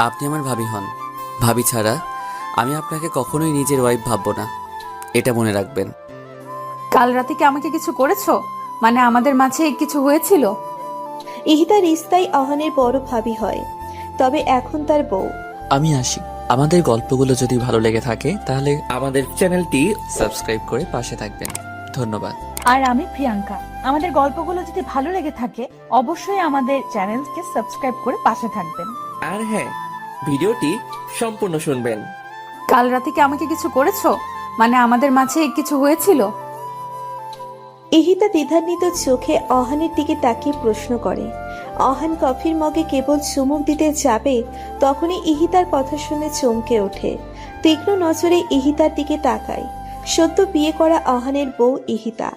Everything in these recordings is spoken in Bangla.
আপনি আমার ভাবি হন। ভাবি ছাড়া আমি আপনাকে কখনোই নিজের ওয়াইফ ভাববো না, এটা মনে রাখবেন। কাল রাতে কি আমাকে কিছু করেছো? মানে আমাদের মাঝে কিছু হয়েছিল? ইহিতা রিস্তাই অহানের বড় ভাবি হয়, তবে এখন তার বউ। আমি আসি। আমাদের গল্পগুলো যদি ভালো লেগে থাকে তাহলে আমাদের চ্যানেলটি সাবস্ক্রাইব করে পাশে থাকবেন। ধন্যবাদ। আর আমি প্রিয়াঙ্কা। আমাদের গল্পগুলো যদি ভালো লেগে থাকে অবশ্যই আমাদের চ্যানেলকে সাবস্ক্রাইব করে পাশে থাকবেন। আর হ্যাঁ, ভিডিওটি সম্পূর্ণ শুনবেন। কাল রাতে কি আমাকে কিছু করেছো? মানে আমাদের মাঝে কিছু হয়েছিল? ইহিতা দ্বিধান্বিত চোখে অহানের দিকে তাকিয়ে প্রশ্ন করে। অহান কফির মগে কেবল চুমুক দিতে যাবে, তখনই ইহিতার কথা শুনে চমকে ওঠে। তীক্ষ্ণ নজরে ইহিতার দিকে তাকায়। সদ্য বিয়ে করা অহানের বউ ইহিতা।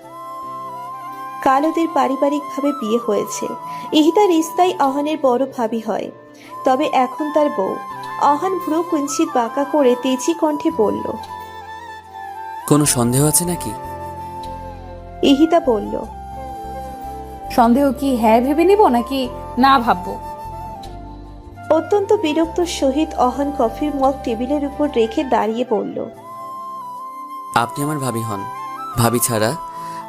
কাল ওদের পারিবারিকভাবে বিয়ে হয়েছে। ইহিতা রিস্তাই অহানের বড় ভাবি হয়, তবে এখন তার বউ। অহান ভ্রু কুঞ্চিত বাঁকা করে তেজি কণ্ঠে বলল। কোনো সন্দেহ আছে নাকি? ইহিতা বলল। সন্দেহ কি হ্যাঁ ভেবে নিব নাকি না ভাববো? অত্যন্ত বিরক্ত সহিত অহান কফির মগ টেবিলের উপর রেখে দাঁড়িয়ে বলল। আপনি আমার ভাবি হন। ভাবি ছাড়া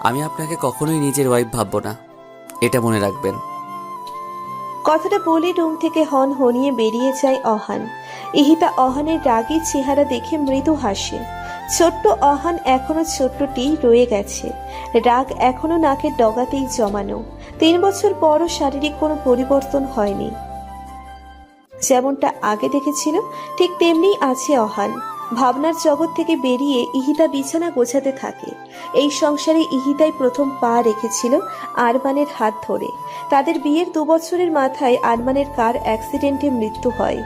আমি আপনাকে কখনোই নিজের ওয়াইফ ভাববো না, এটা মনে রাখবেন। কথাটা বলে রুম থেকে হন হনিয়ে বেরিয়ে যায় অহান। ইহিতা অহানের রাগী চেহারা দেখে মৃদু হাসে। ছোট্ট অহান এখনো ছোট্টটি রয়ে গেছে, রাগ এখনো নাকের ডগাতেই জমানো। 3 বছর পরও শারীরিক কোনো পরিবর্তন হয়নি। যেমনটা আগে দেখেছিল ঠিক তেমনিই আছে অহান। ভাবনার জগৎ থেকে বেরিয়ে ইহিতা বিছানা গোছাতে থাকে। এই সংসারে ইহিতাই প্রথম পা রেখেছিল আরমানের হাত ধরে। তাদের বিয়ের 2 বছরের মাথায় আরমানের কার অ্যাক্সিডেন্টে মৃত্যু হয়।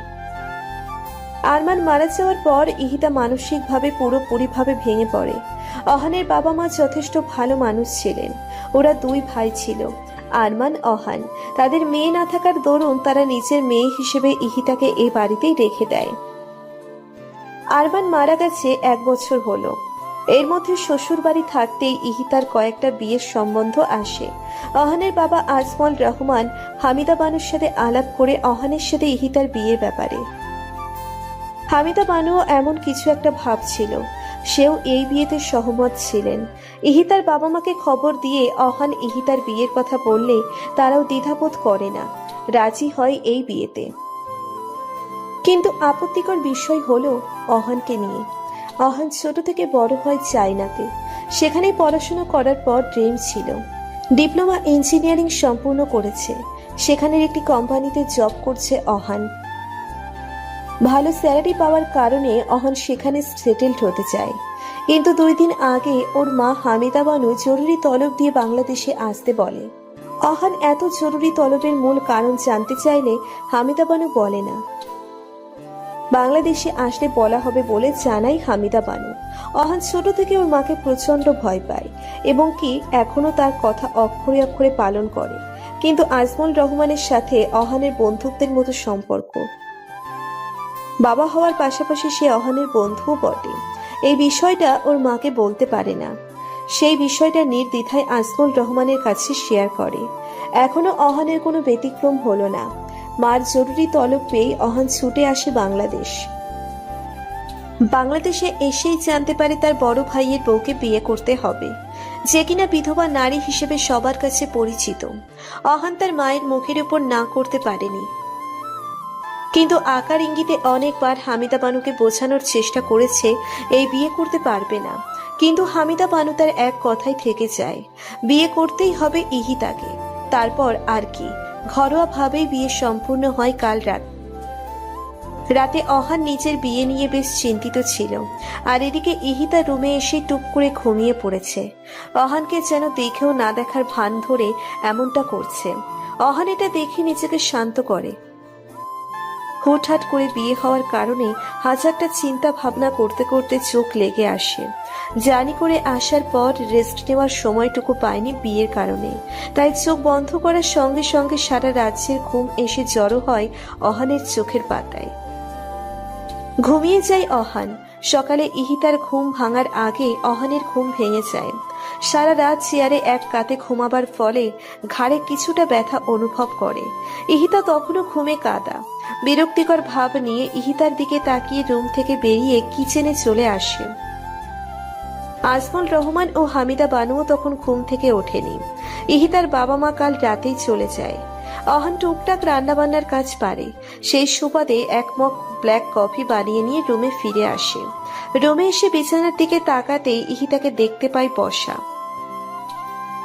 আরমান মারা যাওয়ার পর ইহিতা মানসিকভাবে পুরোপুরিভাবে ভেঙে পড়ে। অহানের বাবা মা যথেষ্ট ভালো মানুষ ছিলেন। ওরা 2 ভাই ছিল, আরমান অহান। তাদের মেয়ে না থাকার দরুন তারা নিজের মেয়ে হিসেবে ইহিতাকে এই বাড়িতেই রেখে দেয়। আরমান মারা গেছে 1 বছর হলো। এর মধ্যে শ্বশুর বাড়ি থাকতেই ইহিতার কয়েকটা বিয়ের সম্বন্ধ আসে। অহানের বাবা আজমল রহমান হামিদা বানুর সাথে আলাপ করে অহানের সাথে ইহিতার বিয়ের ব্যাপারে। হামিদা বানুও এমন কিছু একটা ভাবছিল, সেও এই বিয়েতে সহমত ছিলেন। ইহিতার বাবা মাকে খবর দিয়ে অহান ইহিতার বিয়ের কথা বললে তারাও দ্বিধাবোধ করে না, রাজি হয় এই বিয়েতে। কিন্তু আপত্তিকর বিষয় হলো অহানকে নিয়ে। অহান ছোট থেকে বড় হয় চায়নাতে। সেখানেই পড়াশোনা করার পর ড্রিম ছিল। ডিপ্লোমা ইঞ্জিনিয়ারিং সম্পূর্ণ করেছে। সেখানের একটি কোম্পানিতে জব করছে অহান। ভালো স্যালারি পাওয়ার কারণে অহান সেখানে সেটেলড হতে চায়। কিন্তু 2 দিন আগে ওর মা হামিদা বানু জরুরি তলব দিয়ে বাংলাদেশে আসতে বলে। অহান এত জরুরি তলবের মূল কারণ জানতে চাইলে হামিদা বানু বলে না। বাংলাদেশে আসলে বলা হবে বলে জানাই হামিদা বানু। অহান ছোট থেকে ওর মাকে প্রচন্ড ভয় পায় এবং কি এখনো তার কথা অক্ষরে অক্ষরে পালন করে। কিন্তু আজমল রহমানের সাথে অহানের বন্ধুত্বের মতো সম্পর্ক। বাবা হওয়ার পাশাপাশি সে অহানের বন্ধুও বটে। এই বিষয়টা ওর মাকে বলতে পারে না। সেই বিষয়টা নির্দ্বিধায় আজমল রহমানের কাছে শেয়ার করে। এখনো অহানের কোনো ব্যতিক্রম হলো না। মার জরুরি তলব পেয়ে অহান ছুটে আসে বাংলাদেশ। বাংলাদেশে এসেই জানতে পারে তার বড় ভাইয়ের বউকে বিয়ে করতে হবে, যে কিনা বিধবা নারী হিসেবে সবার কাছে পরিচিত। অহান তার মায়ের মুখের উপর না করতে পারেনি, কিন্তু আকার ইঙ্গিতে অনেকবার হামিদা বানুকে বোঝানোর চেষ্টা করেছে এই বিয়ে করতে পারবে না। কিন্তু হামিদা বানু তার এক কথাই থেকে যায়, বিয়ে করতেই হবে ইহিতাকে। তারপর আর কি, ঘরোয়া ভাবেই বিয়ে সম্পূর্ণ হয় কাল রাতে। অহান নিজের বিয়ে নিয়ে বেশ চিন্তিত ছিল, আর এদিকে ইহিতা রুমে এসে টুপ করে ঘুমিয়ে পড়েছে। অহানকে যেন দেখেও না দেখার ভান ধরে এমনটা করছে। অহান এটা দেখে নিজেকে শান্ত করে। হুটহাট করে বিয়ে হওয়ার কারণে হাজারটা চিন্তা ভাবনা করতে করতে চোখ লেগে আসে। জার্নি করে আসার পর রেস্ট নেওয়ার সময়টুকু পায়নি বিয়ের কারণে। তাই চোখ বন্ধ করার সঙ্গে সঙ্গে সারা রাজ্যের ঘুম এসে জড়ো হয় অহানের চোখের পাতায়। ঘুমিয়ে যায় অহান। সকালে ইহিতার ঘুম ভাঙার আগে অহানের ঘুম ভেঙে যায়। সারা রাত চেয়ারে এক কাতে ঘুমাবার ফলে ঘাড়ে কিছুটা ব্যথা অনুভব করে। ইহিতা তখনও ঘুমে কাঁদা। বিরক্তিকর ভাব নিয়ে ইহিতার দিকে তাকিয়ে রুম থেকে বেরিয়ে কিচেনে চলে আসে। আজমল রহমান ও হামিদা বানুও তখন ঘুম থেকে ওঠেনি। ইহিতার বাবা মা কাল রাতেই চলে যায়। অহান টুকটাক রান্নাবান্নার কাজ পারে। সেই সুবাদে এক মগ ব্ল্যাক কফি বানিয়ে নিয়ে রুমে ফিরে আসে। রুমে এসে বিছানার দিকে তাকাতেই ইহিতাকে দেখতে পায় বসা।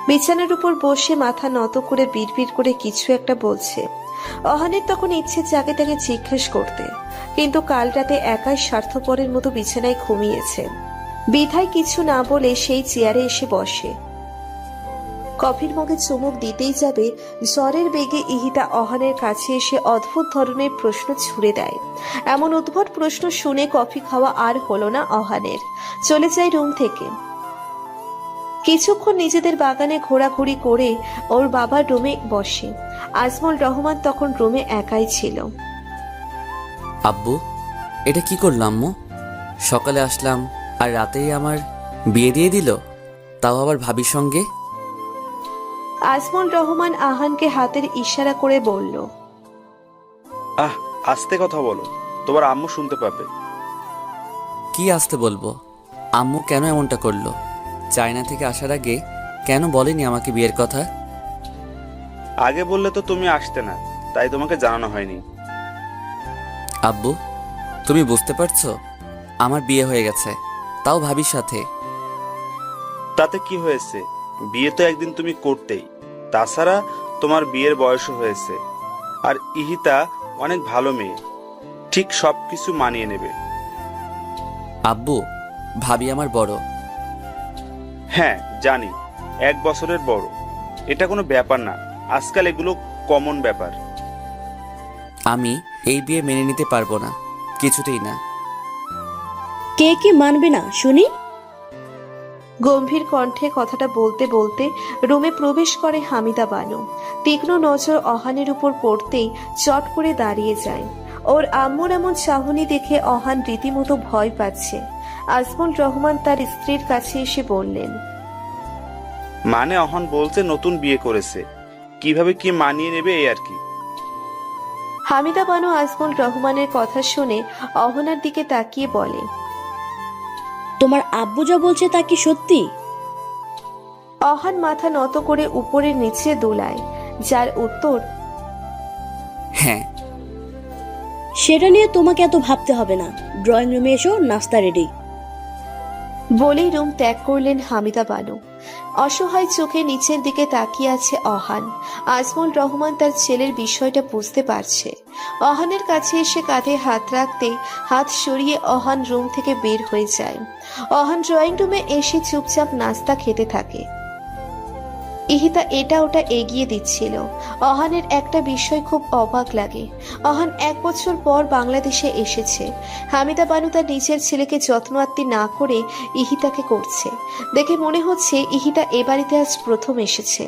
বিছানার উপর বসে মাথা নত করে বিড়বিড় করে কিছু একটা বলছে। অহানের তখন ইচ্ছে জাগে তাকে জিজ্ঞেস করতে, কিন্তু কাল রাতে একাই স্বার্থপরের মতো বিছানায় ঘুমিয়েছে। বিধায় কিছু না বলে সেই চেয়ারে এসে বসে। কফির মগে চুমুক দিতেই যাবে, জ্বরের বেগে ইহিতা অহানের কাছে এসে অদ্ভুত ধরনের প্রশ্ন ছুড়ে দেয়। এমন উদ্ভট প্রশ্ন শুনে কফি খাওয়া আর হলো না অহানের। চলে যায় রুম থেকে। কিছুক্ষণ নিজেদের বাগানে ঘোরাঘুরি করে ওর বাবার রুমে বসে। আজমল রহমান তখন রুমে একাই ছিল। আব্বু, এটা কি করলো আম্মু? সকালে আসলাম আর রাতেই আমার বিয়ে দিয়ে দিল, তাও আবার ভাবির সঙ্গে। আজমল রহমান আহানকে হাতের ইশারা করে বলল, আস্তে কথা বলো, তোমার আম্মু শুনতে পাবে। কি আসতে বলবো? আম্মু কেন এমনটা করলো? চায়না থেকে আসার আগে কেন বলেনি আমাকে বিয়ের কথা? আগে বললে তো তুমি আসতে না, তাই তোমাকে জানানো হয়নি। আব্বু, তুমি বুঝতে পারছো আমার বিয়ে হয়ে গেছে, তাও ভাবির সাথে। তাতে কি হয়েছে? বিয়ে তো একদিন তুমি করতেই। তাছাড়া তোমার বিয়ের বয়সও হয়েছে। আর ইহিতা অনেক ভালো মেয়ে, ঠিক সবকিছু মানিয়ে নেবে। আব্বু, ভাবি আমার বড়। হ্যাঁ জানি, 1 বছরের বড়। এটা কোনো ব্যাপার না, আজকাল এগুলো কমন ব্যাপার। আমি এই বিয়ে মেনে নিতে পারবো না, কিছুতেই না। কে কি মানবে না শুনি? গম্ভীর কণ্ঠে কথাটা বলতে বলতে রুমে প্রবেশ করে হামিদা বানু। তীক্ষ্ণ নজর অহানের উপর পড়তেই চট করে দাঁড়িয়ে যায়। ওর আম্মুর এমন চাহনি দেখে অহান রীতিমতো ভয় পাচ্ছে। আজমল রহমান তার স্ত্রীর কাছে এসে বললেন, মানে অহন বলছে নতুন বিয়ে করেছে, কিভাবে কি মানিয়ে নেবে এই আর কি। হামিদা বানু আজমল রহমানের কথা শুনে অহনার দিকে তাকিয়ে বলে, তোমার আব্বু যা বলছে তা কি সত্যি? অহান মাথা নত করে উপরে নিচে দোলায়, যার উত্তর, হ্যাঁ। সেটা নিয়ে তোমাকে এত ভাবতে হবে না। ড্রয়িং রুমে এসো, নাস্তা রেডি। বলেই রুম ত্যাগ করলেন হামিদা বানু। অসহায় চোখে নিচের দিকে তাকিয়ে আছে অহান। আজমল রহমান তার ছেলের বিষয়টা বুঝতে পারছে। অহানের কাছে এসে কাঁধে হাত রাখতেই হাত সরিয়ে অহান রুম থেকে বের হয়ে যায়। অহান ড্রয়িং রুমে এসে চুপচাপ নাস্তা খেতে থাকে। ইহিতা এটা ওটা এগিয়ে দিচ্ছিল। অহানের একটা বিষয় খুব অবাক লাগে। অহান 1 বছর পর বাংলাদেশে এসেছে। হামিদা বানু তার নিজের ছেলেকে যত্ন আত্তি না করে ইহিতাকে করছে দেখে মনে হচ্ছে ইহিতা এ বাড়িতে আজ প্রথম এসেছে।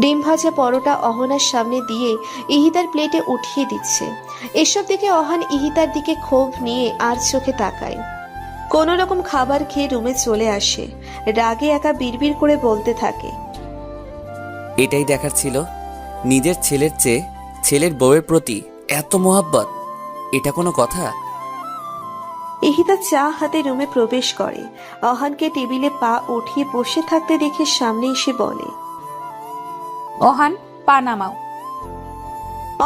ডিম ভাজা পরোটা অহনার সামনে দিয়ে ইহিতার প্লেটে উঠিয়ে দিচ্ছে। এসব দেখে অহান ইহিতার দিকে ক্ষোভ নিয়ে আর চোখে তাকায়। কোন রকম খাবার খেয়ে রুমে চলে আসে। রাগে একা বিড়বিড় করে বলতে থাকে, এটাই দেখার ছিল, নিজের ছেলের চেয়ে ছেলের বউয়ের প্রতি এত মোহাব্বত। এটা কোনো কথা? ইহিতা চা হাতে রুমে প্রবেশ করে। অহানকে টেবিলে পা উঠিয়ে বসে থাকতে দেখে সামনে এসে বলে, অহান, পা নামাও।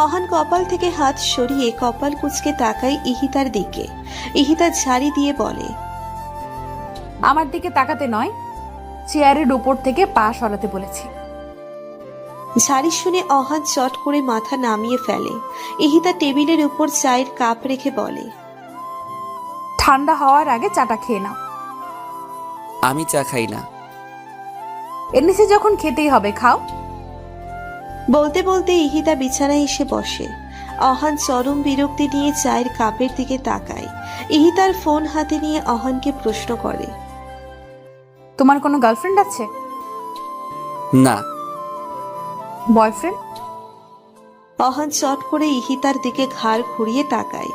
অহান কপাল থেকে হাত সরিয়ে কপাল কুঁচকে তাকায় ইহিতার দিকে। ইহিতা ঝাড়ি দিয়ে বলে, আমার দিকে তাকাতে নয়, চেয়ারের উপর থেকে পা সরাতে বলেছি। ঝাড়ি শুনে অহান চট করে মাথা নামিয়ে ফেলে। ইহিতা টেবিলের উপর চায়ের কাপ রেখে বলে, ঠান্ডা হওয়ার আগে চাটা খেয়ে নাও। আমি চা খাই না। এর নিচে যখন খেতেই হবে খাও। বলতে বলতে ইহিতা বিছানায় এসে বসে। অহান চরম বিরক্তি নিয়ে চায়ের কাপের দিকে তাকায়। ইহিতার ফোন হাতে নিয়ে অহানকে প্রশ্ন করে, তোমার কোনো গার্লফ্রেন্ড আছে? না। বয়ফ্রেন্ড? অহান চট করে ইহিতার দিকে ঘাড় ঘুরিয়ে তাকায়,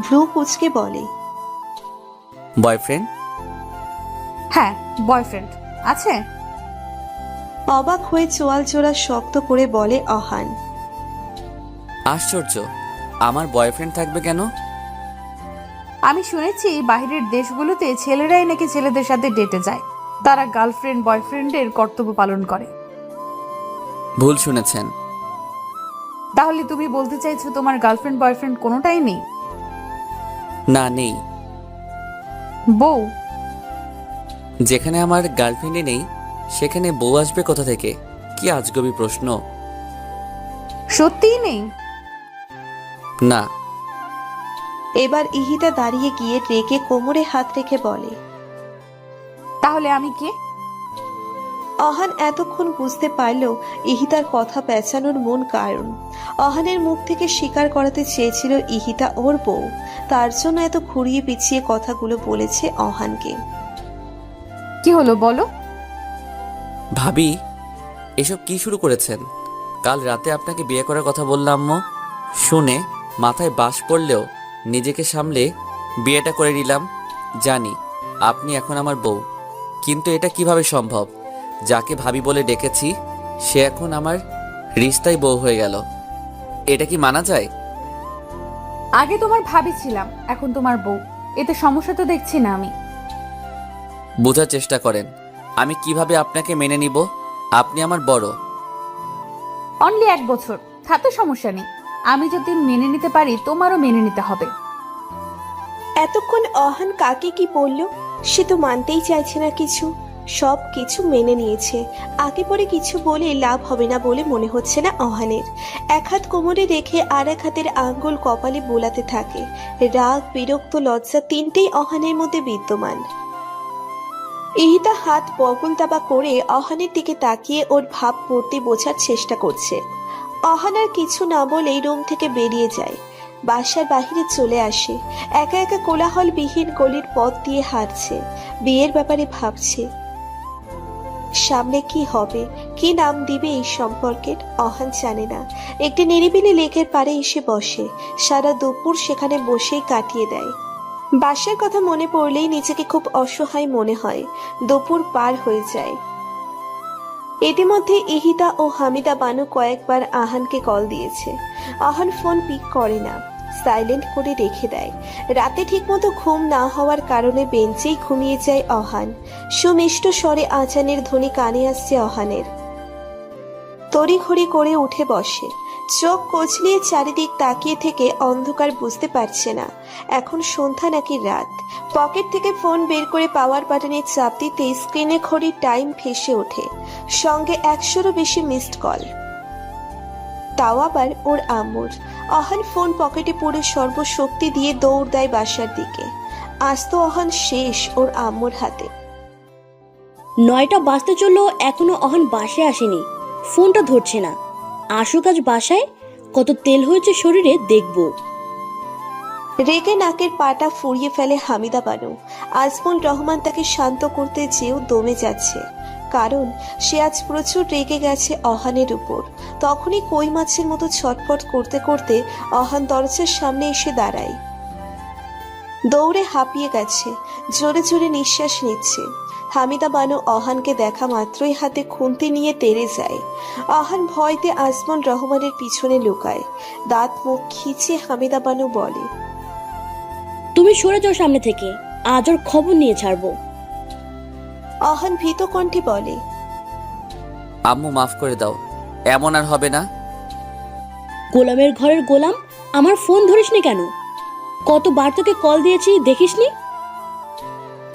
ভ্রু কুচকে বলে, বয়ফ্রেন্ড? হ্যাঁ, বয়ফ্রেন্ড আছে। অবাক হয়ে চোয়াল জোড়া শক্ত করে বলে অহান। আশ্চর্য, আমার বয়ফ্রেন্ড থাকবে কেন? আমি শুনেছি বাইরের দেশগুলোতে ছেলেরাই নাকি ছেলেদের সাথে ডেটে যায়, তারা গার্লফ্রেন্ড বয়ফ্রেন্ডের কর্তব্য পালন করে। ভুল শুনেছেন। তাহলে তুমি বলতে চাইছো তোমার গার্লফ্রেন্ড বয়ফ্রেন্ড কোনোটাই নেই? না, নেই। বউ? যেখানে আমার গার্লফ্রেন্ডই নেই সেখানে বউ আসবে কোথা থেকে? কি আজগবি প্রশ্ন। সত্যিই নেই? না। এবার ইহিতা দাঁড়িয়ে গিয়ে রেগে কোমরে হাত রেখে বলে, তাহলে আমি কে? অহান এতক্ষণ বুঝতে পারল ইহিতার কথা পেঁচানোর মূল কারণ। অহানের মুখ থেকে স্বীকার করাতে চেয়েছিল ইহিতা ওর বউ, তার জন্য এত ঘুরিয়ে পিছিয়ে কথাগুলো বলেছে অহানকে। কি হলো বলো? ভাবি, এসব কি শুরু করেছেন? কাল রাতে আপনাকে বিয়ে করার কথা বললাম আম্মু। শুনে মাথায় বাস পড়লেও নিজেকে সামলে বিয়েটা করে নিলাম। জানি আপনি এখন আমার বউ, কিন্তু এটা কিভাবে সম্ভব? যাকে ভাবি বলে ডেকেছি সে এখন আমার রিস্তায় বউ হয়ে গেল। এটা কি মানা যায়? আগে তোমার ভাবি ছিলাম, এখন তোমার বউ, এতে সমস্যা তো দেখছি না আমি। বোঝার চেষ্টা করেন, আমি কিভাবে আপনাকে মেনে নিব? আপনি আমার বড়। অনলি 1 বছর, তাতে সমস্যা নেই। আমি যদি মেনে নিতে পারি তোমারও মেনে নিতে হবে। এতক্ষণ অহান কাকে কি বলল? সে তো মানতেই চাইছে না কিছু, সব কিছু মেনে নিয়েছে। আগে পরে কিছু বলে লাভ হবে না বলে মনে হচ্ছে না অহানের। এক হাত কোমরে রেখে আর এক হাতের আঙ্গুল কপালে বোলাতে থাকে। রাগ, বিরক্ত, লজ্জা তিনটেই অহানের মধ্যে বিদ্যমান। ইহিতা হাত বগল দাবা করে অহানের দিকে তাকিয়ে ওর ভাব পড়তে বোঝার চেষ্টা করছে। অহান আর কিছু না বলেই রুম থেকে বেরিয়ে যায়, বাসার বাহিরে চলে আসে। একা একা কোলাহলবিহীন গলির পথ দিয়ে হাঁটছে, বিয়ের ব্যাপারে ভাবছে। সামনে কি হবে, কি নাম দিবে এই সম্পর্কের অহান জানে না। একটি নিরিবিলি লেকের পাড়ে এসে বসে, সারা দুপুর সেখানে বসেই কাটিয়ে দেয়। বাসার কথা মনে পড়লেই নিজেকে খুব অসহায় মনে হয়। দুপুর পার হয়ে যায়। ইতিমধ্যে ইহিতা ও হামিদা বানু কয়েকবার আহানকে কল দিয়েছে। আহান ফোন পিক করে না, সাইলেন্ট করে রেখে দেয়। রাতে ঠিকমতো ঘুম না হওয়ার কারণে বেঞ্চেই ঘুমিয়ে যায় অহান। সুমিষ্ট স্বরে আজানের ধ্বনি কানে আসছে অহানের। তড়িঘড়ি করে উঠে বসে, চোখ কচলিয়ে চারিদিক তাকিয়ে থেকে অন্ধকার বুঝতে পারছে না এখন সন্ধ্যা নাকি রাত। পকেট থেকে ফোন বের করে পাওয়ার বাটনে চাপ দিতে স্ক্রিনে ঘড়ির টাইম ভেসে ওঠে, সঙ্গে 100-এরও বেশি মিসড কল, তাও আবার ওর আম্মুর। অহান ফোন পকেটে পুরো সর্বশক্তি দিয়ে দৌড় দেয় বাসার দিকে। আজ তো অহান শেষ ওর আম্মুর হাতে। 9টা বাজতে চললো, এখনো অহন বাসায় আসেনি, ফোনটা ধরছে না। আসুক আজ বাসায়, কত তেল হয়েছে শরীরে দেখবো। রেগে নাকের পাটা ফুরিয়ে ফেলে হামিদা বানু। আজমল রহমান তাকে শান্ত করতে যেও দমে যাচ্ছে, কারণ সে আজ প্রচুর রেগে গেছে অহানের উপর। তখনই কই মাছের মতো ছটফট করতে করতে অহান দরজার সামনে এসে দাঁড়ায়। দৌড়ে হাঁপিয়ে গেছে, জোরে জোরে নিঃশ্বাস নিচ্ছে। হামিদা বানু অহানকে দেখা মাত্রই হাতে খুন্তি নিয়ে তেড়ে যায়। অহান ভয়তে আজমল রহমানের পিছনে লুকায়। দাঁত মুখ খিচে হামিদা বানু বলে, তুমি সরে যাও সামনে থেকে, আজ ওর খবর নিয়ে ছাড়বো। অহান ভীত কণ্ঠে বলে, আম্মু মাফ করে দাও, এমন আর হবে না। গোলামের ঘরের গোলাম, আমার ফোন ধরিসনি কেন? কতবার তোকে কল দিয়েছি দেখিসনি?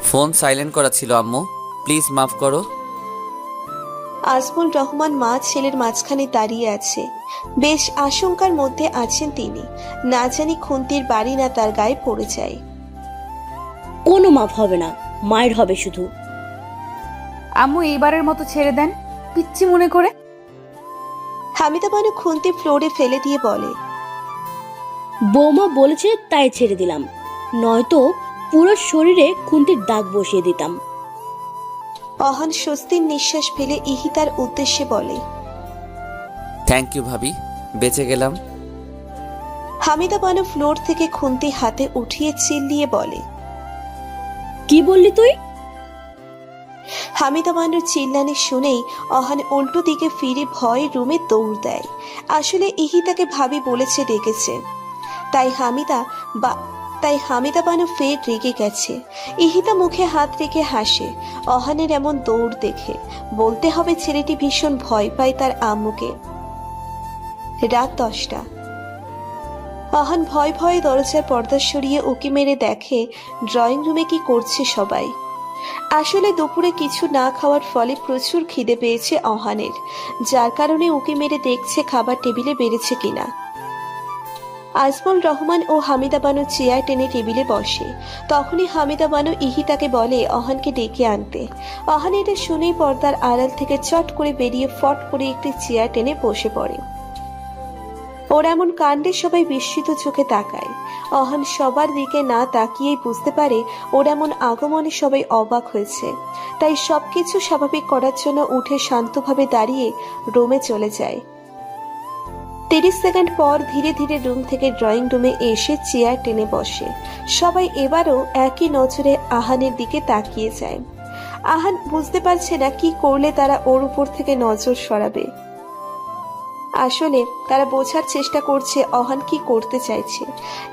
ফোন সাইলেন্ট করা ছিল আম্মু, প্লিজ মাফ করো। আজমল রহমান মা ছেলের মাঝখানে দাঁড়িয়ে আছে। বেশ আশঙ্কার মধ্যে আছেন তিনি, না জানি খুন্তির বাড়ি না তার গায়ে পড়ে যায়। কোনো মাফ হবে না, মায়ের হবে শুধু। আম্মু এইবারের মতো ছেড়ে দেন, পিচ্ছি মনে করে। হামিদা বানু খুন্তি ফ্লোরে ফেলে দিয়ে বলে, বৌমা বলেছে তাই ছেড়ে দিলাম, নয়তো পুরো শরীরে খুন্তির দাগ বসিয়ে দিতাম। অহান স্বস্তির নিঃশ্বাস ফেলে ইহিতার উদ্দেশ্যে বলে, থ্যাংক ইউ ভাবি, বেঁচে গেলাম। হামিদা বানু ফ্লোর থেকে খুন্তি হাতে উঠিয়ে চিল্লিয়ে বলে। কি বললি তুই? হামিদা বানুর চিল্লানি শুনেই অহান উল্টো দিকে ফিরে ভয়ে রুমে দৌড় দেয়। আসলে ইহিতাকে ভাবি বলেছে ডেকেছে, তাই হামিদা বানু ফের রেগে গেছে। ইহিতা মুখে হাত রেখে হাসে অহানের এমন দৌড় দেখে। বলতে হবে ছেলেটি ভীষণ ভয় পায় তার আম্মুকে। রাত 10টা। অহান ভয়ে ভয়ে দরজার পর্দা সরিয়ে উকি মেরে দেখে ড্রয়িং রুমে কি করছে সবাই। আসলে দুপুরে কিছু না খাওয়ার ফলে প্রচুর খিদে পেয়েছে অহানের, যার কারণে উকি মেরে দেখছে খাবার টেবিলে বেড়েছে কিনা। আজমল রহমান ও হামিদা বানু চেয়ার টেনে টেবিলে বসে। তখনই হামিদা বানু ইহিতাকে বলে অহানকে ডেকে আনতে। অহান এটা শুনেই পর্দার আড়াল থেকে চট করে বেরিয়ে ফট করে একটি চেয়ার টেনে বসে পড়ে। ওর এমন কাণ্ডে সবাই বিস্মিত চোখে তাকায়। অহান সবার দিকে না তাকিয়েই বুঝতে পারে ওর এমন আগমনে সবাই অবাক হয়েছে। তাই সবকিছু স্বাভাবিক করার জন্য উঠে শান্তভাবে দাঁড়িয়ে রুমে চলে যায়। 30 সেকেন্ড পর ধীরে ধীরে রুম থেকে ড্রয়িং রুমে এসে চেয়ার টেনে বসে। সবাই এবারও একই নজরে আহানের দিকে তাকিয়ে যায়। আহান বুঝতে পারছে না কি করলে তারা ওর উপর থেকে নজর সরাবে। আসলে তারা বোঝার চেষ্টা করছে অহান কি করতে চাইছে।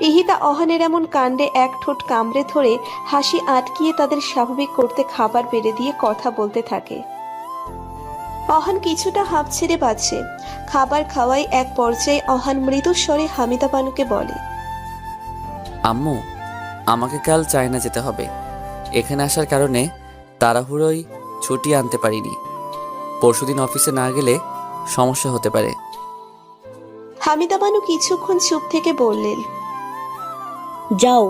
ইহিতা অহানের এমন কাণ্ডে এক ঠোঁট কামড়ে ধরে হাসি আটকিয়ে তাদের স্বাভাবিক করতে খাবার বেড়ে দিয়ে কথা বলতে থাকে। অহান কিছুটা হাঁপ ছেড়ে বাঁচে। খাবার খাওয়াই এক পর্যায়ে অহান মৃদু স্বরে হামিদা বানুকে বলে, আম্মু, আমাকে কাল চায়না যেতে হবে। এখানে আসার কারণে তাড়াহুড়োই ছুটি আনতে পারিনি। পরশুদিন অফিসে না গেলে সমস্যা হতে পারে। হামিদা বানু কিছুক্ষণ চুপ থেকে বললেন, যাও।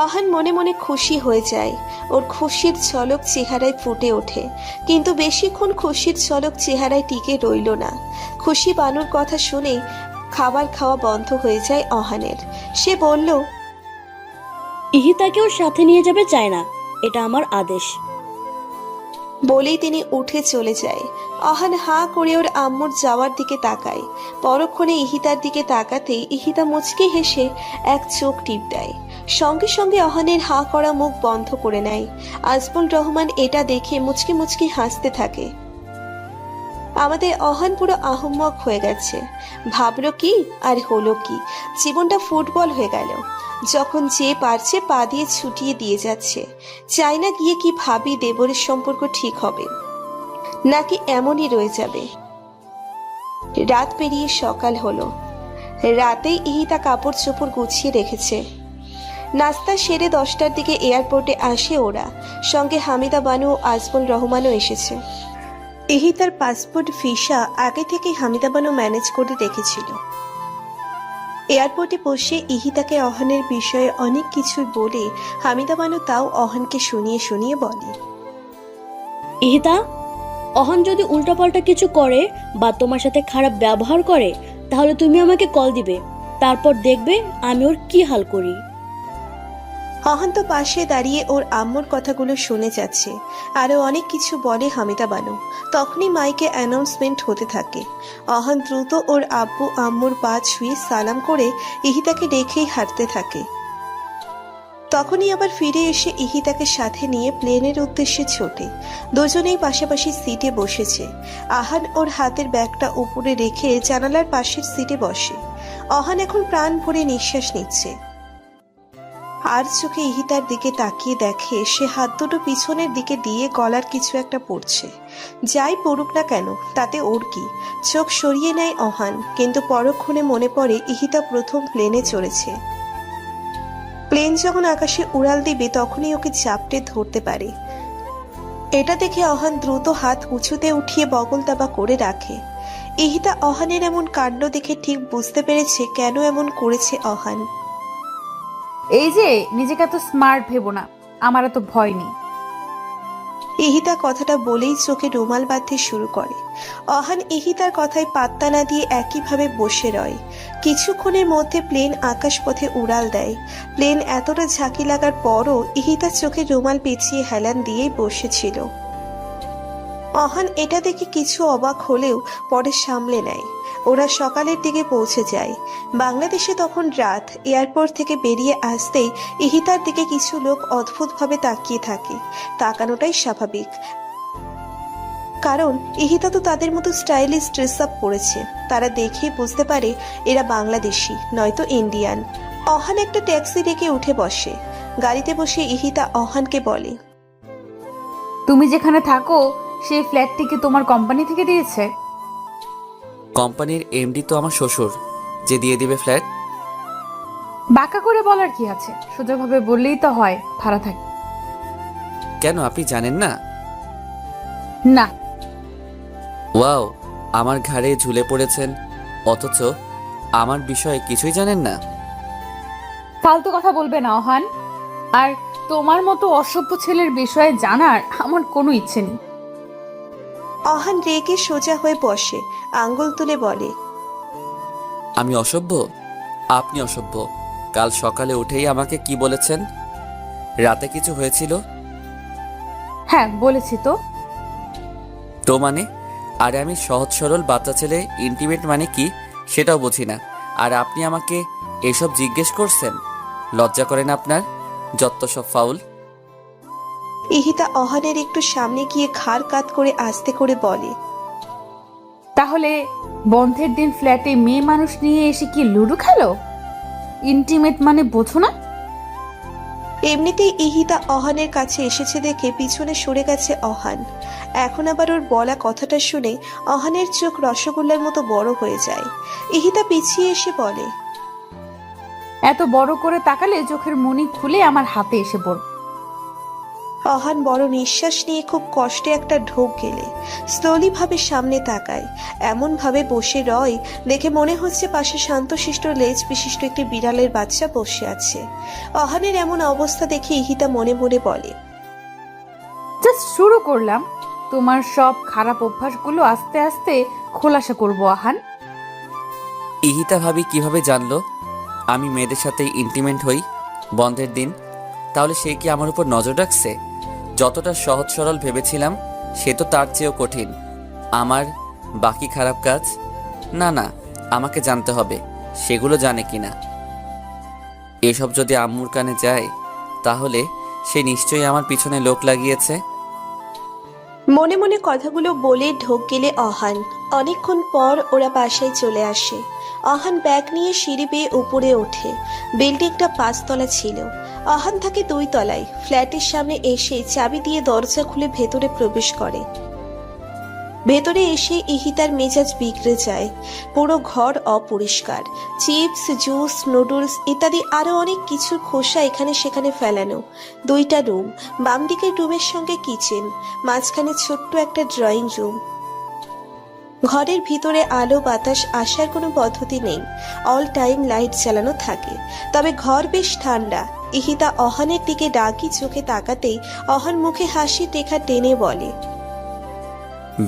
অহান মনে মনে খুশি হয়ে যায়। ওর খুশির ঝলক চেহারায় ফুটে ওঠে, কিন্তু বেশিক্ষণ খুশির ঝলক চেহারায় টিকে রইল না। খুশি বানুর কথা শুনে খাবার খাওয়া বন্ধ হয়ে যায় অহানের। সে বলল, ইহিতাকে ওর সাথে নিয়ে যাবে চায় না, এটা আমার আদেশ। বলেই তিনি উঠে চলে যায়। অহান হাঁ করে ওর আম্মুর যাওয়ার দিকে তাকায়। পরক্ষণে ইহিতার দিকে তাকাতেই ইহিতা মুচকি হেসে এক চোখ টিপ দেয়। সঙ্গে সঙ্গে অহানের হাঁ করা মুখ বন্ধ করে নেয়। আজমল রহমান এটা দেখে মুচকি মুচকি হাসতে থাকে। আমাদের অহান পুরো আহম্মক হয়ে গেছে। ভাবলো কি আর হলো কি, জীবনটা ফুটবল হয়ে গেল। যখন যে পারছে পা দিয়ে ছুটিয়ে দিয়ে যাচ্ছে। চাই না গিয়ে কি ভাবি দেবরের সম্পর্ক ঠিক হবে নাকি এমনই রয়ে যাবে। রাত পেরিয়ে সকাল হলো। রাতেই ইহিতা কাপড় চোপড় গুছিয়ে রেখেছে। নাস্তা সেরে 10টার দিকে এয়ারপোর্টে আসে ওরা। সঙ্গে হামিদা বানু ও আজমল রহমানও এসেছে। ইহিতার পাসপোর্ট ভিসা আগে থেকেই হামিদা বানু ম্যানেজ করে রেখেছিল। এয়ারপোর্টে বসে ইহিতাকে অহানের বিষয়ে অনেক কিছুই বলে হামিদা বানু তাও অহানকে শুনিয়ে শুনিয়ে বলে, ইহিতা, অহন যদি উল্টাপাল্টা কিছু করে বা তোমার সাথে খারাপ ব্যবহার করে তাহলে তুমি আমাকে কল দিবে, তারপর দেখবে আমি ওর কি হাল করি। অহান তো পাশে দাঁড়িয়ে ওর আম্মুর কথাগুলো শুনে যাচ্ছে। আরো অনেক কিছু বলে হামিদা বানু। তখনই মাইকে অ্যানাউন্সমেন্ট হতে থাকে। অহান দ্রুত ওর আব্বু আম্মুর পা ছুঁয়ে সালাম করে ইহিতাকে রেখেই হাঁটতে থাকে। তখনই আবার ফিরে এসে ইহিতাকে সাথে নিয়ে প্লেনের উদ্দেশ্যে ছোটে। দুজনেই পাশাপাশি সিটে বসেছে। আহান ওর হাতের ব্যাগটা উপরে রেখে জানালার পাশের সিটে বসে। অহান এখন প্রাণ ভরে নিঃশ্বাস নিচ্ছে। আর চোখে ইহিতার দিকে তাকিয়ে দেখে সে হাত দুটো পিছনের দিকে দিয়ে গলার কিছু একটা পড়ছে। যাই পড়ুক না কেন তাতে ওর কি। চোখ সরিয়ে নেয় অহান, কিন্তু পরক্ষণে মনে পড়ে ইহিতা প্রথম প্লেনে চড়েছে। প্লেন যখন আকাশে উড়াল দিবে তখনই ওকে চাপটে ধরতে পারে। এটা দেখে অহান দ্রুত হাত উঁচুতে উঠিয়ে বগল দাবা করে রাখে। ইহিতা অহানের এমন কাণ্ড দেখে ঠিক বুঝতে পেরেছে কেন এমন করেছে অহান। এই যে নিজেকে এত স্মার্ট ভেবো না, আমার এত ভয় নেই। ইহিতা কথাটা বলেই চোখে রুমাল বাঁধতে শুরু করে। অহান ইহিতার কথায় পাত্তা না দিয়ে একইভাবে বসে রয়। কিছুক্ষণের মধ্যে প্লেন আকাশপথে উড়াল দেয়। প্লেন এতটা ঝাঁকি লাগার পরও ইহিতা চোখে রুমাল পেঁচিয়ে হেলান দিয়েই বসেছিল। অহান এটা দেখে কিছু অবাক হলেও পরে সামলে নেয়। ওরা সকালের দিকে পৌঁছে যায়। বাংলাদেশে তখন রাত। এয়ারপোর্ট থেকে বেরিয়ে আসতেই ইহিতার দিকে কিছু লোক অদ্ভুতভাবে তাকিয়ে থাকে। তাকানোটাই স্বাভাবিক, কারণ ইহিতা তো তাদের মতো স্টাইলিশ ড্রেস আপ পরেছে। তারা দেখেই বুঝতে পারে এরা বাংলাদেশি নয়তো ইন্ডিয়ান। অহান একটা ট্যাক্সি ডেকে উঠে বসে। গাড়িতে বসে ইহিতা অহানকে বলে, তুমি যেখানে থাকো সেই ফ্ল্যাটটি কি তোমার কোম্পানি থেকে দিয়েছে? কোম্পানির এমডি তো আমার শ্বশুর, যে দিয়ে দিবে ফ্ল্যাট। বাঁকা করে বলার কি আছে, সোজাভাবে বললেই তো হয় ভাড়া থাকে। কেন আপনি জানেন না? না। ওয়াও, আমার ঘাড়ে ঝুলে পড়েছেন, অথচ আমার বিষয়ে কিছুই জানেন না। ফালতু কথা বলবে না অহান। আর তোমার মতো অসভ্য ছেলের বিষয়ে জানার আমার কোনো ইচ্ছে নেই। অহান রেগে সোজা হয়ে বসে, আঙ্গুল তুলে বলে, আমি অসভ্য? আপনি অসভ্য। কাল সকালে উঠেই আমাকে কি বলেছেন? রাতে কিছু হয়েছিল? হ্যাঁ বলেছি তো। তো মানে? আরে আমি সহজ সরল বাচ্চা ছেলে, ইন্টিমেট মানে কি সেটাও বুঝি না, আর আপনি আমাকে এসব জিজ্ঞেস করছেন? লজ্জা করে না আপনার? যত সব ফাউল। ইহিতা অহানের একটু সামনে গিয়ে ঘাড় কাত করে আস্তে করে বলে, তাহলে বন্ধের দিন ফ্ল্যাটে মেয়ে মানুষ নিয়ে এসে কি লুডো খেলো? ইন্টিমেট মানে বোঝো না? এমনিতেই ইহিতা অহানের কাছে এসেছে দেখে পিছনে সরে গেছে অহান। এখন আবার ওর বলা কথাটা শুনে অহানের চোখ রসগোল্লার মতো বড় হয়ে যায়। ইহিতা পিছিয়ে এসে বলে, এত বড় করে তাকালে চোখের মনি খুলে আমার হাতে এসে পড়বে। অহান বড় নিঃশ্বাস নিয়ে খুব কষ্টে একটা ঢোক গেলে স্লোলি ভাবে সামনে তাকায়। এমন ভাবে বসে রয় দেখে মনে হচ্ছে পাশে শান্তশিষ্ট লেজ বিশিষ্ট একটি বিড়ালের বাচ্চা বসে আছে। অহানের এমন অবস্থা দেখে ইহিতা মনে মনে বলে, জাস্ট শুরু করলাম, তোমার সব খারাপ অভ্যাসগুলো আস্তে আস্তে খোলাসা করবো আহান। ইহিতা ভাবি কিভাবে জানলো আমি মেয়েদের সাথে ইন্টিমেট হই বন্ধের দিন? তাহলে সে কি আমার উপর নজর রাখছে? যতটা সহজ সরল ভেবেছিলাম সে তো তার চেয়েও কঠিন। আমার বাকি খারাপ কাজ? না না, আমাকে জানতে হবে সেগুলো জানে কিনা। এসব যদি আম্মুর কানে যায় তাহলে সে নিশ্চয়ই আমার পিছনে লোক লাগিয়েছে। মনে মনে কথাগুলো বলে ঢোক গেলে অহান। অনেকক্ষণ পর ওরা বাসায় চলে আসে। অহান ব্যাগ নিয়ে সিঁড়ি বেয়ে উপরে ওঠে। বিল্ডিংটা 5 তলা ছিল, অহান থাকে 2 তলায়। ফ্ল্যাটের সামনে এসে চাবি দিয়ে দরজা খুলে ভেতরে প্রবেশ করে। ভেতরে এসে ইহিতার মেজাজ বিগড়ে যায়। পুরো ঘর অপরিষ্কার। চিপস, জুস, নুডলস ইত্যাদি আরো অনেক কিছুর খোসা এখানে সেখানে ফেলানো। 2টা রুম, বাম দিকের রুমের সঙ্গে কিচেন, মাঝখানে ছোট্ট একটা ড্রয়িং রুম। ঘরের ভিতরে আলো বাতাস আসার কোনো পদ্ধতি নেই। অল টাইম লাইট জ্বালানো থাকে, তবে ঘর বেশ ঠান্ডা। ইহিতা অহানের দিকে ডাকি চোখে তাকাতেই অহান মুখে হাসি রেখা টেনে বলে,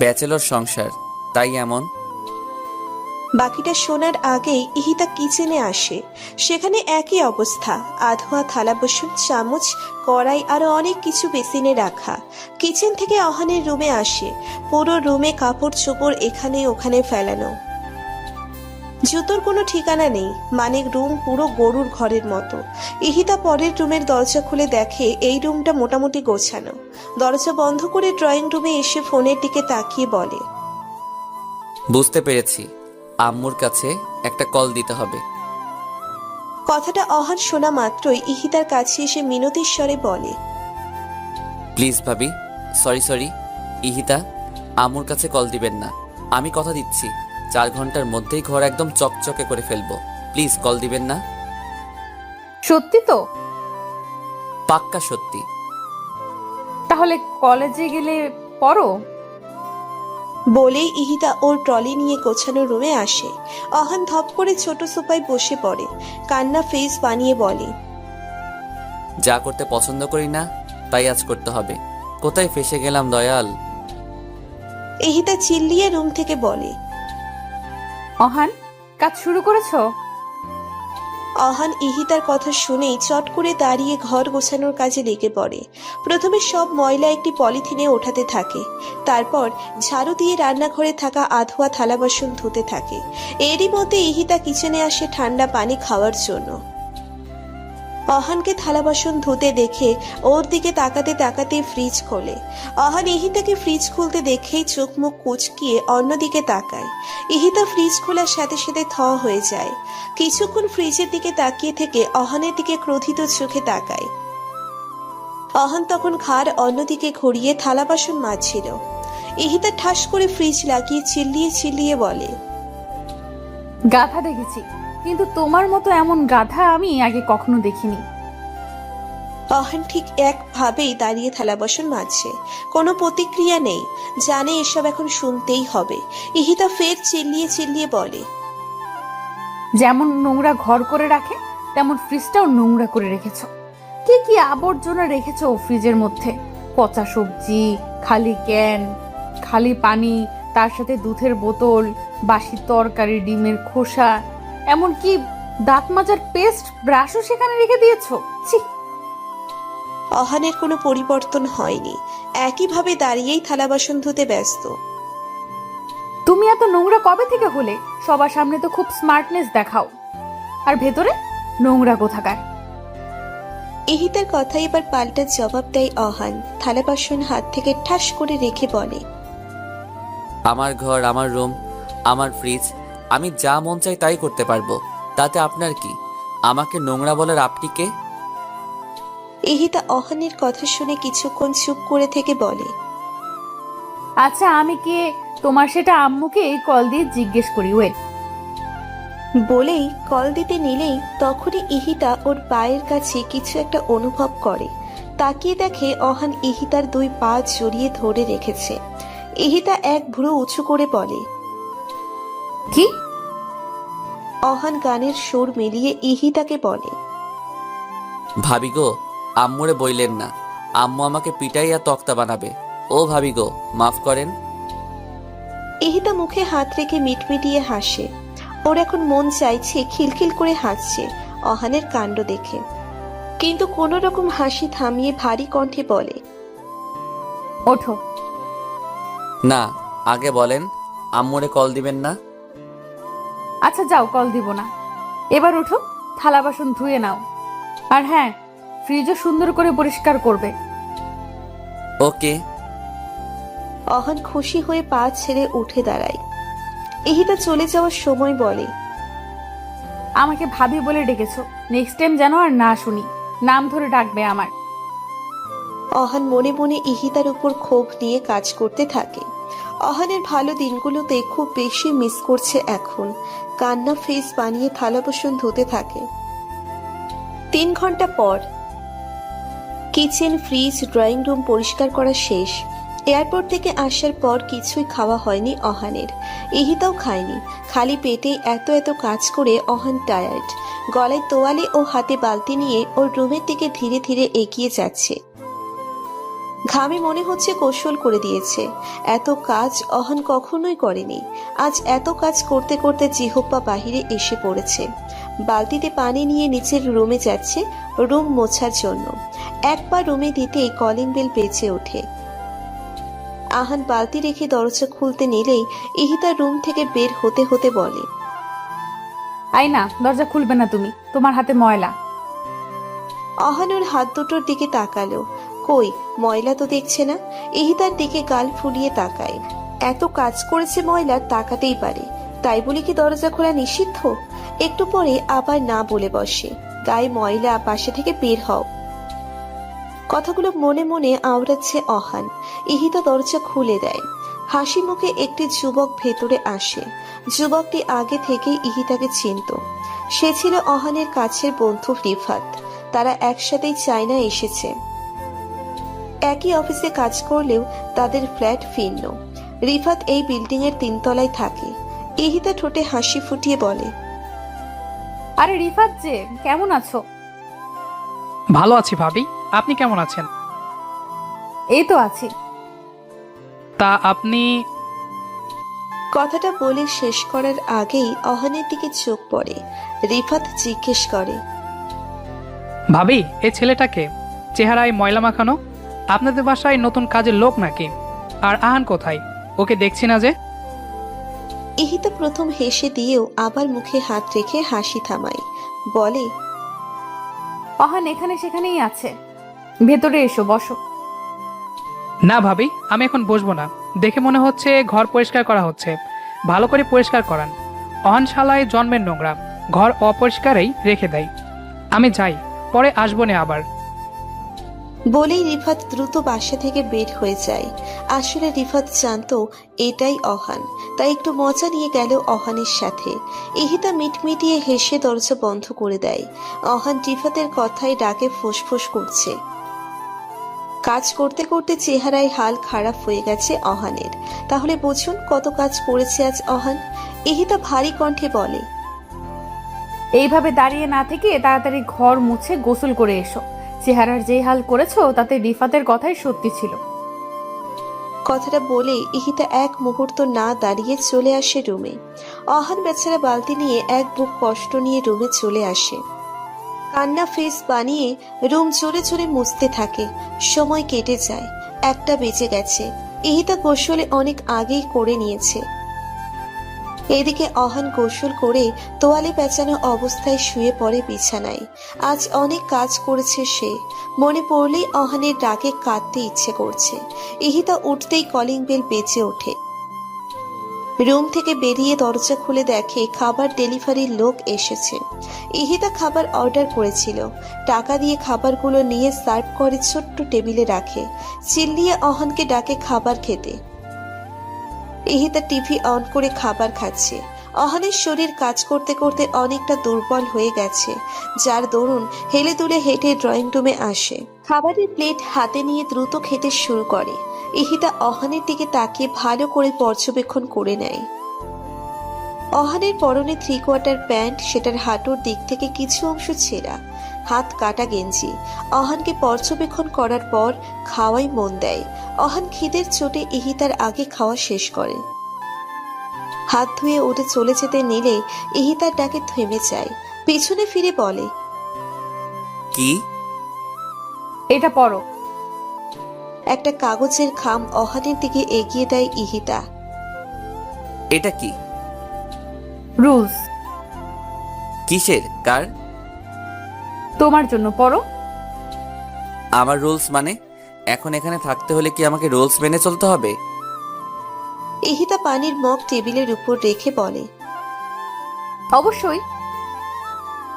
ব্যাচেলর সংসার, তাই এমন। বাকিটা শোনার আগেই ইহিতা কিচেনে আসে। সেখানে একই অবস্থা, আধোয়া থালা বাসন, চামচ, কড়াই আরো অনেক কিছু বেসিনে রাখা। কিচেন থেকে অহানের রুমে আসে। পুরো রুমে কাপড় চোপড় এখানে ওখানে ফেলানো। জুতোর কোনো ঠিকানা নেই, মানে রুম পুরো গরুর ঘরের মতো। ইহিতা পরের রুমের দরজা খুলে দেখে এই রুমটা মোটামুটি গোছানো। দরজা বন্ধ করে ড্রয়িং রুমে এসে ফোনের দিকে তাকিয়ে বলে, বুঝতে পেরেছি, আম্মুর কাছে একটা কল দিতে হবে। কথাটা অহান শোনা মাত্রই ইহিতার কাছে এসে মিনতির স্বরে বলে, প্লিজ ভাবি, সরি। ইহিতা, আম্মুর কাছে কল দিবেন না। আমি কথা দিচ্ছি 4 ঘন্টার মধ্যেই ঘর একদম চকচকে করে ফেলবো। প্লিজ কল দিবেন না। সত্যি তো? পাক্কা সত্যি। তাহলে কলেজে গেলে পড়ো। বলেই ইহিতা ওর ট্রলি নিয়ে গোছানো রুমে আসে। অহান ধপ করে ছোট সোফায় বসে পড়ে, কান্না ফেস বানিয়ে বলে, যা করতে পছন্দ করি না তাই আজ করতে হবে। কোথায় ফেসে গেলাম দয়াল। ইহিতা চিল্লিয়ে রুম থেকে বলে, অহান, কাজ শুরু করেছো? অহান ইহিতার কথা শুনেই চট করে দাঁড়িয়ে ঘর গোছানোর কাজে লেগে পড়ে। প্রথমে সব ময়লা একটি পলিথিনে ওঠাতে থাকে, তারপর ঝাড়ু দিয়ে রান্নাঘরে থাকা আধোয়া থালা বাসন ধুতে থাকে। এরই মধ্যে ইহিতা কিচেনে আসে ঠান্ডা পানি খাওয়ার জন্য। অহানকে থালা বাসন ধুতে দেখে ওর দিকে তাকাতে তাকাতে ফ্রিজ খোলে। অহান ইহিতাকে ফ্রিজ খুলতে দেখেই চোখ মুখ কুচকিয়ে অন্যদিকে তাকায়। ইহিতা ফ্রিজ খোলার সাথে সাথে থ হয়ে যায়। কিছুক্ষণ ফ্রিজের দিকে তাকিয়ে থেকে অহানের দিকে ক্রোধিত চোখে তাকায়। অহান তখন ঘাড় অন্যদিকে ঘুরিয়ে থালা বাসন মাজছিল। ইহিতা ঠাস করে ফ্রিজ লাগিয়ে চিল্লিয়ে চিল্লিয়ে বলে, গাধা দেখেছি, কিন্তু তোমার মতো এমন গাধা আমি আগে কখনো দেখিনি। অহান ঠিক একভাবেই দাঁড়িয়ে থালা বাসন মাজছে, কোনো প্রতিক্রিয়া নেই, জানে এসব এখন শুনতেই হবে। ইহিতা ফের চিল্লিয়ে চিল্লিয়ে বলে, যেমন নোংরা ঘর করে রাখে তেমন ফ্রিজটাও নোংরা করে রেখেছো। কি কি আবর্জনা রেখেছো ফ্রিজের মধ্যে! পচা সবজি, খালি ক্যান, খালি পানি, তার সাথে দুধের বোতল, বাসি তরকারি, ডিমের খোসা, এমনকি দাঁত মাজার পেস্ট, ব্রাশও সেখানে রেখে দিয়েছো। ছি! অহানের কোনো পরিবর্তন হয়নি, একইভাবে দাঁড়িয়েই থালা বাসন ধুতে ব্যস্ত। তুমি এত নোংরা কবে থেকে হলে? সবার সামনে তো খুব স্মার্টনেস দেখাও, আর ভেতরে নোংরা কোথাকার। ইহিতার কথা এবার পাল্টা জবাব দেয় অহান। থালা বাসন হাত থেকে ঠাস করে রেখে বলে, আমার ঘর, আমার রুম, আমার ফ্রিজ, আমি যা মন চাই তাই করতে পারবো, তাতে আপনার কি? আমাকে নোংরা বলার আপনি কে? ইহিতা অহানের কথা শুনে কিছুক্ষণ চুপ করে থেকে বলে, আচ্ছা, আমি কে তোমার সেটা আম্মুকে কল দিয়ে জিজ্ঞেস করি। ওয়েট। বলেই কল দিতে নিলেই তখনই ইহিতা ওর পায়ের কাছে কিছু একটা অনুভব করে। তাকিয়ে দেখে অহান ইহিতার দুই পা জড়িয়ে ধরে রেখেছে। ইহিতা এক ভ্রু উঁচু করে বলে, কি? অহান গানের সুর মিলিয়ে ইহিতাকে বলে, ভাবি গো, আম্মুরে বইলেন না, আম্মু আমাকে পিটাইয়া তক্তা বানাবে। ও ভাবি গো, মাফ করেন। ইহিতা মুখে হাত রেখে মিটমিটিয়ে হাসে। ওর এখন মন চাইছে খিলখিল করে হাসছে অহানের কাণ্ড দেখে, কিন্তু কোনো রকম হাসি থামিয়ে ভারী কণ্ঠে বলে, ওঠো। না, আগে বলেন আম্মুরে কল দিবেন না। আচ্ছা যাও, কল দিব না। এবার উঠো, থালা বাসন ধুয়ে নাও, আর হ্যাঁ, ফ্রিজও সুন্দর করে পরিষ্কার করবে। ওকে। অহান খুশি হয়ে পা ছেড়ে উঠে দাঁড়ায়। ইহিতা চলে যাওয়ার সময় বলে, আমাকে ভাবি বলে ডেকেছো, নেক্সট টাইম যেন আর না শুনি। নাম ধরে ডাকবে আমার। অহান মনে মনে ইহিতার উপর ক্ষোভ নিয়ে কাজ করতে থাকে। অহানের ভালো দিনগুলোতে খুব বেশি মিস করছে এখন। কান্না ফেস বানিয়ে থালা বাসন ধুতে থাকে। 3 ঘন্টা পর কিচেন, ফ্রিজ, ড্রয়িং রুম পরিষ্কার করা শেষ। এয়ারপোর্ট থেকে আসার পর কিছুই খাওয়া হয়নি অহানের। ইহিতাও খায়নি। খালি পেটে এত এত কাজ করে অহান টায়ার্ড। গলায় তোয়ালে ও হাতে বালতি নিয়ে ওর রুমের দিকে ধীরে ধীরে এগিয়ে যাচ্ছে। ঘামে মনে হচ্ছে কৌশল করে দিয়েছে। এত কাজ অহান কখনোই করেনি। আজ এত কাজ করতে করতে জিহ্বা বাহিরে এসে পড়েছে। বালতিতে পানি নিয়ে নিচের রুমে যাচ্ছে রুম মোছার জন্য। একবার রুমে দিতেই কলিং বেল বেজে ওঠে। আহান বালতি রেখে দরজা খুলতে নিলেই ইহিতা রুম থেকে বের হতে হতে বলে, আই না, দরজা খুলবে না তুমি, তোমার হাতে ময়লা। অহান ওর হাত দুটোর দিকে তাকালো। কই, ময়লা তো দেখছে না। ইহিতার দিকে গাল ফুলিয়ে তাকায়। এত কাজ করেছে, ময়লা তাকাতেই পারে, তাই বলে কি দরজা খোলা নিষিদ্ধ? একটু পরে আবার না বলে বসে, গায়ে ময়লা, পাশে থেকে বের হও। কথাগুলো মনে মনে আওড়াচ্ছে অহান। ইহিতা দরজা খুলে দেয়। হাসি মুখে একটি যুবক ভেতরে আসে। যুবকটি আগে থেকেই ইহিতাকে চিনত। সে ছিল অহানের কাছের বন্ধু রিফাত। তারা একসাথেই চায়না এসেছে। একই অফিসে কাজ করলেও তাদের ফ্ল্যাট ভিন্ন। রিফাত এই বিল্ডিং এর 3 তলায় থাকে। ইহিতা ঠোঁটে হাসি ফুটিয়ে বলে, আরে রিফাত যে, কেমন আছো? ভালো আছি ভাবি, আপনি কেমন আছেন? এই তো আছি। তা আপনি কথাটা বলে শেষ করার আগেই অহানের দিকে চোখ পড়ে। রিফাত জিজ্ঞেস করে, ভাবি এই ছেলেটাকে চেহারায় ময়লা মাখানো, আপনাদের বাসায় নতুন কাজের লোক নাকি? আর আহান কোথায়? ওকে দেখছি না যে। ইহিতা প্রথম হেসে দিয়েও আবার মুখে হাত রেখে হাসি থামায়। বলে, অহান এখানে সেখানেই আছে, ভেতরে এসো, বসো। না ভাবি, আমি এখন বসবো না। দেখে মনে হচ্ছে ঘর পরিষ্কার করা হচ্ছে। ভালো করে পরিষ্কার করান। অহান শালায় জন্মের নোংরা, ঘর অপরিষ্কারই রেখে দেয়। আমি যাই, পরে আসবো না আবার। বলেই রিফাত দ্রুত বাসা থেকে বের হয়ে যায়। আসলে রিফাত জানতো এটাই অহান, তাই একটু মজা নিয়ে গেল অহানের সাথে। ইহিতা মিটমিটিয়ে হেসে দরজা বন্ধ করে দেয়। অহান রিফাতের কথায় ডাকে ফোঁসফোঁস করছে। কাজ করতে করতে চেহারায় হাল খারাপ হয়ে গেছে অহানের। তাহলে বুঝুন কত কাজ করেছে আজ অহান। ইহিতা ভারী কণ্ঠে বলে, এইভাবে দাঁড়িয়ে না থেকে তাড়াতাড়ি ঘর মুছে গোসল করে এসো। চেহারার যে হাল করেছো তাতে রিফাতের কথাই সত্যি ছিল। কথাটা বলে ইহিতা এক মুহূর্ত না দাঁড়িয়ে চলে আসে রুমে। অহান বেচারা বালতি নিয়ে এক বুক কষ্ট নিয়ে রুমে চলে আসে। কান্না ফেস বানিয়ে রুম জোরে জোরে মুছতে থাকে। সময় কেটে যায়, 1টা বেজে গেছে। ইহিতা গোসলে অনেক আগেই করে নিয়েছে। এদিকে অহান গোসল করে তোয়ালে পেঁচানো অবস্থায় শুয়ে পড়ে বিছানায়। আজ অনেক কাজ করেছে সে। মনে পড়লেই অহানের ডাকে কাঁদতে ইচ্ছে করছে। ইহিতা উঠতেই কলিং বেল বেজে ওঠে। রুম থেকে বেরিয়ে দরজা খুলে দেখে খাবার ডেলিভারির লোক এসেছে। ইহিতা খাবার অর্ডার করেছিল। টাকা দিয়ে খাবারগুলো নিয়ে সার্ভ করে ছোট্ট টেবিলে রাখে। চিল্লিয়ে অহানকে ডাকে খাবার খেতে। ইহিতা টিভি অন করে খাবার খাচ্ছে। অহানের শরীর কাজ করতে করতে অনেকটা দুর্বল হয়ে গেছে, যার দরুন হেলে দুলে হেঁটে ড্রয়িং রুমে আসে। খাবারের প্লেট হাতে নিয়ে দ্রুত খেতে শুরু করে। ইহিতা অহানের দিকে তাকিয়ে ভালো করে পর্যবেক্ষণ করে নেয়। অহানের পরনে 3/4 প্যান্ট, সেটার হাঁটুর দিক থেকে কিছু অংশ ছেঁড়া, হাত কাটা গেঞ্জি। অহানকে পর্যবেক্ষণ করার পর খাওয়াই মন দেয়। অহান খিদের চোটে ইহিতার আগে খাওয়া শেষ করে। হাত ধুয়ে উঠে চলে যেতে নিলে ইহিতার ডাকে থেমে যায়। পিছনে ফিরে বলে, কি? এটা পড়ো। একটা কাগজের খাম অহানের দিকে এগিয়ে দেয় ইহিতা। এটা কি? রুলস। কিসের? কার? তোমার জন্য, পড়ো। আমার রুলস মানে? এখন এখানে থাকতে হলে কি আমাকে রুলস মেনে চলতে হবে? ইহিতা পানির মগ টেবিলের উপর রেখে বলে, অবশ্যই।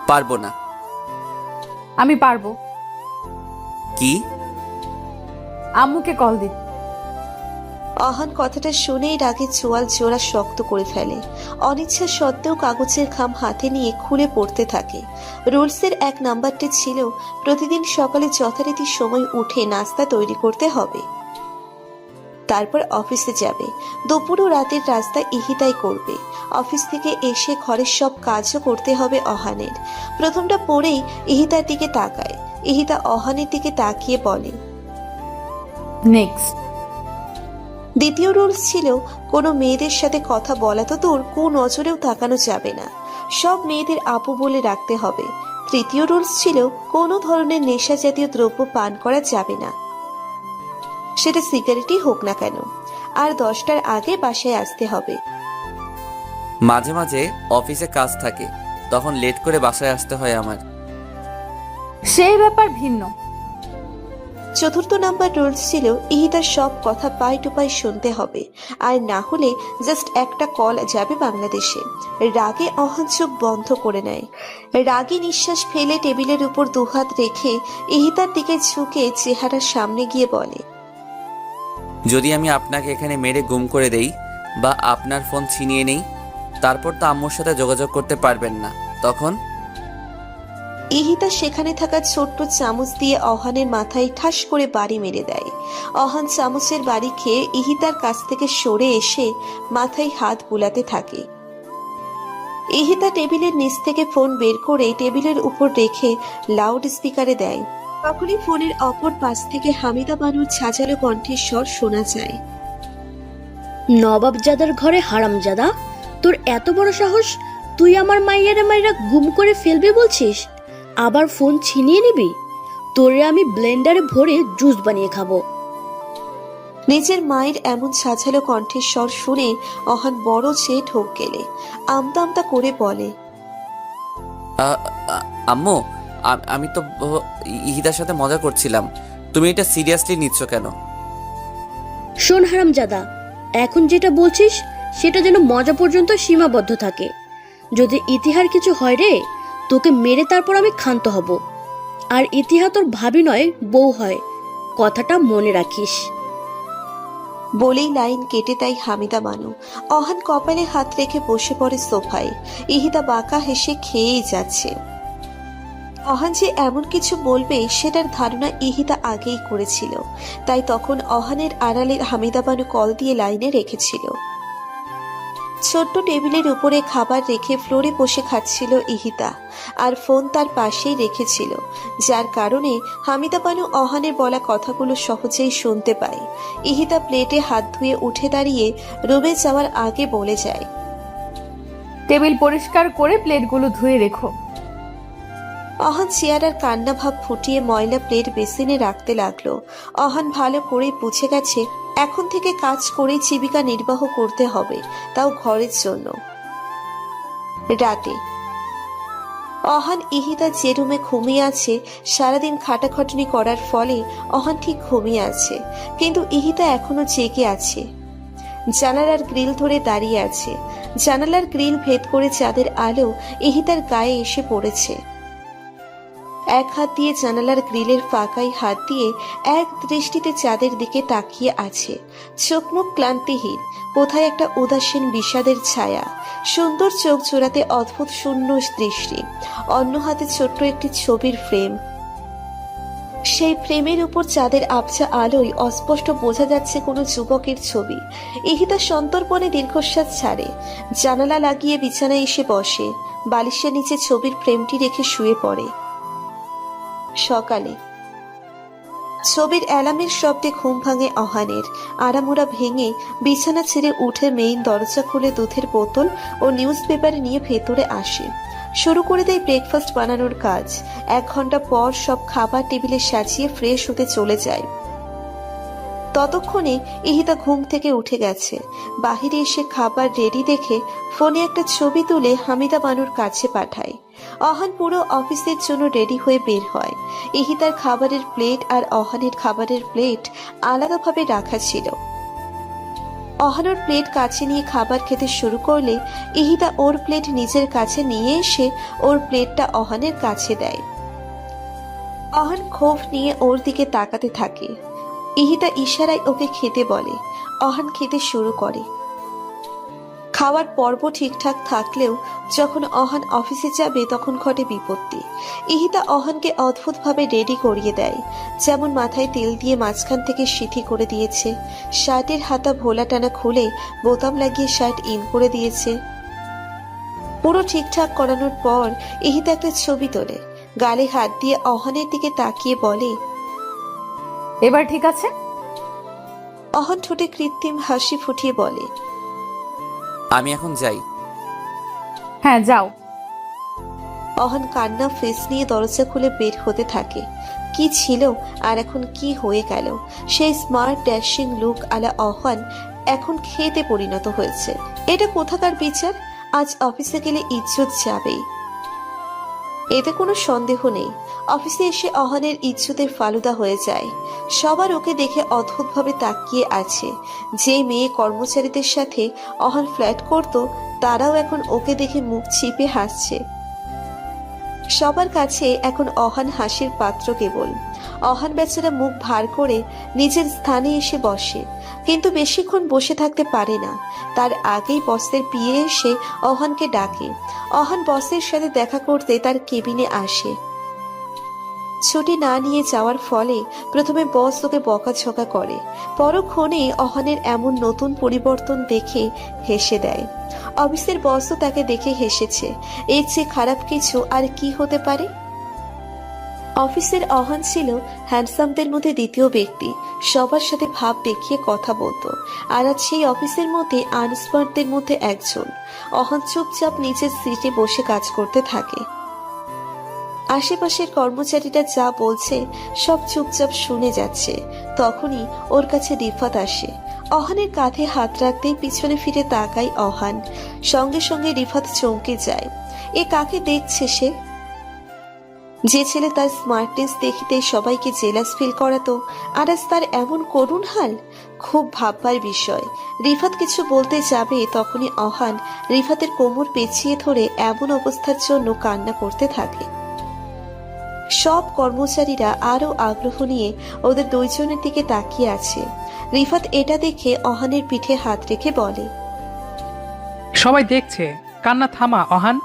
পারবো না। আমি পারবো। কি? আম্মুকে কল দিন। অহান কথাটা শুনেই রাগে চোয়াল জোড়া শক্ত করে ফেলে। অনিচ্ছা সত্ত্বেও কাগজের খাম হাতে নিয়ে খুলে পড়তে থাকে। রুলসের 1 নাম্বারটি ছিল প্রতিদিন সকালে যথারীতি সময় উঠে নাস্তা তৈরি করতে হবে, তারপর অফিসে যাবে। দুপুর ও রাতের রাস্তা ইহিতাই করবে। অফিস থেকে এসে ঘরের সব কাজও করতে হবে অহানের। প্রথমটা পড়েই ইহিতার দিকে তাকায়। ইহিতা অহানের দিকে তাকিয়ে বলে, নেক্সট। দ্বিতীয় রুলস ছিল কোনো মেয়েদের সাথে কথা বলা তো দূর, নজরেও তাকানো যাবে না, সব মেয়েদের আপু বলে রাখতে হবে। তৃতীয় রুলস ছিল কোনো ধরনের নেশা জাতীয় দ্রব্য পান করা যাবে না, সেটা সিগারেটই হোক না কেন। আর 10টার আগে বাসায় আসতে হবে। মাঝে মাঝে অফিসে কাজ থাকে, তখন লেট করে বাসায় আসতে হয় আমার। সেই ব্যাপার ভিন্ন। চতুর্থ নাম্বার রুলস ছিল ইহিতার সব কথা পাই টু পাই শুনতে হবে, আর না হলে জাস্ট একটা কল যাবে বাংলাদেশে। রাগে অহান চোখ বন্ধ করে নেয়। রাগে নিঃশ্বাস ফেলে টেবিলের উপর 2 হাত রেখে ইহিতার দিকে ঝুঁকে চেহারার সামনে গিয়ে বলে, যদি আমি আপনাকে এখানে মেরে গুম করে দেই বা আপনার ফোন ছিনিয়ে নেই, তারপর তো আম্মুর সাথে যোগাযোগ করতে পারবেন না, তখন? ইহিতা সেখানে থাকা ছোট্ট চামচ দিয়ে অহানের মাথায় ঠাস করে বাড়ি মেরে দেয়। অহান চামচের বাড়ি খেয়ে ইহিতার কাছ থেকে সরে এসে মাথায় হাত বুলাতে থাকে। ইহিতা টেবিলের নিচ থেকে ফোন বের করে টেবিলের উপর রেখে লাউড স্পিকারে দেয়। তখনই ফোনের অপর পাশ থেকে হামিদা বানুর ছাঁচালো কণ্ঠের স্বর শোনা যায়। নবাবজাদার ঘরে হারামজাদা, তোর এত বড় সাহস, তুই আমার মাইয়ারে মাইরা গুম করে ফেলবি বলছিস? আবার ফোন ছিনিয়ে নিবি? তোরে আমি ব্লেন্ডারে ভরে জুস বানিয়ে খাবো। নিজের মায়ের এমন সাজালো কণ্ঠের স্বর শুনে অহান বড় চেয়ে ঢোক গেলে আমতা আমতা করে বলে, আম্মু, আমি তো ইহিদার সাথে মজা করছিলাম। তুমি এটা সিরিয়াসলি নিচ্ছ কেন? শোন হারামজাদা, এখন যেটা বলছিস সেটা যেন মজা পর্যন্ত সীমাবদ্ধ থাকে। যদি ইতিহার কিছু হয় রে, তোকে মেরে তারপর আমি ক্ষান্ত হব। আর ইতিহা তোর ভাবি নয়, বউ হয়, কথাটা মনে রাখিস। বলেই লাইন কেটে দেয় হামিদা বানু। অহান কপালে হাত রেখে বসে পড়ে সোফায়। ইহিতা বাঁকা হেসে খেয়েই যাচ্ছে। অহান যে এমন কিছু বলবে সেটার ধারণা ইহিতা আগেই করেছিল, তাই তখন অহানের আড়ালে হামিদা বানু কল দিয়ে লাইনে রেখেছিল। ছোট্ট টেবিলের উপরে খাবার রেখে ফ্লোরে বসে খাচ্ছিল ইহিতা, আর ফোন তার পাশেই রেখেছিল, যার কারণে হামিদা বানু অহানের বলা কথাগুলো সহজেই শুনতে পায়। ইহিতা প্লেটে হাত ধুয়ে উঠে দাঁড়িয়ে রুমে যাওয়ার আগে বলে যায়, টেবিল পরিষ্কার করে প্লেটগুলো ধুয়ে রেখো। অহান চেয়ার আর কান্না ভাব ফুটিয়ে ময়লা প্লেট বেসিনে রাখতে লাগলো। অহান ভালো করেই বুঝে গেছে এখন থেকে কাজ করেই জীবিকা নির্বাহ করতে হবে, তাও ঘরের জন্য। রাতে অহান ইহিতা যে রুমে ঘুমিয়ে আছে, সারাদিন খাটাখাটনি করার ফলে অহান ঠিক ঘুমিয়ে আছে, কিন্তু ইহিতা এখনো জেগে আছে। জানালার গ্রিল ধরে দাঁড়িয়ে আছে। জানালার গ্রিল ভেদ করে চাঁদের আলো ইহিতার গায়ে এসে পড়েছে। এক হাত দিয়ে জানালার গ্রিলের ফাঁকায় হাত দিয়ে এক দৃষ্টিতে চাঁদের দিকে তাকিয়ে আছে। চোখ মুখ ক্লান্তিহীন, কোথায় একটা উদাসীন বিষাদের ছায়া। সুন্দর চোখ জোড়াতে অদ্ভুত শূন্য দৃষ্টি। অন্য হাতে ছোট্ট একটি ছবির ফ্রেম। সেই ফ্রেমের উপর চাঁদের আবছা আলোয় অস্পষ্ট বোঝা যাচ্ছে কোনো যুবকের ছবি। ইহিতা সন্তর্পণে দীর্ঘশ্বাস ছাড়ে। জানালা লাগিয়ে বিছানায় এসে বসে। বালিশের নিচে ছবির ফ্রেমটি রেখে শুয়ে পড়ে। সকালে ছবির অ্যালার্মের শব্দে ঘুম ভাঙে অহানের। আড়ামোড়া ভেঙে বিছানা ছেড়ে উঠে মেইন দরজা খুলে দুধের বোতল ও নিউজ পেপার নিয়ে ভেতরে আসে। শুরু করে দেয় ব্রেকফাস্ট বানানোর কাজ। 1 ঘন্টা পর সব খাবার টেবিলে সাজিয়ে ফ্রেশ হতে চলে যায়। ততক্ষণে ইহিতা ঘুম থেকে উঠে গেছে। বাহিরে এসে খাবার রেডি দেখে ফোনে একটা ছবি তুলে হামিদা বানুর কাছে পাঠায়। অহান পুরো অফিসের জন্য রেডি হয়ে বের হয়। ইহিতার খাবারের প্লেট আর অহানের খাবারের প্লেট আলাদাভাবে রাখা ছিল। অহানোর প্লেট কাছে নিয়ে খাবার খেতে শুরু করলে ইহিতা ওর প্লেট নিজের কাছে নিয়ে এসে ওর প্লেটটা অহানের কাছে দেয়। অহান ক্ষোভ নিয়ে ওর দিকে তাকাতে থাকে। ইহিতা ইশারায় ওকে খেতে বলে। অহান খেতে শুরু করে। খাওয়ার পর্ব ঠিকঠাক থাকলেও যখন অহান অফিসে যাবে তখন ঘটে বিপত্তি। ইহিতা অহানকে অদ্ভুতভাবে রেডি করিয়ে দেয়। যেমন মাথায় তেল দিয়ে মাঝখান থেকে সিথি করে দিয়েছে, শার্টের হাতা ভোলা টানা খুলে বোতাম লাগিয়ে শার্ট ইন করে দিয়েছে। পুরো ঠিকঠাক করানোর পর ইহিতা একটা ছবি তোলে, গালে হাত দিয়ে অহানের দিকে তাকিয়ে বলে, এবার ঠিক আছে? অহান ঠোঁটে কৃত্রিম হাসি ফুটিয়ে বলে, আমি এখন যাই। হ্যাঁ যাও। অহান কান্না ফেস নিয়ে দরজা খুলে বের হতে থাকে। কি ছিল আর এখন কি হয়ে গেল? সেই স্মার্ট ড্যাশিং লুক আলা অহান এখন খেতে পরিণত হয়েছে। এটা কোথাকার বিচার? আজ অফিসে গেলে ইজ্জত যাবেই, এতে কোনো সন্দেহ নেই। অফিসে এসে অহানের ইজ্জতের ফালুদা হয়ে যায়। সবার ওকে দেখে অদ্ভুতভাবে তাকিয়ে আছে। যে মেয়ে কর্মচারীদের সাথে অহান ফ্ল্যাট করত, তারাও এখন ওকে দেখে মুখ চিপে হাসছে। সবার কাছে এখন অহান হাসির পাত্র কেবল। অহান বেচারা মুখ ভার করে নিজের স্থানে এসে বসে, কিন্তু বেশিক্ষণ বসে থাকতে পারে না। তার আগেই বসের পিয়ে এসে অহানকে ডাকে। অহান বসের সাথে দেখা করতে তার কেবিনে আসে। ছুটি না নিয়ে যাওয়ার ফলে প্রথমে বস ওকে বকাঝকা করে, পরক্ষণে অহানের এমন নতুন পরিবর্তন দেখে হেসে দেয়। অফিসের বসও তাকে দেখে হেসেছে। এর চেয়ে খারাপ কিছু আর কি হতে পারে? অফিসের অহান ছিল হ্যান্ডসামদের মধ্যে দ্বিতীয় ব্যক্তি, সবার সাথে ভাব দেখিয়ে কথা বলতো। আর আজ সেই অফিসের মধ্যে আনস্মার্টদের মধ্যে একজন। অহান চুপচাপ নিচের সিটে বসে কাজ করতে থাকে। আশেপাশের কর্মচারীরা যা বলছে সব চুপচাপ শুনে যাচ্ছে। তখনই ওর কাছে রিফাত আসে। অহানের কাঁধে হাত রাখতেই পিছনে ফিরে তাকায় অহান। সঙ্গে সঙ্গে রিফাত চমকে যায়। এ কাকে দেখছে সে? যে ছেলে তার স্মার্টনেস দেখিতে সবাইকে জেলাস ফিল করাতো, আর আজ তার এমন করুণ হাল। খুব ভাববার বিষয়। রিফাত কিছু বলতে যাবে তখনই অহান রিফাতের কোমর পেঁচিয়ে ধরে এমন অবস্থার জন্য কান্না করতে থাকে। সব কর্মচারীরা আরো আগ্রহ নিয়ে ওদের দুইজনের দিকে তাকিয়ে আছে। রিফাত এটা দেখে অহানের পিঠে হাত রেখে বলে, সবাই দেখছে, কান্না থামা অহান।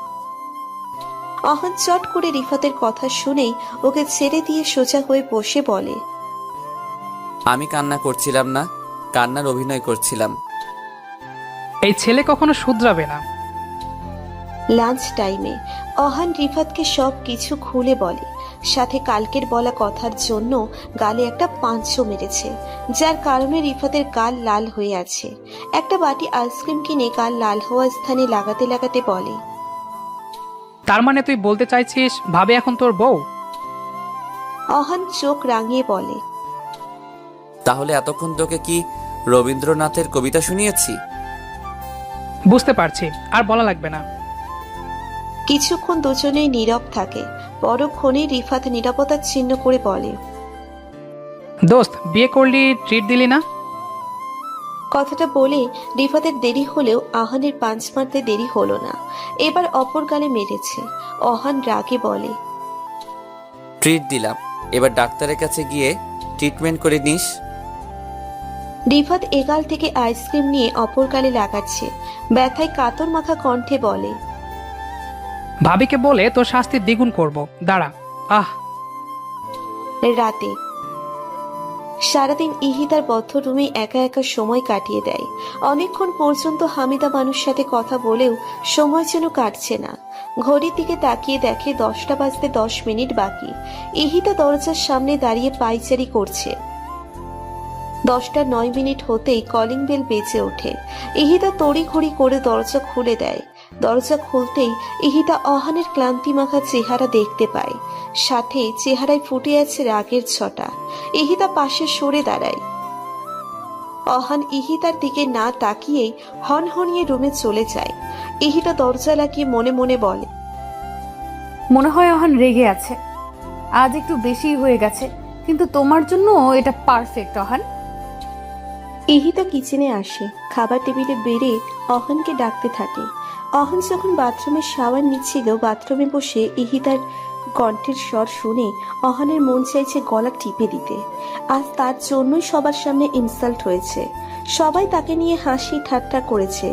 অহান চট করে রিফাতের কথা শুনেই ওকে ছেড়ে দিয়ে সোজা হয়ে বসে বলে, আমি কান্না করছিলাম না, কান্নার অভিনয় করছিলাম। এই ছেলে কখনো শুধরাবে না। লাঞ্চ টাইমে অহান রিফাতকে সব কিছু খুলে বলে। সাথে কালকের বলা কথার জন্য গালে একটা পাঁচও মেরেছে, যার কারণে রিফাতের গাল লাল হয়ে আছে। একটা বাটি আইসক্রিম কিনে গাল লাল হওয়া স্থানে লাগাতে লাগাতে বলে, তার মানে তুই বলতে চাইছিস ভাবে এখন তোর বউ? অহান চোখ রাঙিয়ে বলে, তাহলে এতক্ষণ তোকে কি রবীন্দ্রনাথের কবিতা শুনিয়েছি? বুঝতে পারছি, আর বলা লাগবে না। কিছুক্ষণ দুজনেই নীরব থাকে। পরক্ষণে রিফাত নীরবতার চিহ্ন করে বলে, দোস্ত, বিয়ে করলি, ট্রিট দিলি না? কথাটা বলে রিফাতের দেরি হলেও আহানের পাঞ্চ মারতে দেরি হলো না। এবার অপর গালে মেরেছে। অহান রাগে বলে, ট্রিট দিলাম, এবার ডাক্তারের কাছে গিয়ে ট্রিটমেন্ট করে নিস। রিফাত এগাল থেকে আইসক্রিম নিয়ে অপর গালে লাগাচ্ছে। ব্যথায় কাতর মাখা কণ্ঠে বলে, ভাবিকে বলে তোর শাস্তি দ্বিগুণ করব, দাঁড়া। আহ। রাতে সারাদিন ইহি তার বদ্ধ রুমে একা একা সময় কাটিয়ে দেয়। অনেকক্ষণ পর্যন্ত হামিদা মানুষের সাথে কথা বলেও সময় যেন কাটছে না। ঘড়ির দিকে তাকিয়ে দেখে 10টা বাজতে 10 মিনিট বাকি। ইহিতা দরজার সামনে দাঁড়িয়ে পায়চারি করছে। 10টা 9 মিনিট হতেই কলিং বেল বেজে ওঠে। ইহিতা তড়িঘড়ি করে দরজা খুলে দেয়। দরজা খুলতেই ইহিতা অহানের ক্লান্তি মাখা চেহারা দেখতে পায়। সাথে চেহারায় ফুটে আছে রাগের ছটা। ইহিতা পাশে সরে দাঁড়ায়। অহান ইহিতার দিকে না তাকিয়েই হনহনিয়ে রুমে চলে যায়। ইহিতা দরজা লাগিয়ে মনে মনে বলে, মনে হয় অহান রেগে আছে, আজ একটু বেশি হয়ে গেছে, কিন্তু তোমার জন্য এটা পারফেক্ট অহান। ইহিতা কিচেনে আসে। খাবার টেবিলে বেড়ে অহানকে ডাকতে থাকে। অহান যখন বাথরুমে শাওয়ার নিচ্ছিল, বাথরুমে বসে ইহিতার কণ্ঠের স্বর শুনে অহানের মন চাইছে গলা টিপে দিতে। আজ তার জন্যই সবার সামনে ইনসাল্ট হয়েছে। সবাই তাকে নিয়ে হাসি ঠাট্টা করেছে।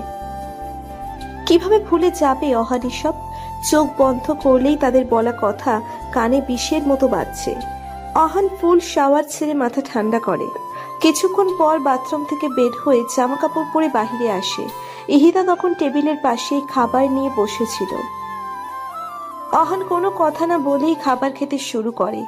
কিভাবে ভুলে যাবে অহান এসব? চোখ বন্ধ করলেই তাদের বলা কথা কানে বিষের মতো বাজছে। অহান ফুল শাওয়ার ছেড়ে মাথা ঠান্ডা করে। কিছুক্ষণ পর বাথরুম থেকে বের হয়ে জামা কাপড় পরে বাহিরে আসে। ইহিতা তখন টেবিলের পাশেই খাবার নিয়ে বসেছিল। অহান কোনো কথা না বলেই খাবার খেতে শুরু করে।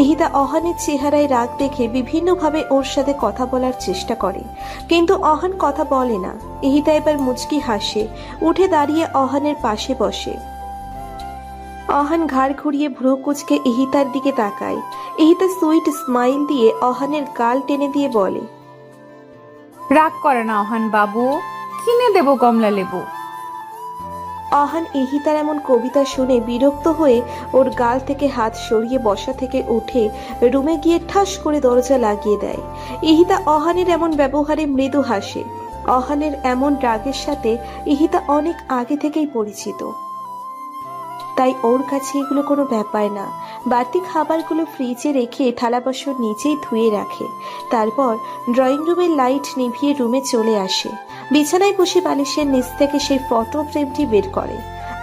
ইহিতা অহানের চেহারায় রাগ দেখে বিভিন্নভাবে ওর সাথে কথা বলার চেষ্টা করে, কিন্তু অহান কথা বলে না। ইহিতা এবার মুচকি হাসে, উঠে দাঁড়িয়ে অহানের পাশে বসে। অহান ঘাড় ঘুরিয়ে ভ্রু কুঁচকে ইহিতার দিকে তাকায়। ইহিতা সুইট স্মাইল দিয়ে অহানের গাল টেনে দিয়ে বলে, রাগ করে না অহান বাবু, কিনে দেবো কমলা লেবু। অহান ইহিতার এমন কবিতা শুনে বিরক্ত হয়ে ওর গাল থেকে হাত সরিয়ে বসা থেকে উঠে রুমে গিয়ে ঠাস করে দরজা লাগিয়ে দেয়। ইহিতা অহানের এমন ব্যবহারে মৃদু হাসে। অহানের এমন রাগের সাথে ইহিতা অনেক আগে থেকেই পরিচিত, তাই ওর কাছে এগুলো কোনো ব্যাপার না। বাড়তি খাবারগুলো ফ্রিজে রেখে থালা বাসন নিচেই ধুয়ে রাখে। তারপর ড্রয়িং রুমের লাইট নিভিয়ে রুমে চলে আসে। বিছানায় বসে বালিশের নিচ থেকে সেই ফটো ফ্রেমটি বের করে।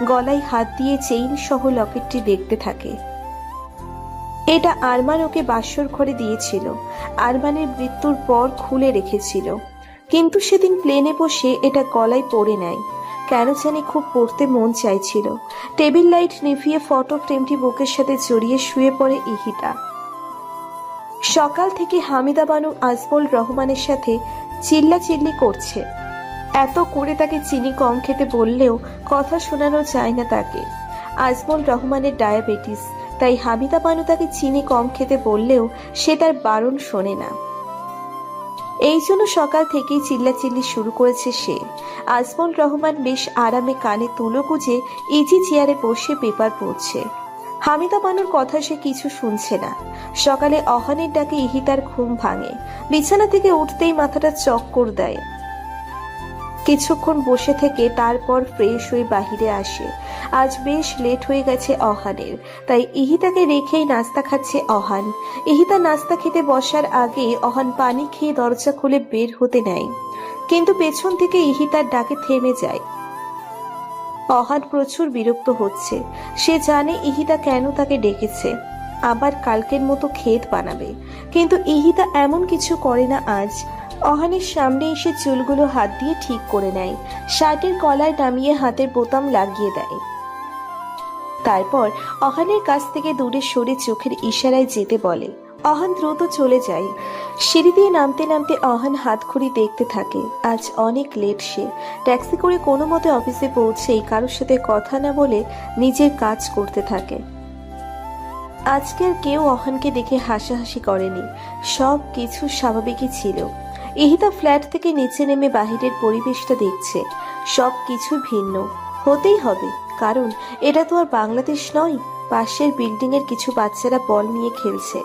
গলায় হাত দিয়ে চেইন সহ লকেটটি দেখতে থাকে। এটা আরমান ওকে বাসর ঘরে দিয়েছিল। আরমানের মৃত্যুর পর খুলে রেখেছিল, কিন্তু সেদিন প্লেনে বসে এটা গলায় পরে নেয়। কেন জানি খুব পড়তে মন চাইছিল। টেবিল লাইট নিভিয়ে ফটো ফ্রেমটি বুকের সাথে জড়িয়ে শুয়ে পড়ে ইহিতা। সকাল থেকে হামিদা বানু আজমল রহমানের সাথে চিল্লাচিল্লি করছে। এত করে তাকে চিনি কম খেতে বললেও কথা শোনানো যায় না তাকে। আজমল রহমানের ডায়াবেটিস, তাই হামিদা বানু তাকে চিনি কম খেতে বললেও সে তার বারণ শোনে না। এই জন্য সকাল থেকেই চিল্লাচিল্লি শুরু করেছে সে। আজমল রহমান বেশ আরামে কানে তুলো গুজে ইজি চেয়ারে বসে পেপার পড়ছে। হামিদা বানুর কথা সে কিছু শুনছে না। সকালে অহানের ডাকে ইহিতার ঘুম ভাঙে। বিছানা থেকে উঠতেই মাথাটা চক্কর দেয়। কিছুক্ষণ বসে থেকে তারপর ফ্রেশ হয়ে বাহিরে আসে। আজ বেশ লেট হয়ে গেছে অহানের, তাই ইহিতাকে রেখেই নাস্তা খাচ্ছে অহান। ইহিতা নাস্তা খেতে বসার আগে অহান পানি খেয়ে দরজা খুলে বের হতে নেয়, কিন্তু পেছন থেকে ইহিতার ডাকে থেমে যায়। অহান প্রচুর বিরক্ত হচ্ছে। সে জানে ইহিতা কেন তাকে ডেকেছে, আবার কালকের মতো ক্ষেত বানাবে, কিন্তু ইহিতা এমন কিছু করে না আজ। অহানের সামনে এসে চুলগুলো হাত দিয়ে ঠিক করে নেয়, শার্টের কলার নামিয়ে হাতের বোতাম লাগিয়ে দেয়। তারপর অহানের কাছ থেকে দূরে সরে চোখের ইশারায় যেতে বলে। অহান দ্রুত চলে যায়। সিঁড়ি দিয়ে নামতে নামতে অহান হাত ঘড়ি দেখতে থাকে। আজ অনেক লেট সে। ট্যাক্সি করে কোনো মতে অফিসে পৌঁছেই কারোর সাথে কথা না বলে নিজের কাজ করতে থাকে। আজকে আর কেউ অহানকে দেখে হাসাহাসি করেনি, সব কিছু স্বাভাবিকই ছিল। ইহিতা ফ্ল্যাট থেকে নিচে নেমে বাহিরের পরিবেশটা দেখছে। সব কিছু ভিন্ন হতেই হবে, কারণ এটা তো আর বাংলাদেশ নয়। পাশের বিল্ডিং এর কিছু বাচ্চারা বল নিয়ে খেলছে।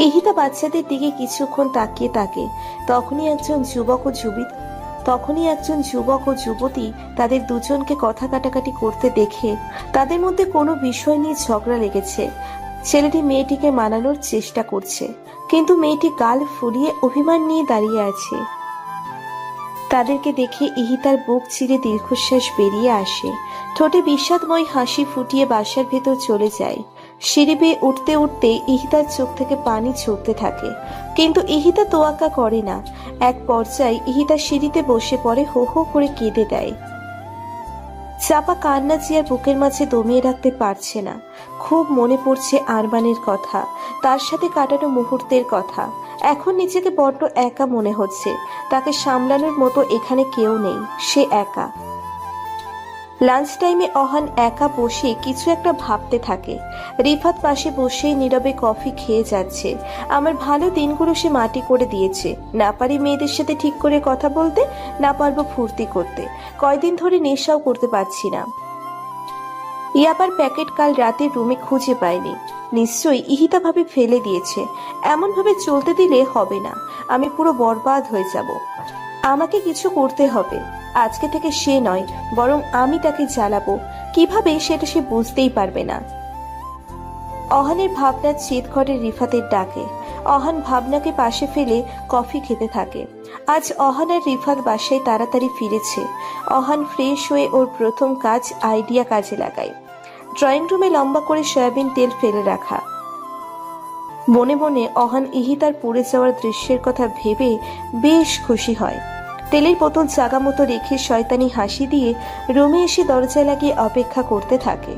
ইহিতা বাচ্চাদের দিকে কিছুক্ষণ তাকিয়ে থাকে। তখনই একজন যুবক ও যুবতী তাদের দুজনকে কথা কাটাকাটি করতে দেখে তাদের মধ্যে কোনো বিষয় নিয়ে ঝগড়া লেগেছে। ছেলেটি মেয়েটিকে মানানোর চেষ্টা করছে, কিন্তু মেয়েটি গাল ফুলিয়ে অভিমান নিয়ে দাঁড়িয়ে আছে। তাদেরকে দেখে ইহিতার বুক চিরে দীর্ঘশ্বাস বেরিয়ে আসে। ঠোঁটে বিষাদময় হাসি ফুটিয়ে বাসার ভেতর চলে যায়। সিঁড়ি বেয়ে উঠতে উঠতে ইহিতার চোখ থেকে পানি ঝরতে থাকে, কিন্তু ইহিতা তোয়াক্কা করে না। এক পর্যায়ে ইহিতা সিঁড়িতে বসে পড়ে, হো হো করে কেঁদে দেয়। চাপা কান্না জিয়ার বুকের মাঝে দমিয়ে রাখতে পারছে না। খুব মনে পড়ছে আরমানের কথা, তার সাথে কাটানো মুহূর্তের কথা। এখন নিজেকে বড্ড একা মনে হচ্ছে। তাকে সামলানোর মতো এখানে কেউ নেই, সে একা। লাঞ্চ টাইমে অহান একা বসে কিছু একটা ভাবতে থাকে। রিফাত পাশে বসে নীরবে কফি খেয়ে যাচ্ছে। আমার ভালো দিনগুলো সে মাটি করে দিয়েছে। না পারি মেয়েদের সাথে ঠিক করে কথা বলতে, না পারবো ফুর্তি করতে। কয়দিন ধরে নেশাও করতে পারছি না। ইয়াবার প্যাকেট কাল রাতে রুমে খুঁজে পাইনি। নিশ্চয়ই ইহিতা ভাবে ফেলে দিয়েছে। এমন ভাবে চলতে দিলে হবে না, আমি পুরো বরবাদ হয়ে যাব। আমাকে কিছু করতে হবে। আজকে থেকে সে নয়, বরং আমি তাকে জ্বালাবো। কিভাবে সেটা সে বুঝতেই পারবে না। অহানের ভাবনা চিৎ করে রিফাতের ডাকে। অহান ভাবনাকে পাশে ফেলে কফি খেতে থাকে। আজ অহান আর রিফাত বাসায় তাড়াতাড়ি ফিরেছে। অহান ফ্রেশ হয়ে ওর প্রথম কাজ আইডিয়া কাজে লাগায়। ড্রয়িং রুমে লম্বা করে সয়াবিন তেল ফেলে রাখা। মনে মনে অহান ইহিতার পুড়ে যাওয়ার দৃশ্যের কথা ভেবে বেশ খুশি হয়। তেলের বোতল জাগা মতো রেখে শয়তানি হাসি দিয়ে রুমে এসে দরজা লাগিয়ে অপেক্ষা করতে থাকে।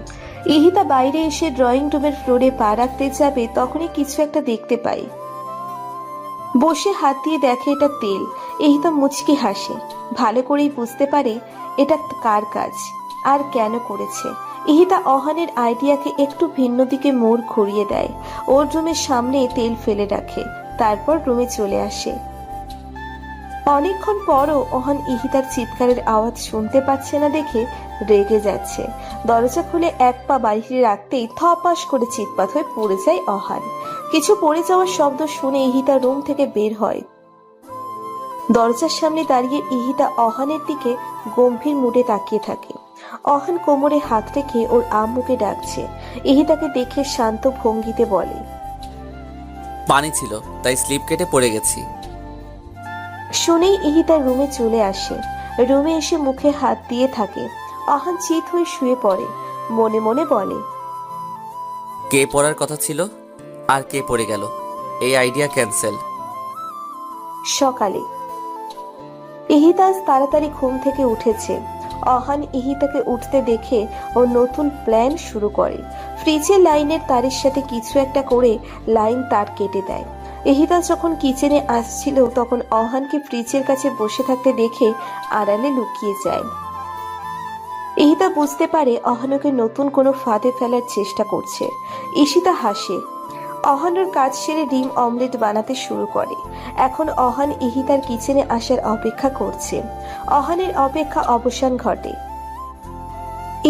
ইহিতা বাইরে এসে ড্রয়িং রুমের ফ্লোরে পা রাখতে যাবে, তখনই কিছু একটা দেখতে পাই। বসে হাত দিয়ে দেখে এটা তেল। ইহিতা মুচকি হাসে। ভালো করেই বুঝতে পারে এটা কার কাজ আর কেন করেছে। ইহিতা অহানের আইডিয়াকে একটু ভিন্ন দিকে মোড় ঘুরিয়ে দেয়। ওর রুমের সামনে তেল ফেলে রাখে, তারপর রুমে চলে আসে। অনেকক্ষণ পরও অহান ইহিতার চিৎকারের আওয়াজ শুনতে পাচ্ছে না দেখে রেগে যাচ্ছে। দরজা খুলে এক পা বাইরে রাখতেই থপাস করে চিৎপাত হয়ে পড়ে যায় অহান। কিছু পড়ে যাওয়ার শব্দ শুনে ইহিতা রুম থেকে বের হয়। দরজার সামনে দাঁড়িয়ে ইহিতা অহানের দিকে গম্ভীর মুডে তাকিয়ে থাকে। অহান কোমরে হাত রেখে ওর আম্মুকে ডাকছে। ইহিতাকে দেখে শান্ত ভঙ্গিতে বলে, পানি ছিল তাই স্লিপ কেটে পড়ে গেছি। শুনেই ইহিতার রুমে চলে আসে। রুমে এসে মুখে হাত দিয়ে থাকে। অহান চিত হয়ে শুয়ে পড়ে। মনে মনে বলে, কে পড়ার কথা ছিল আর কে পড়ে গেল, এই আইডিয়া ক্যান্সেল। সকালে ইহিতা আজ তাড়াতাড়ি ঘুম থেকে উঠেছে। অহান ইহিতাকে উঠতে দেখে ও নতুন প্ল্যান শুরু করে। ফ্রিজের লাইনের তারের সাথে কিছু একটা করে লাইন তার কেটে দেয়। ইহিতা যখন কিচেনে আসছিল তখন অহানকে ফ্রিজের কাছে বসে থাকতে দেখে আড়ালে লুকিয়ে যায়। ইহিতা বুঝতে পারে অহানকে নতুন কোনো ফাঁদে ফেলার চেষ্টা করছে। ঈশিতা হাসে। অহানোর কাজ সেরে ডিম অমলেট বানাতে শুরু করে। এখন অহান ইহিতার কিচেনে আসার অপেক্ষা করছে। অহানের অপেক্ষা অবসান ঘটে।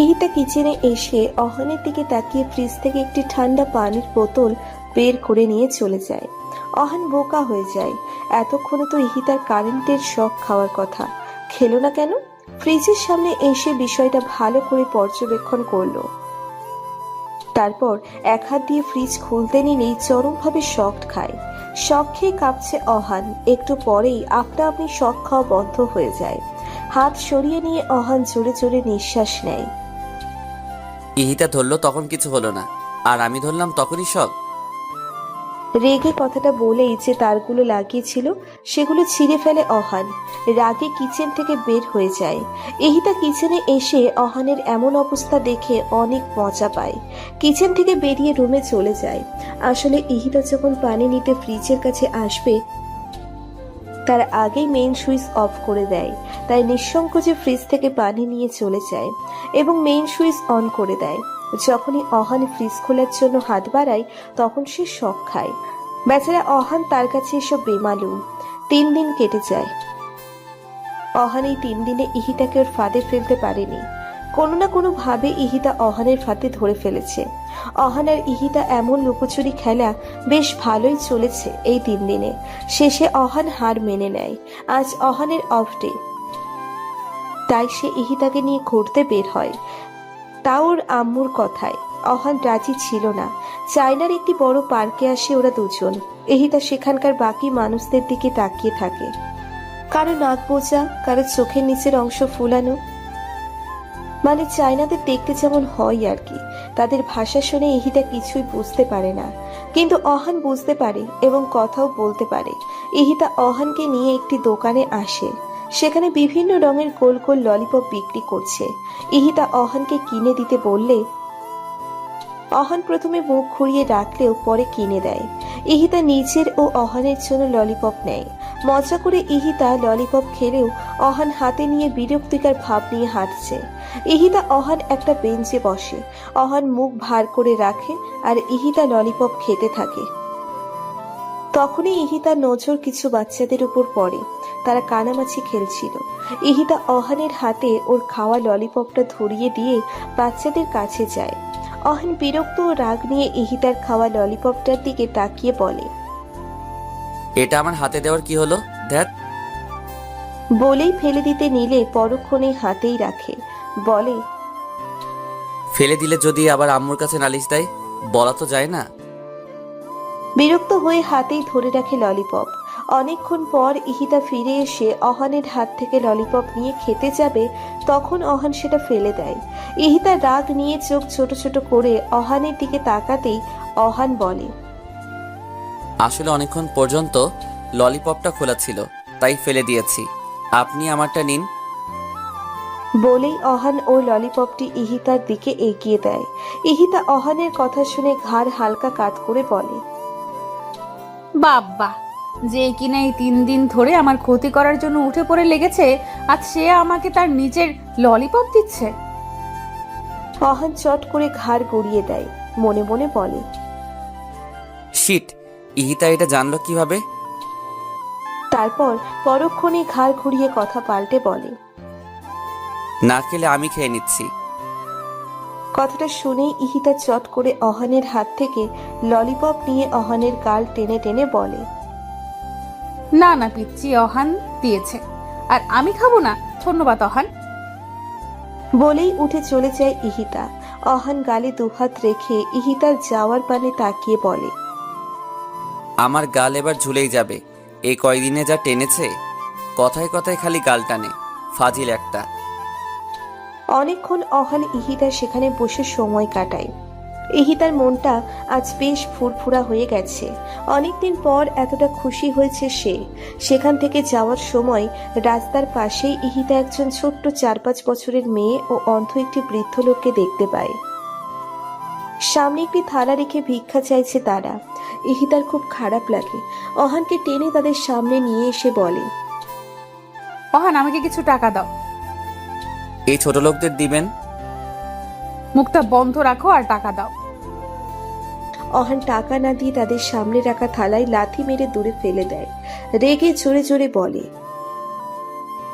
ইহিতা কিচেনে এসে অহানের দিকে তাকিয়ে ফ্রিজ থেকে একটি ঠান্ডা পানির বোতল বের করে নিয়ে চলে যায়। অহান বোকা হয়ে যায়। এতক্ষণে তো ইহিতার কারেন্টের শক খাওয়ার কথা, খেলো না কেন? ফ্রিজের সামনে এসে বিষয়টা ভালো করে পর্যবেক্ষণ করলো। তারপর এক হাত দিয়ে ফ্রিজ খুলতে নিলেই চরমভাবে শক খায়। শক খেয়ে কাঁপছে অহান। একটু পরেই আপনা আপনি শক খাওয়া বন্ধ হয়ে যায়। হাত সরিয়ে নিয়ে অহান জোরে জোরে নিঃশ্বাস নেয়। ইহিতা ধরলো তখন কিছু হলো না, আর আমি ধরলাম তখনই সব। রেগে কথাটা বলেই যে তারগুলো লাগিয়েছিল সেগুলো ছিঁড়ে ফেলে অহান। রাগে কিচেন থেকে বের হয়ে যায়। ইহিতা কিচেনে এসে অহানের এমন অবস্থা দেখে অনেক মজা পায়। কিচেন থেকে বেরিয়ে রুমে চলে যায়। আসলে ইহিতা যখন পানি নিতে ফ্রিজের কাছে আসবে তার আগেই মেইন সুইচ অফ করে দেয়। তাই নিঃসংকোচে ফ্রিজ থেকে পানি নিয়ে চলে যায় এবং মেইন সুইচ অন করে দেয়। যখনই অহান ফ্রিজ খোলার জন্য হাত বাড়ায় তখন সে শক খায়। বেচারা অহান তার কাছে এসব বেমালুম। 3 দিন কেটে যায়। অহান এই 3 দিনে ইহিতাকে ওর ফাঁদে ফেলতে পারেনি। কোনো না কোনো ভাবে ইহিতা অহানের ফাঁদে ধরে ফেলেছে। অহান আর ইহিতা এমন লুকোচুরি খেলা বেশ ভালোই চলেছে এই 3 দিনে। শেষে অহান হার মেনে নেয়। আজ অহানের অফ ডে, তাই সে ইহিতাকে নিয়ে ঘুরতে বের হয়। তাও ওর আম্মুর কথায়। অহান রাজি ছিল না। চায়নার একটি বড় পার্কে আসে ওরা দুজন। ইহিতা সেখানকার বাকি মানুষদের দিকে তাকিয়ে থাকে। কারো নাক বোঝা, কারো চোখের নিচের অংশ ফুলানো, মানে চায়নাদের দেখতে যেমন হয় আর কি। তাদের ভাষা শুনে ইহিতা কিছুই বুঝতে পারে না, কিন্তু অহান বুঝতে পারে এবং কথাও বলতে পারে। ইহিতা অহানকে নিয়ে একটি দোকানে আসে। সেখানে বিভিন্ন রঙের গোল গোল ললিপপ বিক্রি করছে। ইহিতা অহানকে কিনে দিতে বললে অহান প্রথমে মুখ ঘুরিয়ে রাখলেও পরে কিনে দেয়। ইহিতা নিজের ও অহানের জন্য ললিপপ নেয়। মজা করে ইহিতা ললিপপ খেলেও অহান হাতে নিয়ে বিরক্তিকর ভাব নিয়ে হাঁটছে। ইহিতা অহান একটা বেঞ্চে বসে। অহান মুখ ভার করে রাখে আর ইহিতা ললিপপ খেতে থাকে। তখনই ইহিতার নজর কিছু বাচ্চাদের উপর পড়ে। তারা কানামাছি খেলছিল। ইহিতা অহানের হাতে ওর খাওয়া ললিপপটা ধরিয়ে দিয়ে বাচ্চাদের কাছে যায়। অহান বিরক্ত ও রাগ নিয়ে ইহিতার খাওয়া ললিপপটার দিকে তাকিয়ে বলে, এটা আমার হাতে দেওয়ার কি হলো? ধ্যাত। বলেই ফেলে দিতে নিলে পরক্ষণে হাতেই রাখে। বলে, ফেলে দিলে যদি আবার আম্মুর কাছে নালিশ দেয়? বলা তো যায় না। বিরক্ত হয়ে হাতেই ধরে রাখে ললিপপ। অনেকক্ষণ পর ইহিতা ফিরে এসে অহানের হাত থেকে ললিপপ নিয়ে খেতে যাবে, তখন অহান সেটা ফেলে দেয়। ইহিতা রাগ নিয়ে চোখ ছোট ছোট করে অহানের দিকে তাকাতেই অহান বলে, আসলে অনেকক্ষণ পর্যন্ত ললিপপটা খোলা ছিল, তাই ফেলে দিয়েছি। আপনি আমারটা নিন। বলেই অহান ওর ললিপপটি ইহিতার দিকে এগিয়ে দেয়। ইহিতা অহানের কথা শুনে ঘাড় হালকা কাত করে বলে, বাবা, যে কিনা এই 3 দিন ধরে আমার ক্ষতি করার জন্য উঠে পড়ে লেগেছে, আজ সে আমাকে তার নিজের ললিপপ দিচ্ছে। অহান চট করে ঘাড় গড়িয়ে দেয়। মনে মনে বলে, শিট, ইহিতা এটা জানলো কিভাবে? তারপর পরক্ষণে ঘাড় ঘুরিয়ে কথা পাল্টে বলে, না খেলে আমি খেয়ে নিচ্ছি। কথাটা শুনেই ইহিতা চট করে অহানের হাত থেকে ললিপপ নিয়ে অহানের গাল টেনে টেনে বলে, না না পিচ্ছি, অহান দিয়েছে আর আমি খাবো না, ধন্যবাদ অহান। বলেই উঠে চলে যায় ইহিতা। অহান গালে দুহাত রেখে ইহিতার যাওয়ার পানে তাকিয়ে বলে, আমার গাল এবার ঝুলেই যাবে। এই কয়দিনে যা টেনেছে, কথায় কথায় খালি গাল টানে, ফাজিল একটা। অনেকক্ষণ অহান ইহিতা সেখানে বসে সময় কাটায়। ইহিতার মনটা আজ বেশ ফুরফুরা হয়ে গেছে। অনেকদিন পর এতটা খুশি হয়েছে সে। সেখান থেকে যাওয়ার সময় রাস্তার পাশেই ইহিতা একজন ছোট্ট 4-5 বছরের মেয়ে ও অন্ধ একটি বৃদ্ধ লোককে দেখতে পায়। সামনে একটি থালা রেখে ভিক্ষা চাইছে তারা। ইহিতার খুব খারাপ লাগে। অহানকে টেনে তাদের সামনে নিয়ে এসে বলে, অহান, আমাকে কিছু টাকা দাও। এই ছোট লোকদের দিবেন? মুখটা বন্ধ রাখো আর টাকা দাও। অহান টাকা না দিয়ে তাদের সামনে রাখা থালায় লাথি মেরে দূরে ফেলে দেয়। রেগে জোরে জোরে বলে,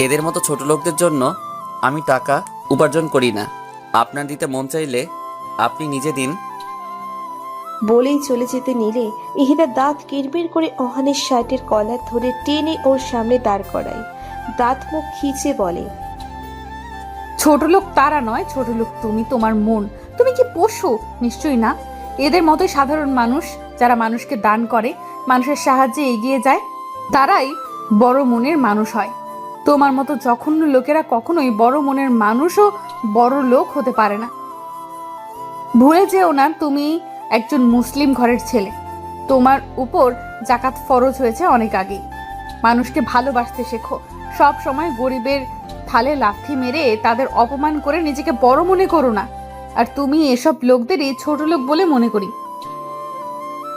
এদের মতো ছোট লোকদের জন্য আমি টাকা উপার্জন করি না। আপনার দিতে মন চাইলে আপনি নিজে দিন। বলেই চলে যেতে নিলে ইহিতা দাঁত কিরবির করে অহানের শার্টের কলার ধরে টেনে ওর সামনে দাঁড় করায়। দাঁত মুখ খিচে বলে, ছোট লোক তারা নয়, ছোট লোক তুমি। তোমার মন। তুমি কি পশু? নিশ্চয়ই না। এদের মতোই সাধারণ মানুষ, যারা মানুষকে দান করে, মানুষের সাহায্যে এগিয়ে যায়, তারাই বড় মনের মানুষ হয়। তোমার মতো জঘন্য লোকেরা কখনোই বড় মনের মানুষও বড় লোক হতে পারে না। ভুলে যেও না, তুমি একজন মুসলিম ঘরের ছেলে। তোমার উপর জাকাত ফরজ হয়েছে অনেক আগেই। মানুষকে ভালোবাসতে শেখো। সব সময় গরিবের থালে লাথি মেরে তাদের অপমান করে নিজেকে বড় মনে করো না। আর তুমি এসব লোকদেরই ছোট লোক বলে মনে করি।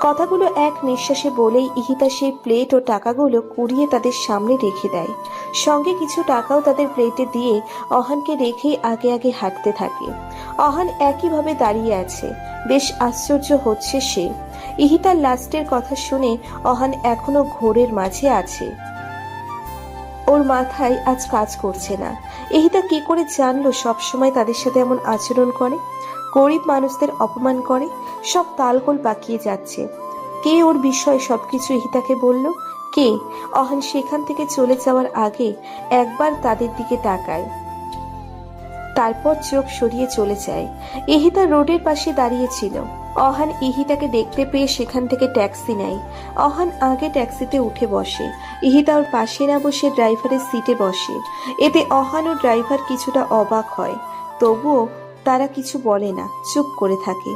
কথাগুলো এক নিঃশ্বাসে বলেই ইহিতা সেই প্লেট ও টাকাগুলো কুড়িয়ে তাদের সামনে রেখে দেয়। সঙ্গে কিছু টাকাও তাদের প্লেটে দিয়ে অহানকে রেখেই আগে আগে হাঁটতে থাকে। অহান একইভাবে দাঁড়িয়ে আছে। বেশ আশ্চর্য হচ্ছে সে। ইহিতার লাস্টের কথা শুনে অহান এখনো ঘোরের মাঝে আছে। ওর মাথায় আজ কাজ করছে না। ইহিতা কি করে জানলো সবসময় তাদের সাথে এমন আচরণ করে, গরিব মানুষদের অপমান করে? সব তালগোল পাকিয়ে যাচ্ছে। কে ওর বিষয়ে সবকিছু ইহিতাকে বলল? কে? অহান সেখান থেকে চলে যাওয়ার আগে একবার তাদের দিকে তাকায়, তারপর চোখ সরিয়ে চলে যায়। ইহিতা রোডের পাশে দাঁড়িয়েছিল। অহান ইহিতাকে দেখতে পেয়ে সেখান থেকে ট্যাক্সি নেয়। অহান আগে ট্যাক্সিতে উঠে বসে। ইহিতা ওর পাশে না বসে ড্রাইভারের সিটে বসে। এতে অহান ও ড্রাইভার কিছুটা অবাক হয়, তবুও তারা কিছু বলে না, চুপ করে থাকে।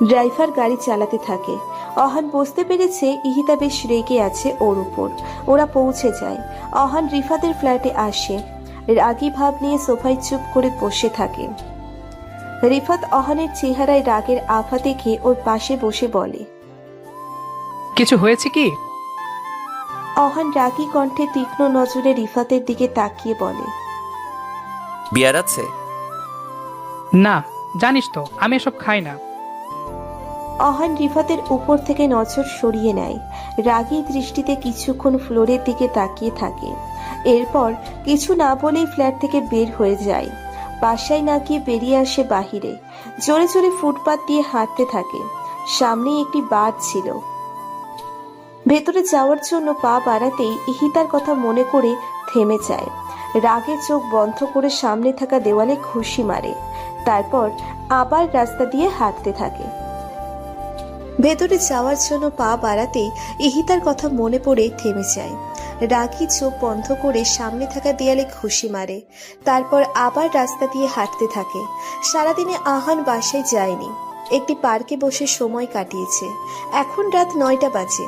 ড্রাইভার গাড়ি চালাতে থাকে। অহান বুঝতে পেরেছে ইহিতা বেশ রেগে আছে ওর উপর। ওরা পৌঁছে যায়। অহান রিফাতের ফ্ল্যাটে আসে। রাগী ভাব নিয়ে সোফায় চুপ করে বসে থাকে। রিফাত অহানের চেহারায় রাগের আভা দেখে ওর পাশে বসে বলে, কিছু হয়েছে কি? অহান রাগী কণ্ঠে তীক্ষ্ণ নজরে রিফাতের দিকে তাকিয়ে বলে, বিয়ার আছে? না, জানিস তো আমি এসব খাই না। অহান রিফাতের উপর থেকে নজর সরিয়ে নেয়। রাগী দৃষ্টিতে কিছুক্ষণ ফ্লোরের দিকে তাকিয়ে থাকে। এরপর কিছু না বলেই ফ্ল্যাট থেকে বের হয়ে যায়। বাসায় না গিয়ে বেরিয়ে আসে বাহিরে। জোরে জোরে ফুটপাত দিয়ে হাঁটতে থাকে। সামনেই একটি বার ছিল। ভেতরে যাওয়ার জন্য পা বাড়াতেই ইহিতার কথা মনে করে থেমে যায়। রাগে চোখ বন্ধ করে সামনে থাকা দেওয়ালে ঘুষি মারে। তারপর আবার রাস্তা দিয়ে হাঁটতে থাকে। ভেতরে যাওয়ার জন্য পা বাড়াতেই ইহিতার কথা মনে পড়ে থেমে যায়। রাগী চোখ বন্ধ করে সামনে থাকা দেয়ালে ঘুষি মারে। তারপর আবার রাস্তা দিয়ে হাঁটতে থাকে। সারাদিনে আহান বাসায় যায়নি। একটি পার্কে বসে সময় কাটিয়েছে। এখন রাত 9টা বাজে।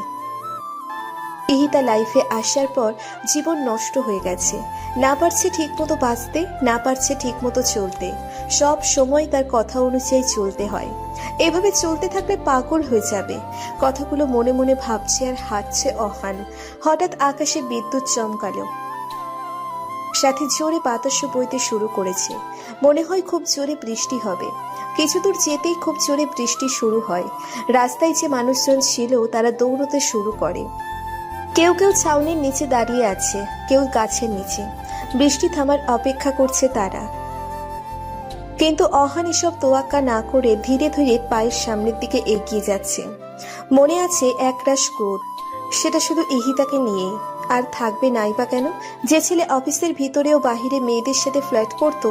ইহিতা লাইফে আসার পর জীবন নষ্ট হয়ে গেছে। না পারছে ঠিকমতো বাঁচতে, না পারছে ঠিকমতো চলতে। সব সময় তার কথা অনুযায়ী চলতে হয়। এভাবে চলতে থাকলে পাগল হয়ে যাবে। কথাগুলো মনে মনে ভাবছে আর হাঁটছে অহান। হঠাৎ আকাশে বিদ্যুৎ চমকালো, সাথে জোরে বাতাসও বইতে শুরু করেছে। মনে হয় খুব জোরে বৃষ্টি হবে। কিছু দূর যেতেই খুব জোরে বৃষ্টি শুরু হয়। রাস্তায় যে মানুষজন ছিল তারা দৌড়তে শুরু করে। কেউ কেউ ছাউনির নিচে দাঁড়িয়ে আছে, কেউ গাছের নিচে। বৃষ্টি থামার অপেক্ষা করছে তারা। কিন্তু অহান এসব তোয়াক্কা না করে ধীরে ধীরে পায়ের সামনের দিকে এগিয়ে যাচ্ছে। মনে আছে একরাশ ক্রোধ, সেটা শুধু ইহিতাকে নিয়েই। আর থাকবে নাই বা কেন? যে ছেলে অফিসের ভিতরেও বাহিরে মেয়েদের সাথে ফ্লার্ট করত,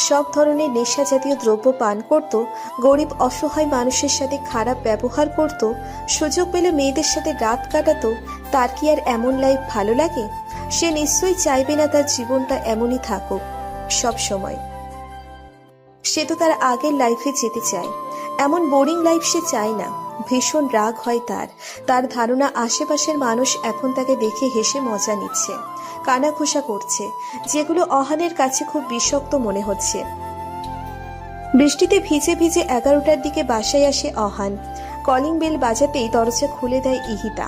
সব ধরনের নেশা জাতীয় দ্রব্য পান করত, গরিব অসহায় মানুষের সাথে খারাপ ব্যবহার করত, সুযোগ পেলে মেয়েদের সাথে রাত কাটাতো, তার কি আর এমন লাইফ ভালো লাগে? সে নিশ্চয়ই চাইবে না তার জীবনটা এমনই থাকুক সব সময়। সে তো তার আগের লাইফে যেতে চায়। এমন বোরিং লাইফ সে চায় না। ভীষণ রাগ হয় তার ধারণা আশেপাশের মানুষ এখন তাকে দেখে হেসে মজা নিচ্ছে, কানাঘুষা করছে, যেগুলো অহানের কাছে খুব বিষাক্ত মনে হচ্ছে। বৃষ্টিতে ভিজে ভিজে 11টার দিকে বাসায় আসে অহান। কলিং বেল বাজাতেই দরজা খুলে দেয় ইহিতা।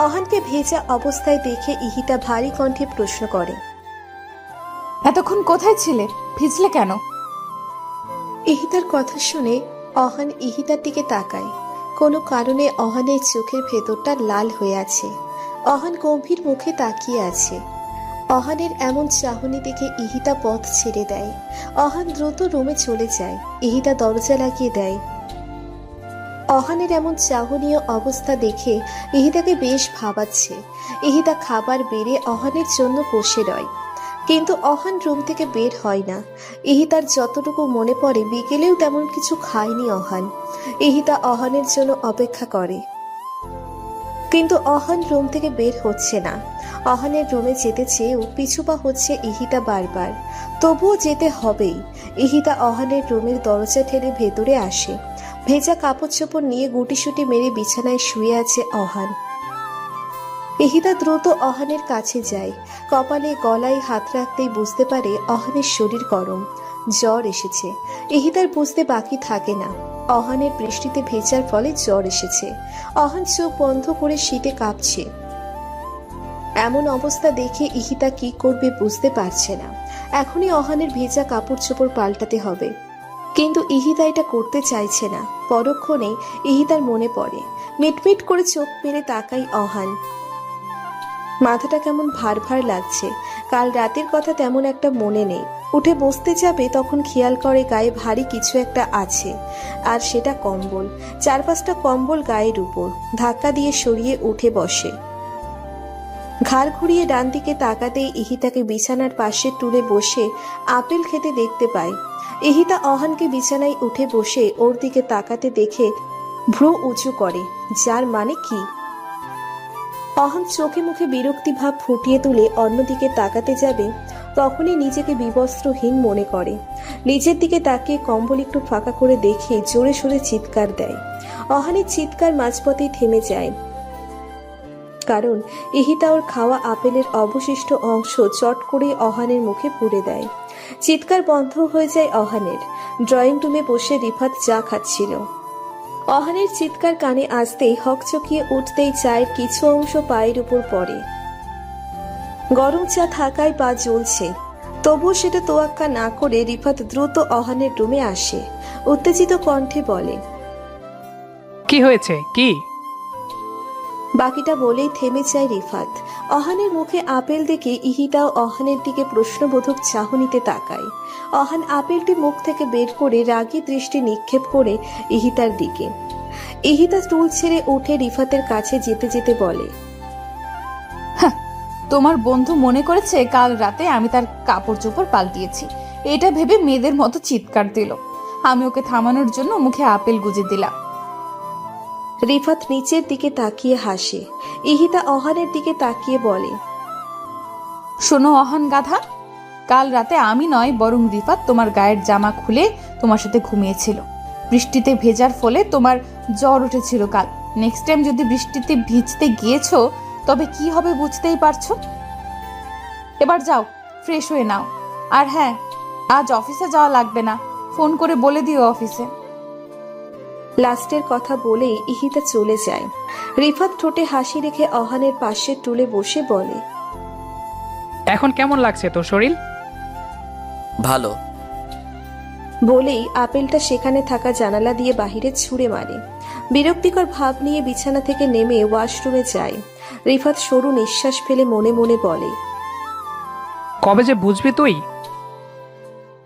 অহানকে ভেজা অবস্থায় দেখে ইহিতা ভারী কণ্ঠে প্রশ্ন করে, এতক্ষণ কোথায় ছিলে? ভিজলে কেন? ইহিতার কথা শুনে অহান ইহিতার দিকে তাকায়। কোনো কারণে অহানের চোখের ভেতরটা লাল হয়ে আছে। অহান গম্ভীর মুখে তাকিয়ে আছে। অহানের এমন চাহনি দেখে ইহিতা পথ ছেড়ে দেয়। অহান দ্রুত রুমে চলে যায়। ইহিতা দরজা লাগিয়ে দেয়। অহানের এমন চাহনীয় অবস্থা দেখে ইহিতাকে বেশ ভাবাচ্ছে। ইহিতা খাবার বেড়ে অহানের জন্য বসে রয়, কিন্তু অহান রুম থেকে বের হয় না। ইহিতার যতটুকু মনে পড়ে বিকেলেও তেমন কিছু খায়নি অহান। ইহিতা অহানের জন্য অপেক্ষা করে, কিন্তু অহান রুম থেকে বের হচ্ছে না। অহানের রুমে যেতে চেয়েও পিছুপা হচ্ছে ইহিতা বারবার, তবুও যেতে হবেই। ইহিতা অহানের রুমের দরজা ঠেলে ভেতরে আসে। ভেজা কাপড় চোপড় নিয়ে গুটিসুটি মেরে বিছানায় শুয়ে আছে অহান। ইহিতা দ্রুত অহানের কাছে যায়। কপালে গলায় হাত রাখতেই বুঝতে পারে অহানের শরীর গরম, জ্বর এসেছে। ইহিতার বুঝতে বাকি থাকে না, অহানের বৃষ্টিতে ভেজার ফলে জ্বর এসেছে। অহান চোখ বন্ধ করে শীতে কাঁপছে। এমন অবস্থা দেখে ইহিতা কি করবে বুঝতে পারছে না। এখনই অহানের ভেজা কাপড় চোপড় পাল্টাতে হবে, কিন্তু ইহিতা এটা করতে চাইছে না। পরক্ষণে ইহিতার মনে পড়ে। মিটমিট করে চোখ মেরে তাকাই অহান। মাথাটা কেমন ভার ভার লাগছে। কাল রাতের কথা তেমন একটা মনে নেই। উঠে বসতে যাবে তখন খেয়াল করে গায়ে ভারী কিছু একটা আছে, আর সেটা কম্বল। 4-5টা কম্বল গায়ের উপর। ধাক্কা দিয়ে সরিয়ে উঠে বসে। ঘাড় ঘুরিয়ে ডান দিকে তাকাতেই ইহিতাকে বিছানার পাশে টুলে বসে আপেল খেতে দেখতে পায়। ইহিতা অহানকে বিছানায় উঠে বসে ওর দিকে তাকাতে দেখে ভ্রু উঁচু করে, যার মানে কি? অহান চোখে মুখে বিরক্তি ভাব ফুটিয়ে তুলে অন্যদিকে তাকাতে যাবে, তখনই নিজেকে বিবস্ত্রহীন মনে করে। নিজের দিকে তাকিয়ে কম্বল একটু ফাঁকা করে দেখে জোরে সোরে চিৎকার দেয়। অহানের চিৎকার মাঝপথেই থেমে যায়, কারণ ইহিতা ওর খাওয়া আপেলের অবশিষ্ট অংশ চট করে অহানের মুখে পুড়ে দেয়। চিৎকার বন্ধ হয়ে যায় অহানের। ড্রয়িং রুমে বসে রিফাত চা খাচ্ছিল। অহানের চিৎকার কানে আসতেই হকচকিয়ে উঠতেই চায়ের কিছু অংশ পায়ের উপর পড়ে। গরম চা থাকায় পা জ্বলছে, তবুও সেটা তোয়াক্কা না করে রিফাত দ্রুত অহানের রুমে আসে। উত্তেজিত কণ্ঠে বলে, কি হয়েছে? কি? বাকিটা বলেই থেমে যায় রিফাত। অহানের মুখে আপেল দেখে ইহিতাও অহানের দিকে প্রশ্নবোধক চাহনিতে তাকায়। অহান আপেলটি মুখ থেকে বের করে রাগী দৃষ্টি নিক্ষেপ করে ইহিতার দিকে। ইহিতা স্টুল ছেড়ে উঠে রিফাতের কাছে যেতে যেতে বলে, তোমার বন্ধু মনে করেছে কাল রাতে আমি তার কাপড় চোপড় পাল্টিয়েছি, এটা ভেবে মেয়েদের মতো চিৎকার দিল। আমি ওকে থামানোর জন্য মুখে আপেল গুজে দিলাম। রিফাত নিচের দিকে তাকিয়ে হাসে। ইহিতা অহানের দিকে তাকিয়ে বলে, শোনো অহান গাধা, কাল রাতে আমি নয় বরং রিফাত তোমার গায়ের জামা খুলে তোমার সাথে ঘুমিয়েছিল। বৃষ্টিতে ভেজার ফলে তোমার জ্বর উঠেছিল কাল। নেক্সট টাইম যদি বৃষ্টিতে ভিজতে গিয়েছো তবে কি হবে বুঝতেই পারছো। এবার যাও, ফ্রেশ হয়ে নাও। আর হ্যাঁ, আজ অফিসে যাওয়া লাগবে না, ফোন করে বলে দিও অফিসে। লাস্টের কথা বলেই ইহিতা চলে যায়। রিফাত ঠোঁটে হাসি রেখে অহানের পাশের টুলে বসে বলে, এখন কেমন লাগছে তোর শরীর? ভালো। বলেই আপেলটা সেখানে থাকা জানালা দিয়ে বাহিরে ছুঁড়ে মারে। বিরক্তিকর ভাব নিয়ে বিছানা থেকে নেমে ওয়াশরুমে যায়। রিফাত সরু নিঃশ্বাস ফেলে মনে মনে বলে, কবে যে বুঝবি তুই?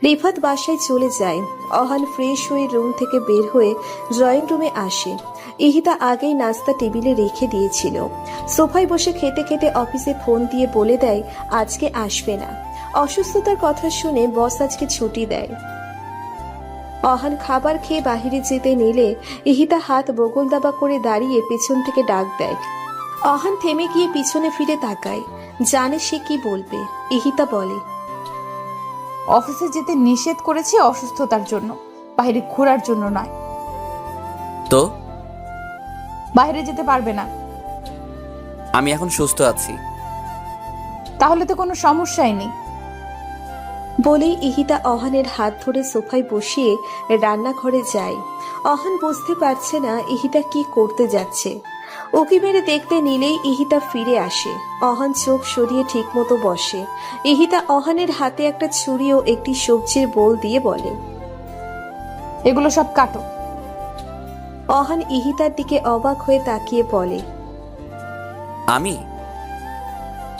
রিফাত বাসায় চলে যায়। অহান ফ্রেশ হয়ে রুম থেকে বের হয়ে ড্রয়িং রুমে আসে। ইহিতা আগেই নাস্তা টেবিলে রেখে দিয়েছিল। সোফায় বসে খেতে খেতে অফিসে ফোন দিয়ে বলে দেয় আজকে আসবে না। অসুস্থতার কথা শুনে বস আজকে ছুটি দেয়। অহান খাবার খেয়ে বাহিরে যেতে নিলে ইহিতা হাত বগল দাবা করে দাঁড়িয়ে পেছন থেকে ডাক দেয়। অহান থেমে গিয়ে পিছনে ফিরে তাকায়, জানে সে কি বলবে। ইহিতা বলে, অফিসে যেতে নিষেধ করেছি অসুস্থতার জন্য, বাইরে ঘোরার জন্য নয়। তো বাইরে যেতে পারবে না। আমি এখন সুস্থ আছি। তাহলে তো কোনো সমস্যাই নেই। বলেই ইহিতা অহানের হাত ধরে সোফায় বসিয়ে রান্নাঘরে যায়। অহান বুঝতে পারছে না ইহিতা কি করতে যাচ্ছে। উকি মেরে দেখতে নিলেই ইহিতা ফিরে আসে। অহান চোখ সরিয়ে ঠিকমতো বসে। ইহিতা অহানের হাতে একটা ছুরি ও একটি সবজির বোল দিয়ে বলে, এগুলো সব কাটো। অহান ইহিতার দিকে অবাক হয়ে তাকিয়ে বলে, আমি?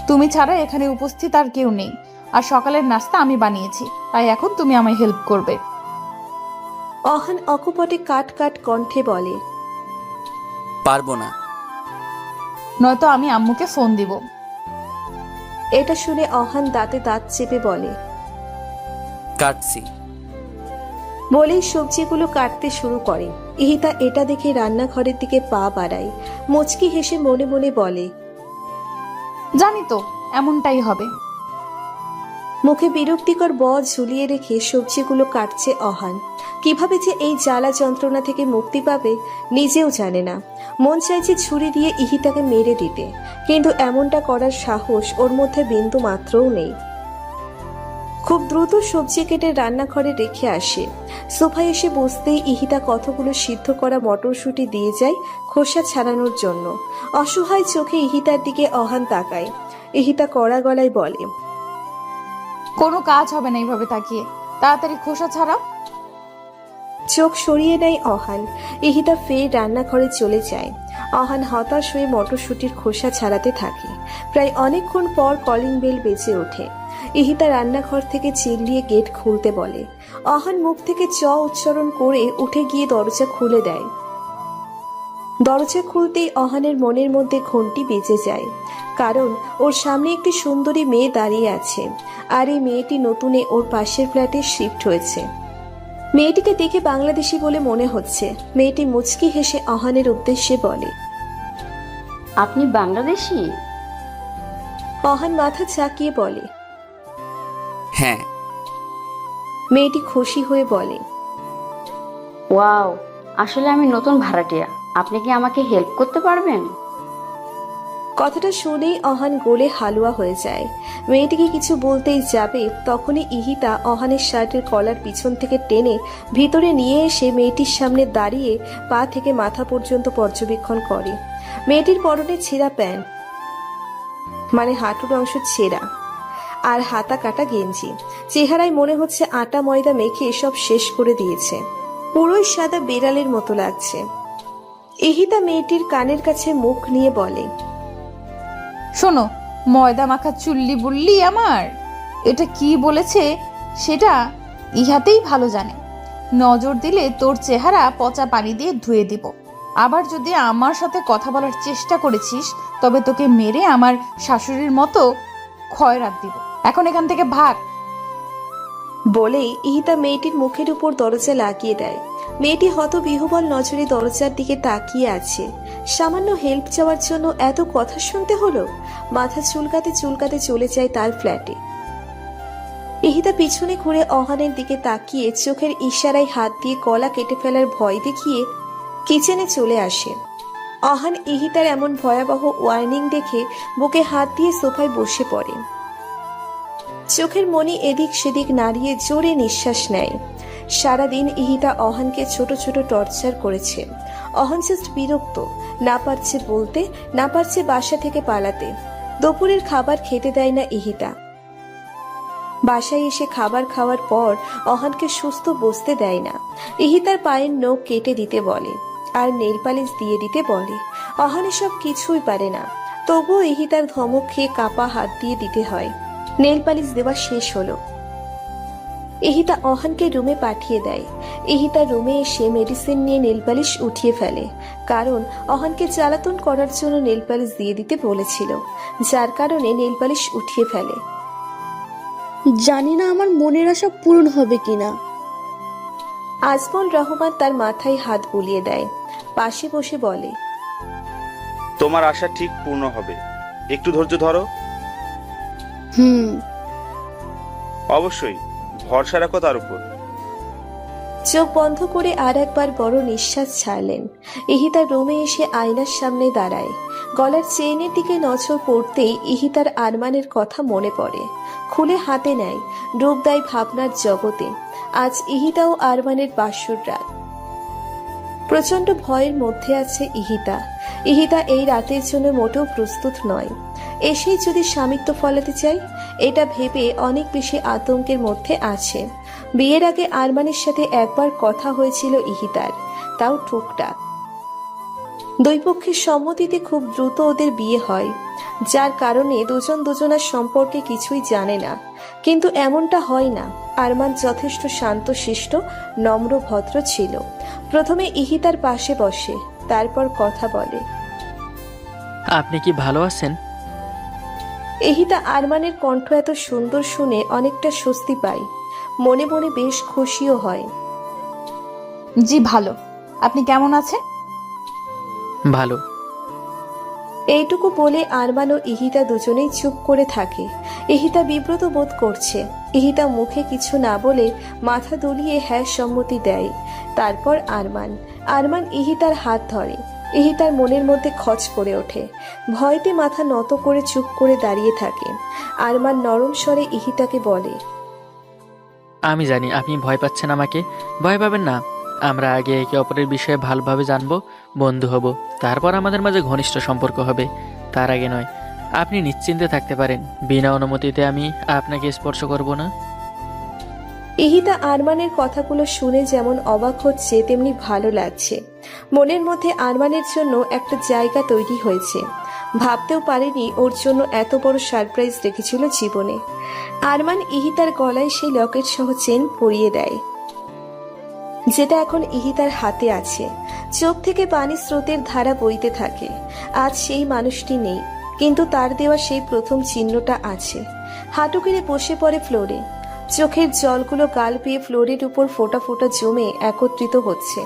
তুমি ছাড়া এখানে উপস্থিত আর কেউ নেই, আর সকালের নাস্তা আমি বানিয়েছি, তাই এখন তুমি আমায় হেল্প করবে। অহান অকপটে কাট কাট কণ্ঠে বলে, পারবো না। নয়তো আমি আম্মুকে ফোন দিব। এটা শুনে অহান দাঁতে দাঁত চেপে বলে, কাটছি। বলেই সবজিগুলো কাটতে শুরু করে। ইহিতা এটা দেখে রান্নাঘরের দিকে পা বাড়ায়। মুচকি হেসে মনে মনে বলে, জানি তো এমনটাই হবে। মুখে বিরক্তিকর ঝুলিয়ে রেখে সবজিগুলো কাটছে অহান। কিভাবে যে এই জ্বালা যন্ত্রণা থেকে মুক্তি পাবে নিজেও জানে না। মন চাইছে ছুরি দিয়ে ইহিতাকে মেরে দিতে, কিন্তু এমনটা করার সাহস ওর মধ্যে বিন্দু মাত্রও নেই। খুব দ্রুত সবজি কেটে রান্নাঘরে রেখে আসে। সোফায় এসে বসতেই ইহিতা কতগুলো সিদ্ধ করা মটরশুঁটি দিয়ে যায় খোসা ছাড়ানোর জন্য। অসহায় চোখে ইহিতার দিকে অহান তাকায়। ইহিতা কড়া গলায় বলে, কোনো কাজ হবে না এইভাবে তাকিয়ে, তাড়াতাড়ি খোসা ছাড়াও। চোখ সরিয়ে নেয় অহান। ইহিতা ফের রান্নাঘরে চলে যায়। অহান হতাশ হয়ে মটরশুঁটির খোসা ছাড়াতে থাকে। প্রায় অনেকক্ষণ পর কলিং বেল বেজে ওঠে। ইহিতা রান্নাঘর থেকে চিল্লিয়ে গেট খুলতে বলে। অহান মুখ থেকে উচ্চারণ করে উঠে গিয়ে দরজা খুলে দেয়। দরজা খুলতেই অহানের মনের মধ্যে ঘন্টি বেজে যায়, কারণ ওর সামনে একটি সুন্দরী মেয়ে দাঁড়িয়ে আছে, আর এই মেয়েটি নতুনে ওর পাশের ফ্ল্যাটে শিফট হয়েছে। মেয়েটিকে দেখে বাংলাদেশি বলে মনে হচ্ছে। মেয়েটি মুচকি হেসে অহানের উদ্দেশ্যে বলে, আপনি বাংলাদেশি? অহান মাথা ঝাঁকিয়ে বলে। হ্যাঁ। মেয়েটি খুশি হয়ে বলে, ওয়াও, আসলে আমি নতুন ভাড়াটিয়া, আপনি কি আমাকে হেল্প করতে পারবেন? কথাটা শুনেই অহান গোলে হালুয়া হয়ে যায়। মেয়েটিকে কিছু বলতেই যাবে, তখনই ইহিতা অহানের শার্টের কলার পিছন থেকে টেনে ভিতরে নিয়ে এসে মেয়েটির সামনে দাঁড়িয়ে পা থেকে মাথা পর্যন্ত পর্যবেক্ষণ করে। মেয়েটির পরনে ছেঁড়া প্যান্ট, মানে হাঁটুর অংশ ছেঁড়া, আর হাতা কাটা গেঞ্জি। চেহারায় মনে হচ্ছে আটা ময়দা মেখে এসব শেষ করে দিয়েছে। পুরোই সাদা বেড়ালের মতো লাগছে। ইহিতা মেয়েটির কানের কাছে মুখ নিয়ে বলে, শোনো, ময়দা মাখা চুল্লি বুল্লি আমার, এটা কি বলেছে সেটা ইহাতেই ভালো জানে। নজর দিলে তোর চেহারা পচা পানি দিয়ে ধুয়ে দিব। আবার যদি আমার সাথে কথা বলার চেষ্টা করেছিস, তবে তোকে মেরে আমার শাশুড়ির মতো খয়রাত দিব। এখন এখান থেকে ভাগ। বলেই ইহিতা মেয়েটির মুখের উপর দরজা লাগিয়ে দেয়। মেয়েটি হতবিহ্বল নজরে দরজার দিকে তাকিয়ে আছে। সামান্য হেল্প চাওয়ার জন্য এত কথা শুনতে হলো। মাথা চুলকাতে চুলকাতে চলে যায় তার ফ্ল্যাটে। ইহিতা পিছনে ঘুরে অহানের দিকে তাকিয়ে চোখের ইশারায় হাত দিয়ে গলা কেটে ফেলার ভয় দেখিয়ে কিচেনে চলে আসে। অহান ইহিতার এমন ভয়াবহ ওয়ার্নিং দেখে বুকে হাত দিয়ে সোফায় বসে পড়ে। চোখের মনি এদিক সেদিক নাড়িয়ে জোরে নিঃশ্বাস নেয়। সারাদিন ইহিতা অহানকে ছোট ছোট টর্চার করেছে। অহান জাস্ট বিরক্ত, না পারছে বলতে, না পারছে বাসা থেকে পালাতে। দুপুরের খাবার খেতে দেয় না ইহিতা। বাসায় এসে খাবার খাওয়ার পর অহানকে সুস্থ বসতে দেয় না। ইহিতার পায়ের নখ কেটে দিতে বলে, আর নেল পালিশ দিয়ে দিতে বলে। অহান এসব কিছুই পারে না, তবুও ইহিতার ধমক খেয়ে কাপা হাত দিয়ে দিতে হয়। নেল পালিশ দেওয়া শেষ হলো। ইহিতা অহানকে রুমে পাঠিয়ে দেয়। ইহিতা রুমে এসে মেডিসিন নিয়ে নেল পালিশ উঠিয়ে ফেলে, কারণ অহানকে জ্বালাতন করার জন্য নেল পালিশ দিয়ে দিতে বলেছিল, যার কারণে নেল পালিশ উঠিয়ে ফেলে। জানি না আমার মনের আশা পূরণ হবে কিনা। আজমল রহমান তার মাথায় হাত বুলিয়ে দেয়, পাশে বসে বলে, তোমার আশা ঠিক পূর্ণ হবে, একটু ধৈর্য ধরো। হুম। অবশ্যই ভরসা রাখো তার উপর। চোখ বন্ধ করে আর একবার বড় নিঃশ্বাস ছাড়লেন। ইহিতার রুমে এসে আয়নার সামনে দাঁড়ায়। গলার চেইনের দিকে নজর পড়তেই ইহিতার আরমানের কথা মনে পড়ে। খুলে হাতে নেয়, ডুব দেয় ভাবনার জগতে। আজ ইহিতা ও আরমানের বাসর রাত। প্রচন্ড ভয়ের মধ্যে আছে ইহিতা। ইহিতা এই রাতের জন্য মোটেও প্রস্তুত নয়। এসেই যদি স্বামিত্ব ফলাতে চাই, এটা ভেবে অনেক বেশি আতঙ্কের মধ্যে আছে। বিয়ের আগে আরমানের সাথে একবার কথা হয়েছিল ইহিতার, তাও টুকটাক। দুই পক্ষের সম্মতিতে খুব দ্রুত ওদের বিয়ে হয়, যার কারণে দুজন দুজনার সম্পর্কে কিছুই জানে না। কিন্তু এমনটা হয় না। আরমান যথেষ্ট শান্তশিষ্ট, নম্র, ভদ্র ছিল। প্রথমে ইহিতার পাশে বসে, তারপর কথা বলে। আপনি কি ভালো আছেন? ইহিতা আরমানের কণ্ঠ এত সুন্দর শুনে অনেকটা স্বস্তি পায়। মনে মনে বেশ খুশিও হয়। জি ভালো। আপনি কেমন আছেন? ভালো। এইটুকু বলে আরমান ও ইহিতা দুজনেই চুপ করে থাকে। ইহিতা বিব্রত বোধ করছে। ইহিতা মুখে কিছু না বলে মাথা দুলিয়ে হ্যাঁ সম্মতি দেয়। তারপর আরমান ইহিতার হাত ধরে। ইহিতার মনের মধ্যে খচ করে ওঠে। ভয়তে মাথা নত করে চুপ করে দাঁড়িয়ে থাকে। আরমান নরম স্বরে ইহিতাকে বলে, আমি জানি আপনি ভয় পাচ্ছেন আমাকে। ভয় পাবেন না। আমরা আগে একে অপরের বিষয়ে ভালোভাবে জানবো, বন্ধু হব, তারপর আমাদের মাঝে ঘনিষ্ঠ সম্পর্ক হবে। তার আগে নয়। আপনি নিশ্চিন্তে থাকতে পারেন। বিনা অনুমতিতে আমি আপনাকে স্পর্শ করব না। ইহিতা আরমানের কথাগুলো শুনে যেমন অবাক হচ্ছে, তেমনি ভালো লাগছে। মনের মধ্যে আরমানের জন্য একটা জায়গা তৈরি হয়েছে। ভাবতেও পারেনি ওর জন্য এত বড় সারপ্রাইজ রেখেছিল জীবনে। আরমান ইহিতার গলায় সেই লকেট সহ চেন পরিয়ে দেয়, যেটা এখন ইহিতার হাতে আছে। চোখ থেকে পানি স্রোতের ধারা বইতে থাকে। আজ সেই মানুষটি নেই, কিন্তু তার দেওয়া সেই প্রথম চিহ্নটা আছে। হাঁটু গেড়ে বসে পড়ে ফ্লোরে। চোখের জলগুলো গাল পেয়ে ফ্লোরের উপর ফোঁটা ফোঁটা জমে একত্রিত হচ্ছে।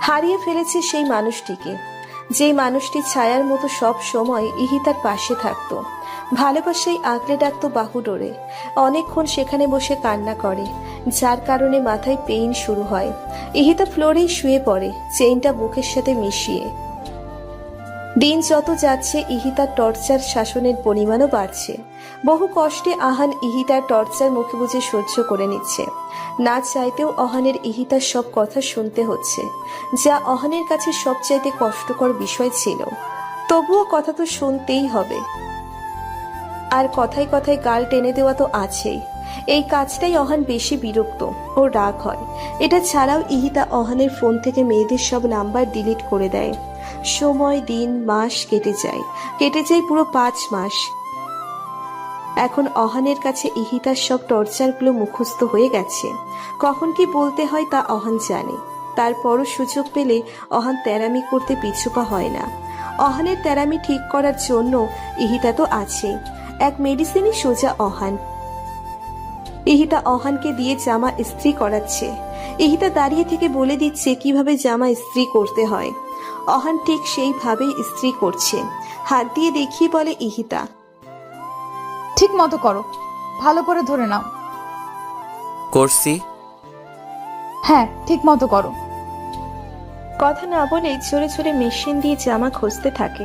হারিয়ে ফেলেছে সেই মানুষটিকে, যেই মানুষটি ছায়ার মতো সব সময় ইহিতার পাশে থাকতো। ভালোবাসায় আগলে ডাকতো বাহু ডোরে। অনেকক্ষণ সেখানে বসে কান্না করে, যার কারণে মাথায় পেইন শুরু হয়। ইহিতা ফ্লোরেই শুয়ে পড়ে, চেইনটা বুকের সাথে মিশিয়ে। দিন যত যাচ্ছে ইহিতার টর্চার শাসনের পরিমাণও বাড়ছে। বহু কষ্টে আহান ইহিতার টর্চার মুখে বুঝে সহ্য করে নিচ্ছে। না চাইতেও অহানের ইহিতার সব কথা শুনতে হচ্ছে, যা অহানের কাছে সবচাইতে কষ্টকর বিষয় ছিল। তবুও কথা তো শুনতেই হবে। আর কথায় কথায় গাল টেনে দেওয়া তো আছেই। এই কাজটাই অহান বেশি বিরক্ত ও রাগ হয়। এটা ছাড়াও ইহিতা অহানের ফোন থেকে মেয়েদের সব নাম্বার ডিলিট করে দেয়। সময়, দিন, মাস কেটে যায় পুরো 5 মাস। এখন অহানের কাছে ইহিতার সব টর্চারগুলো মুখস্থ হয়ে গেছে। কখন কি বলতে হয় তা অহান জানে। তারপরও সুযোগ পেলে অহান তেরামি করতে পিছুপা হয় না। অহানের তেরামি ঠিক করার জন্য ইহিতা তো আছে। এক মেডিসিনই সোজা অহান। ইহিতা অহানকে দিয়ে জামা ইস্ত্রি করাচ্ছে। ইহিতা দাঁড়িয়ে থেকে বলে দিচ্ছে কিভাবে জামা ইস্ত্রি করতে হয়। অহান ঠিক সেইভাবেই ইস্ত্রি করছে। হাত দিয়ে দেখিয়ে বলে ইহিতা, ঠিক মতো করো, ভালো করে ধরে নাও। করছি। হ্যাঁ, ঠিক মতো করো। কথা না বলে জোরে জোরে মেশিন দিয়ে জামা খুঁজতে থাকে।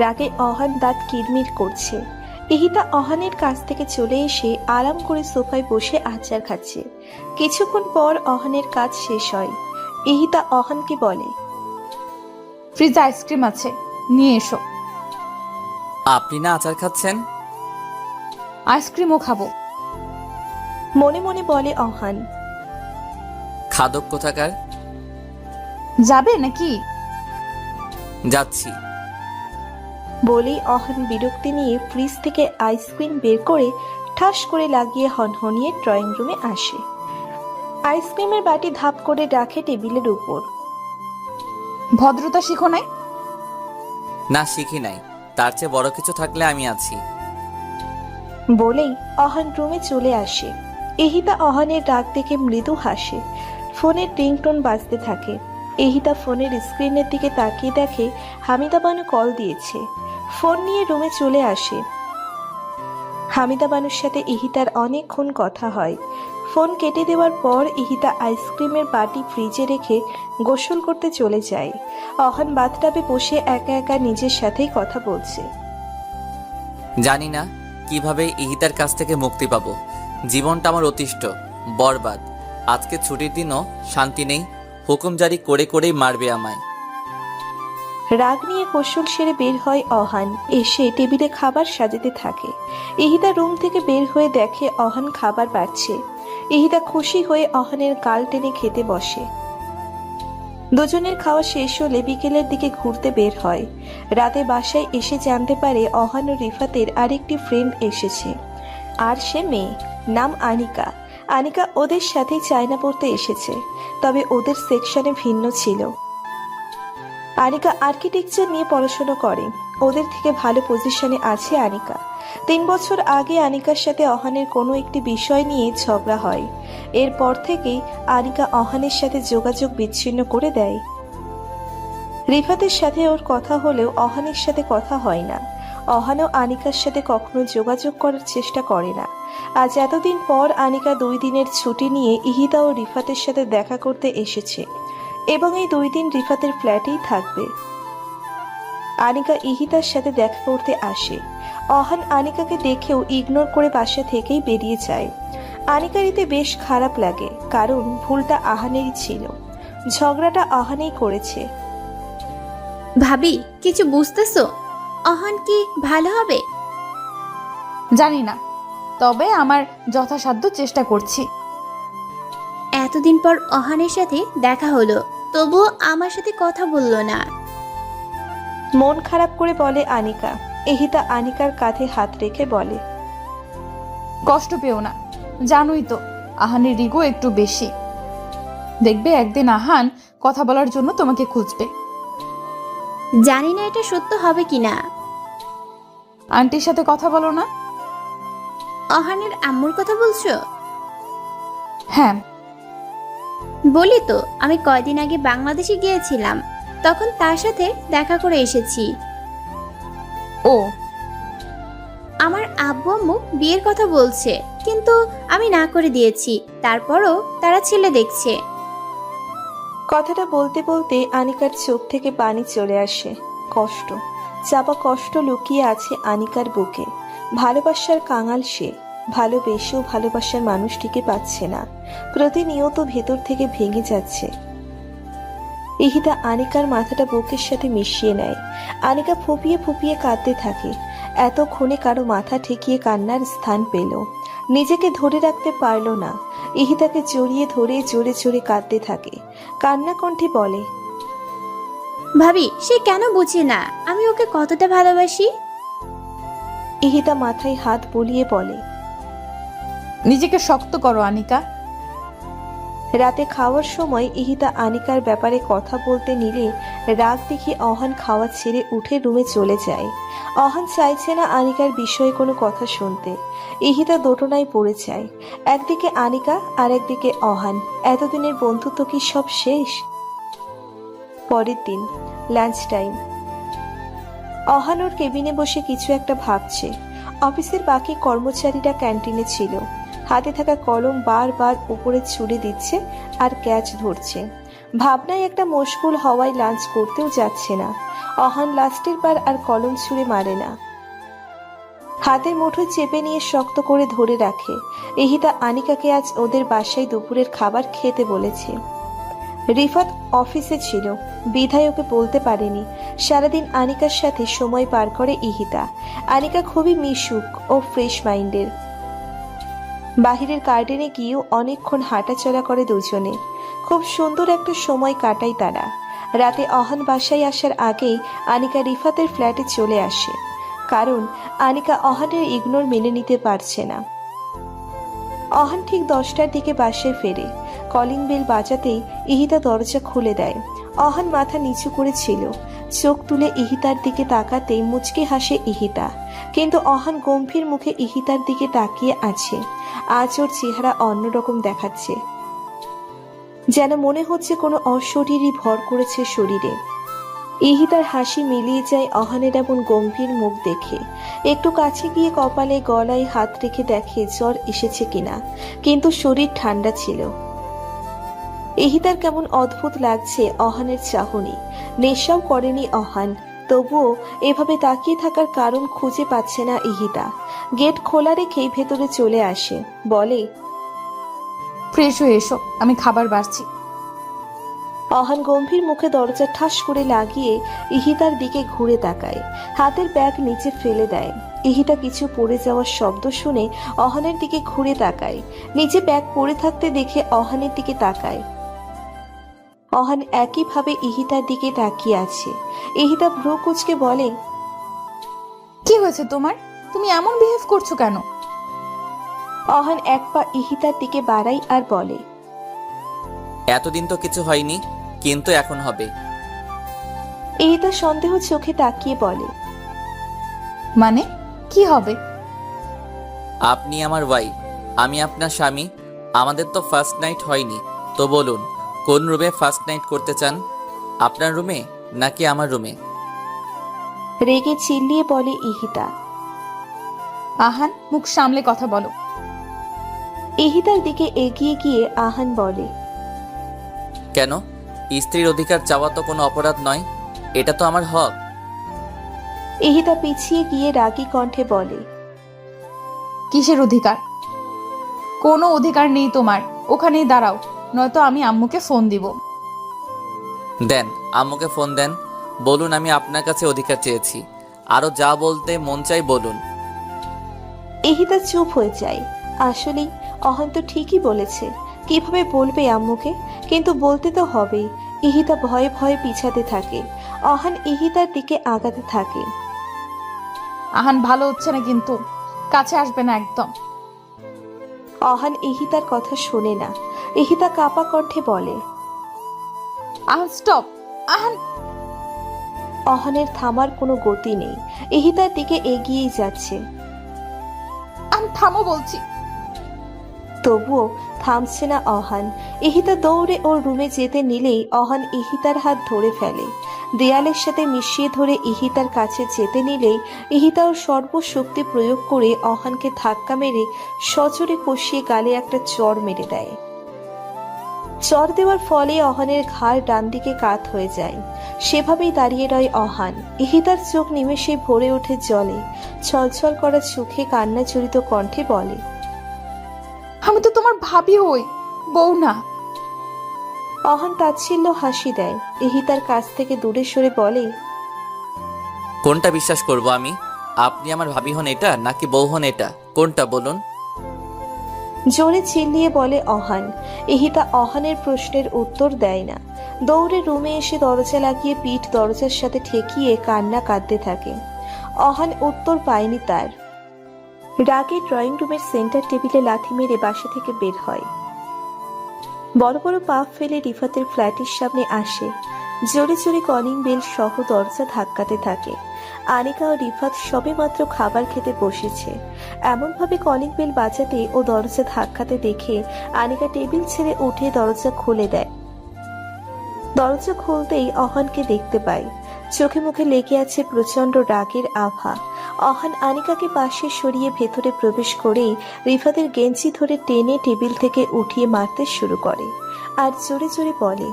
রাগে অহান দাঁত কিরমির করছে। ইহিতা অহানের কাছ থেকে চলে এসে আরাম করে সোফায় বসে আচার খাচ্ছে। কিছুক্ষণ পর অহানের কাজ শেষ হয়। ইহিতা অহানকে বলে, ফ্রিজে আইসক্রিম আছে, নিয়ে এসো। আপনি না আচার খাচ্ছেন? আইসক্রিমও খাবো। মনে মনে বলে অহান। খাদক কোথাকার। যাবে নাকি? যাচ্ছি। বলেই অহান বিরক্তি নিয়ে ফ্রিজ থেকে আইসক্রিম বের করে ঠাস করে লাগিয়ে হনহনিয়ে ড্রয়িং রুমে আসে। আইসক্রিমের বাটি ধাপ করে রাখে টেবিলের উপর। ভদ্রতা শিখো নাই? না, শিখি নাই। তার চেয়ে বড় কিছু থাকলে আমি আছি। বলেই অহান রুমে চলে আসে। ইহিতা অহানের রাগ দেখে মৃদু হাসে। ফোনের রিংটোন বাজতে থাকে। ইহিতা ফোনের স্ক্রিনের দিকে তাকিয়ে দেখে হামিদা বানু কল দিয়েছে। ফোন নিয়ে রুমে চলে আসে। হামিদা বানুর সাথে ইহিতার অনেকক্ষণ কথা হয়। ফোন কেটে দেওয়ার পর ইহিতা আইসক্রিমের বাটি ফ্রিজে রেখে গোসল করতে চলে যায়। অহান বাথটাবে বসে একা একা নিজের সাথেই কথা বলছে। জানি না কিভাবে ইহিতার কাছ থেকে মুক্তি পাবো। জীবনটা আমার অতিষ্ঠ, বরবাদ। আজকে ছুটির দিনও শান্তি নেই, হুকুম জারি করে করেই মারবে আমায়। রাগ নিয়ে গোসল সেরে বের হয় অহান। এসে টেবিলে খাবার সাজাতে থাকে। ইহিতা রুম থেকে বের হয়ে দেখে অহান খাবার বাড়ছে। ইহিতা খুশি হয়ে অহানের গাল টেনে খেতে বসে। দুজনের খাওয়া শেষ হলে বিকেলের দিকে ঘুরতে বের হয়। রাতে বাসায় এসে জানতে পারে অহান ও রিফাতের আরেকটি ফ্রেন্ড এসেছে, আর সে মেয়ে, নাম আনিকা। আনিকা ওদের সাথে চায়না পড়তে এসেছে, তবে ওদের সেকশনে ভিন্ন ছিল। আনিকা আর্কিটেকচার নিয়ে পড়াশোনা করে। ওদের থেকে ভালো পজিশনে আছে আনিকা। 3 বছর আগে আনিকার সাথে অহানের কোনো একটি বিষয় নিয়ে ঝগড়া হয়। এরপর থেকেই আনিকা অহানের সাথে যোগাযোগ বিচ্ছিন্ন করে দেয়। রিফাতের সাথে ওর কথা হলেও অহানের সাথে কথা হয় না। অহানও আনিকার সাথে কখনো যোগাযোগ করার চেষ্টা করে না। আজ এতদিন পর আনিকা 2 দিনের ছুটি নিয়ে ইহিতা ও রিফাতের সাথে দেখা করতে এসেছে এবং এই 2 দিন রিফাতের ফ্ল্যাটেই থাকবে। আনিকা ইহিতার সাথে দেখা করতে আসে। অহান আনিকাকে দেখেও ইগনোর করে বাসা থেকেই বেরিয়ে যায়। আনিকার এতে বেশ খারাপ লাগে, কারণ ভুলটা আহানেরই ছিল। ঝগড়াটা আহানেই করেছে। ভাবি, কিছু বুঝতেছো? অহান কি ভালো হবে? জানি না, তবে আমার যথাসাধ্য চেষ্টা করছি। এতদিন পর অহানের সাথে দেখা হলো, তবুও আমার সাথে কথা বললো না। মন খারাপ করে বলে আনিকা। ইহিতা আনিকার কাঁধে হাত রেখে বলে, কষ্ট পেও না, জানোই তো আহানের রিগো একটু বেশি। দেখবে একদিন আহান কথা বলার জন্য তোমাকে খুঁজবে। জানি না এটা সত্য হবে কিনা। আন্টির সাথে কথা বলো না? অহানের আম্মুর কথা বলছো? হ্যাঁ। বলি তো, আমি কয়দিন আগে বাংলাদেশে গিয়েছিলাম, তখন তার সাথে দেখা করে এসেছি। ও, আমার আব্বু আম্মু বিয়ের কথা বলছে, কিন্তু আমি না করে দিয়েছি। তারপরও তারা ছেলে দেখছে। কথাটা বলতে বলতে আনিকার চোখ থেকে পানি চলে আসে। কষ্ট, চাপা কষ্ট লুকিয়ে আছে আনিকার বুকে। ভালোবাসার কাঙাল সে, ভালোবেসেও ভালোবাসার মানুষটিকে পাচ্ছে না। প্রতিনিয়ত ভেতর থেকে ভেঙে যাচ্ছে। ইহিতা আনিকার মাথাটা বুকের সাথে মিশিয়ে নেয়। আনিকা ফুপিয়ে ফুপিয়ে কাঁদতে থাকে। এতক্ষণে কারো মাথা ঠেকিয়ে কান্নার স্থান পেল। নিজেকে ধরে রাখতে পারল না। ইহিতাকে জড়িয়ে ধরে জোরে জোরে কাঁদতে থাকে। কান্না কণ্ঠে বলে, ভাবি, সে কেন বুঝে না আমি ওকে কতটা ভালোবাসি? ইহিতা মাথায় হাত বুলিয়ে বলে, নিজেকে শক্ত করো আনিকা। রাতে খাওয়ার সময় ইহিতা আনিকার ব্যাপারে কথা বলতে নিলে রাগ দেখে অহান খাওয়া ছেড়ে উঠে রুমে চলে যায়। অহান চাইছে না আনিকার বিষয়ে কোনো কথা শুনতে। ইহিতা দোটনায় পড়ে যায়। একদিকে আনিকা আর একদিকে অহান। এতদিনের বন্ধুত্ব কি সব শেষ? পরের দিন লাঞ্চ টাইম। অহান ওর কেবিনে বসে কিছু একটা ভাবছে। অফিসের বাকি কর্মচারীরা ক্যান্টিনে ছিল। হাতে থাকা কলম বারবার উপরে ছুড়ে দিচ্ছে আর ক্যাচ ধরছে। ভাবনায় একটা মশগুল হওয়ায় লাঞ্চ করতেও যাচ্ছে না। অহান লাস্টের বার আর কলম ছুঁড়ে মারে না, হাতের মুঠোয় চেপে নিয়ে শক্ত করে ধরে রাখে। ইহিতা আনিকাকে আজ ওদের বাসায় দুপুরের খাবার খেতে বলেছে। রিফাত অফিসে ছিল, বিধায় ওকে বলতে পারেনি। সারাদিন আনিকার সাথে সময় পার করে ইহিতা। আনিকা খুবই মিশুক ও ফ্রেশ মাইন্ডের। বাহিরের গার্ডেনে গিয়েও অনেকক্ষণ হাঁটাচলা করে দুজনে। খুব সুন্দর একটা সময় কাটায় তারা। রাতে অহান বাসায় আসার আগেই আনিকা রিফাতের ফ্ল্যাটে চলে আসে, কারণ আনিকা অহানের ইগনোর মেনে নিতে পারছে না। অহান ঠিক 10টার দিকে বাসায় ফেরে। কলিং বেল বাজাতেই ইহিতা দরজা খুলে দেয়। অহান মাথা নিচু করেছিল। চোখ তুলে ইহিতার দিকে তাকাতেই মুচকে হাসে ইহিতা, কিন্তু অহান গম্ভীর মুখে ইহিতার দিকে তাকিয়ে আছে। আজ ওর চেহারা অন্যরকম দেখাচ্ছে, যেন মনে হচ্ছে কোনো অশরীরই ভর করেছে শরীরে। ইহিতার হাসি মিলিয়ে যায় অহানের এমন গম্ভীর মুখ দেখে। একটু কাছে গিয়ে কপালে গলায় হাত রেখে দেখে জ্বর এসেছে কিনা, কিন্তু শরীর ঠান্ডা ছিল। ইহিতার কেমন অদ্ভুত লাগছে অহানের চাহনি। নেশাও করেনি অহান, তবুও এভাবে তাকিয়ে থাকার কারণ খুঁজে পাচ্ছে না ইহিতা। গেট খোলা রেখেই ভেতরে চলে আসে, বলে, ফ্রেশ হয়ে এসো, আমি খাবার বাড়ছি। অহান গম্ভীর মুখে দরজা ঠাস করে লাগিয়ে ইহিতার দিকে ঘুরে তাকায়, হাতের ব্যাগ নিচে ফেলে দেয়। ইহিতা কিছু পড়ে যাওয়ার শব্দ শুনে অহানের দিকে ঘুরে তাকায়। নিচে ব্যাগ পড়ে থাকতে দেখে অহানের দিকে তাকায়। অহান একইভাবে ইহিতার দিকে তাকিয়ে আছে। ইহিতা ভ্রু কুঁচকে বলে, কি হয়েছে তোমার? তুমি এমন বিহেভ করছো কেন? অহান এক পা ইহিতার দিকে বাড়াই আর বলে, এতদিন তো কিছু হয়নি, কিন্তু এখন হবে। ইহিতা সন্দেহ চোখে তাকিয়ে বলে, মানে কি হবে? আপনি আমার ওয়াইফ, আমি আপনার স্বামী। আমাদের তো ফার্স্ট নাইট হয়নি, তো বলুন কোন রুমে ফার্স্ট নাইট করতে চান? আপনার রুমে নাকি আমার রুমে? রেগে চিল্লিয়ে বলে ইহিতা। আহান, মুখ সামলে কথা বলো। ইহিতার দিকে এগিয়ে গিয়ে আহান বলে, কেন? স্ত্রীর অধিকার চাওয়া তো কোনো অপরাধ নয়, এটা তো আমার হক। ইহিতা পিছিয়ে গিয়ে রাগী কণ্ঠে বলে, কিসের অধিকার? কোনো অধিকার নেই তোমার। ওখানেই দাঁড়াও, নয়তো আমি আম্মুকে ফোন দিব। দেন, আম্মুকে ফোন দেন, বলুন আমি আপনার কাছে অধিকার চেয়েছি। আরো যা বলতে মন চাই বলুন। ইহিতা চুপ হয়ে যায়। আসলেই অহন তো ঠিকই বলেছে, কিভাবে বলবে আম্মুকে? কিন্তু বলতে তো হবেই। ইহিতা ভয়ে ভয়ে পিছাতে থাকে। অহান ইহিতার দিকে আগাতে থাকে। আহান, ভালো হচ্ছে না, কিন্তু কাছে আসবে না একদম। অহান ইহিতার কথা শোনে না। ইহিতা কাপা কণ্ঠে বলে, আহান স্টপ। আহান। অহনের থামার কোনো গতি নেই। ইহিতার দিকে এগিয়েই যাচ্ছে। আহান থামো বলছি। তবুও থামছে না অহান। ইহিতা দৌড়ে ওর রুমে যেতে নিলেই অহান ইহিতার হাত ধরে ফেলে। দেয়ালের সাথে মিশিয়ে ধরে ইহিতার কাছে যেতে নিলেই ইহিতা ওর সর্বশক্তি প্রয়োগ করে অহানকে ধাক্কা মেরে সজোরে কষিয়ে গালে একটা চড় মেরে দেয়। চড় দেওয়ার ফলে অহানের ঘাড় ডান দিকে কাত হয়ে যায়। সেভাবেই দাঁড়িয়ে রয় অহান। ইহিতার চোখ নিমেষে ভরে ওঠে জলে। ছলছল করা চোখে কান্না জড়িত কণ্ঠে বলে, আমি তো তোমার ভাবি হই, বউ না। অহান তাচ্ছিল্য হাসি দেয়। ইহিতার কাছ থেকে দূরে সরে বলে, কোনটা বিশ্বাস করব আমি? আপনি আমার ভাবি হন এটা, নাকি বউ হন এটা? কোনটা বলুন? জোরে চিল্লিয়ে বলে অহান। ইহিতা অহানের প্রশ্নের উত্তর দেয় না। দৌড়ে রুমে এসে দরজা লাগিয়ে পিঠ দরজার সাথে ঠেকিয়ে কান্না কাঁদতে থাকে। অহান উত্তর পায়নি তার। রাগে ড্রয়িং রুমের সেন্টার টেবিলে লাথি মেরে বাসা থেকে বের হয়। বড় বড় পা ফেলে রিফাতের ফ্ল্যাটের সামনে আসে। জোরে জোরে কলিং বেল সহ দরজা ধাক্কাতে থাকে। আনিকা ও রিফাত সবেমাত্র খাবার খেতে বসেছে। এমনভাবে কলিং বেল বাজাতে ও দরজা ধাক্কাতে দেখে আনিকা টেবিল ছেড়ে উঠে দরজা খুলে দেয়। দরজা খুলতেই অহানকে দেখতে পায়। চোখে মুখে লেগে আছে প্রচন্ড রাগের আভা। অহান আনিকাকে পাশে সরিয়ে ভেতরে প্রবেশ করেই রিফাতের গেঞ্জি ধরে টেনে টেবিল থেকে উঠিয়ে মারতে শুরু করে আর জোরে জোরে বলে,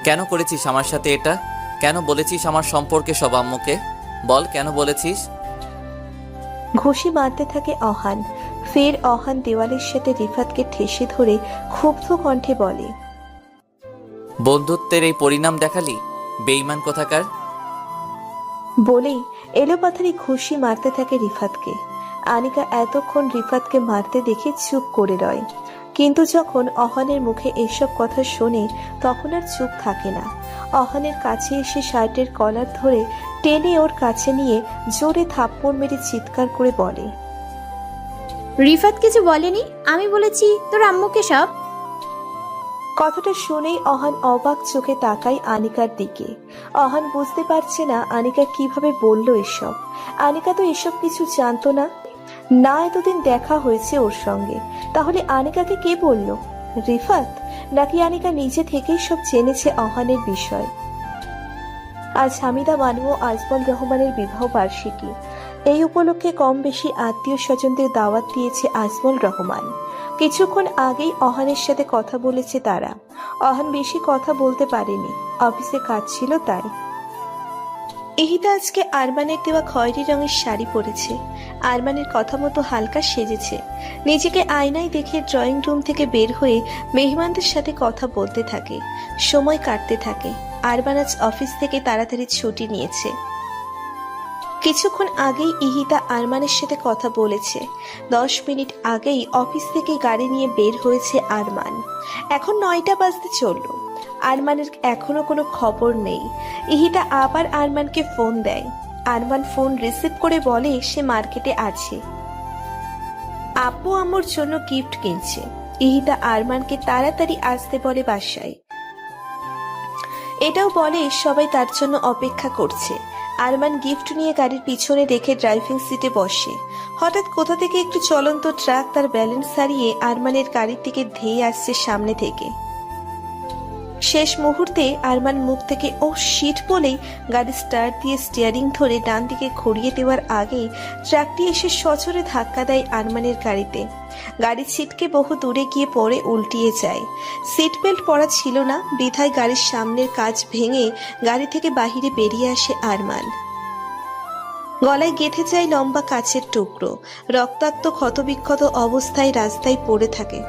কেন করেছিস আমার সাথে এটা? কেন বলেছিস আমার সম্পর্কে সব আম্মুকে? বল, কেন বলেছিস? ঘুষি মারতে থাকে অহান। ফের অহান দেওয়ালের সাথে রিফাতকে ঠেসে ধরে ক্ষুব্ধ কণ্ঠে বলে, বন্ধুত্বের এই পরিণাম দেখালি, বেঈমান কোথাকার! বলেই এলোপাথারি ঘুষি মারতে থাকে রিফাতকে। আনিকা এতক্ষণ রিফাতকে মারতে দেখে চুপ করে রয়, কিন্তু যখন অহানের মুখে এসব কথা শোনে তখন আর চুপ থাকে না। অহানের কাছে এসে শার্টের কলার ধরে টেনে ওর কাছে নিয়ে জোরে থাপ্পড় মেরে চিৎকার করে বলে, রিফাত কিছু বলেনি, আমি বলেছি তোর আম্মুকে সব। কথাটা শুনেই অহান অবাক চোখে তাকায় আনিকার দিকে। অহান বুঝতে পারছে না আনিকা কিভাবে বলল এসব। আনিকা তো এসব কিছু জানতো না, না এতদিন দেখা হয়েছে ওর সঙ্গে। তাহলে আনিকাকে কে বলল? রিফাত? নাকি আনিকা নিজে থেকেই সব জেনেছে অহানের বিষয়? আজ হামিদা বানু ও আজমল রহমানের বিবাহ বার্ষিকী। এই উপলক্ষে কম বেশি আত্মীয় স্বজনদের দাওয়াত দিয়েছে আজমল রহমান। কিছুক্ষণ আগেই অহানের সাথে কথা বলেছে তারা। অহান বেশি কথা বলতে পারেনি, অফিসে কাজ ছিল তাই। ইহিতা আজকে আরমানের দেওয়া খয়েরি রঙের শাড়ি পরেছে। আরমানের কথা মতো হালকা সেজেছে। নিজেকে আয়নায় দেখে ড্রয়িং রুম থেকে বের হয়ে মেহমানদের সাথে কথা বলতে থাকে, সময় কাটতে থাকে। আরমান আজ অফিস থেকে তাড়াতাড়ি ছুটি নিয়েছে। কিছুক্ষণ আগেই ইহিতা আরমানের সাথে কথা বলেছে। 10 মিনিট আগেই অফিস থেকে গাড়ি নিয়ে বের হয়েছে আরমান। এখন 9টা বাজতে চলল। আরমানের এখনো কোনো খবর নেই। ইহিতা আবার আরমানকে ফোন দেয়। আরমান ফোন রিসিভ করে বলে সে মার্কেটে আছে, আপু আম্মুর জন্য গিফট কিনছে। ইহিতা আরমানকে তাড়াতাড়ি আসতে বলে বাসায়। এটাও বলে সবাই তার জন্য অপেক্ষা করছে। আরমান গিফট নিয়ে গাড়ির পিছনে রেখে ড্রাইভিং সিটে বসে। হঠাৎ কোথা থেকে একটু চলন্ত ট্রাক তার ব্যালেন্স হারিয়ে আরমানের গাড়ির দিকে ধেয়ে আসছে সামনে থেকে। শেষ মুহূর্তে আরমান মুখ থেকে ও শিট বলেই গাড়ি স্টার্ট দিয়ে স্টিয়ারিং ধরে ডান দিকে ঘুরিয়ে দেওয়ার আগেই ট্রাকটি এসে সজোরে ধাক্কা দেয় আরমানের গাড়িতে। গাড়ি ছিটকে বহু দূরে গিয়ে পড়ে উল্টিয়ে যায়। সিট বেল্ট পরা ছিল না, বিধায় গাড়ির সামনের কাঁচ ভেঙে গাড়ি থেকে বাহিরে বেরিয়ে আসে আরমান। গলায় গেঁথে যায় লম্বা কাচের টুকরো। রক্তাক্ত ক্ষতবিক্ষত অবস্থায় রাস্তায় পড়ে থাকে।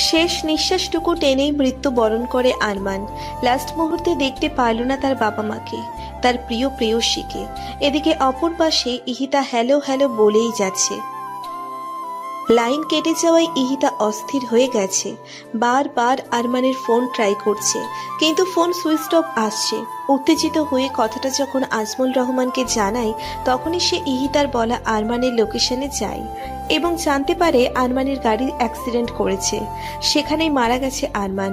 শেষ নিঃশ্বাসটুকু টেনেই মৃত্যু বরণ করে আরমান। লাস্ট মুহূর্তে দেখতে পারল না তার বাবা মাকে, তার প্রিয় প্রেয়সীকে। এদিকে অপর পাশে ইহিতা হ্যালো হ্যালো বলেই যাচ্ছে। লাইন কেটে যাওয়ায় ইহিতা অস্থির হয়ে গেছে। বারবার আরমানের ফোন ট্রাই করছে, কিন্তু ফোন সুইচ অফ আসছে। উত্তেজিত হয়ে কথাটা যখন আজমল রহমানকে জানায়, তখনই সে ইহিতার বলা আরমানের লোকেশনে যায় এবং জানতে পারে আরমানের গাড়ি অ্যাক্সিডেন্ট করেছে। সেখানেই মারা গেছে আরমান।